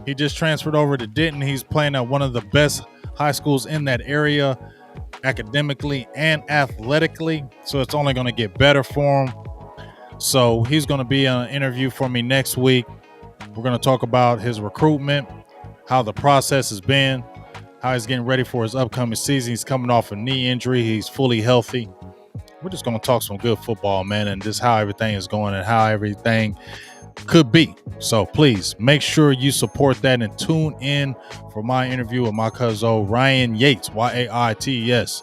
He just transferred over to Denton. He's playing at one of the best high schools in that area, academically and athletically. So it's only going to get better for him. So he's going to be on an interview for me next week. We're going to talk about his recruitment, how the process has been, how he's getting ready for his upcoming season. He's coming off a knee injury. He's fully healthy. We're just going to talk some good football, man, and just how everything is going and how everything could be. So please make sure you support that and tune in for my interview with my cousin Ryan Yates, Yaites.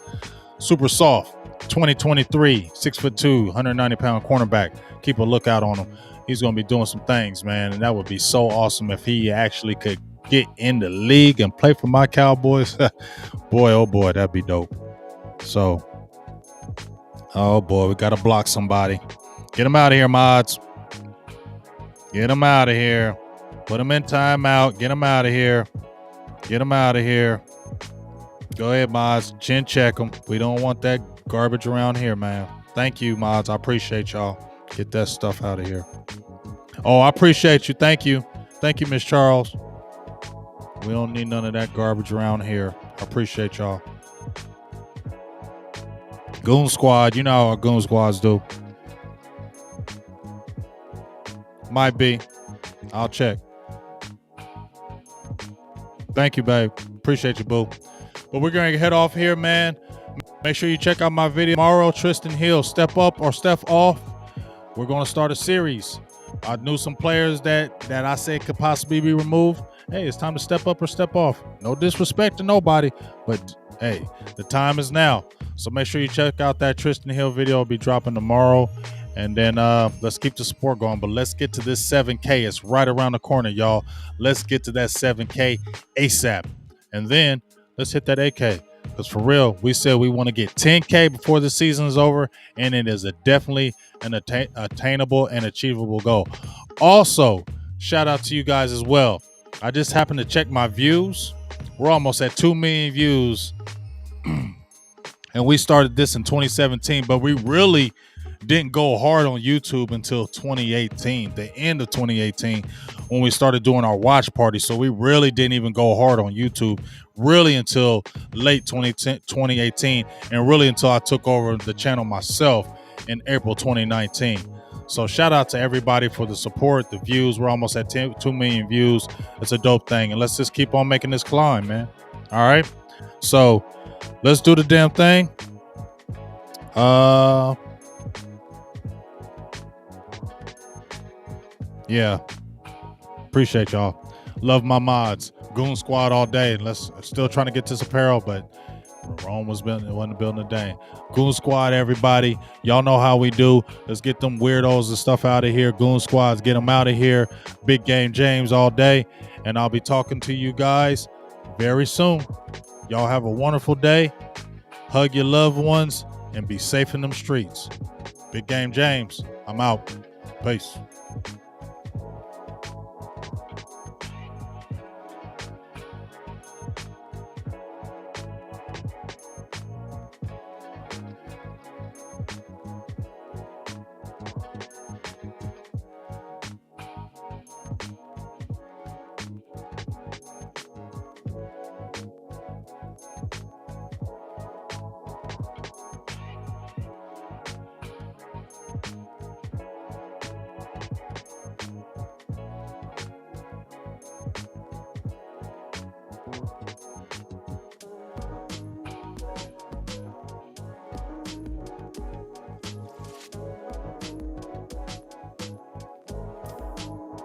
Super soft, 2023, 6'2", 190-pound cornerback. Keep a lookout on him. He's going to be doing some things, man, and that would be so awesome if he actually could get in the league and play for my Cowboys. Boy, oh boy, that'd be dope. So, oh boy, we got to block somebody. Get him out of here, mods. Get him out of here. Put him in timeout. Get him out of here. Get him out of here. Go ahead, mods. Chin check him. We don't want that garbage around here, man. Thank you, mods. I appreciate y'all. Get that stuff out of here. Oh, I appreciate you. Thank you. Thank you, Miss Charles. We don't need none of that garbage around here. I appreciate y'all. Goon Squad. You know how our Goon Squads do. Might be. I'll check. Thank you, babe. Appreciate you, boo. But we're going to head off here, man. Make sure you check out my video tomorrow. Tristan Hill, step up or step off. We're going to start a series. I knew some players that I said could possibly be removed. Hey, it's time to step up or step off. No disrespect to nobody, but hey, the time is now. So make sure you check out that Tristan Hill video. I'll be dropping tomorrow. And then let's keep the support going. But let's get to this 7K. It's right around the corner, y'all. Let's get to that 7K ASAP. And then let's hit that 8K. Because for real, we said we want to get 10K before the season is over. And it is definitely an attainable and achievable goal. Also, shout out to you guys as well. I just happened to check my views. We're almost at 2 million views. And we started this in 2017. But we really didn't go hard on YouTube until 2018, the end of 2018, when we started doing our watch party. So we really didn't even go hard on YouTube really until late 2018, and really until I took over the channel myself in April 2019. So shout out to everybody for the support, the views. We're almost at 2 million views. It's a dope thing. And let's just keep on making this climb, man. All right. So let's do the damn thing. Yeah. Appreciate y'all. Love my mods. Goon Squad all day. Still trying to get this apparel, but Rome wasn't building a day. Goon Squad, everybody. Y'all know how we do. Let's get them weirdos and stuff out of here. Goon Squads, get them out of here. Big Game James all day. And I'll be talking to you guys very soon. Y'all have a wonderful day. Hug your loved ones and be safe in them streets. Big Game James, I'm out. Peace.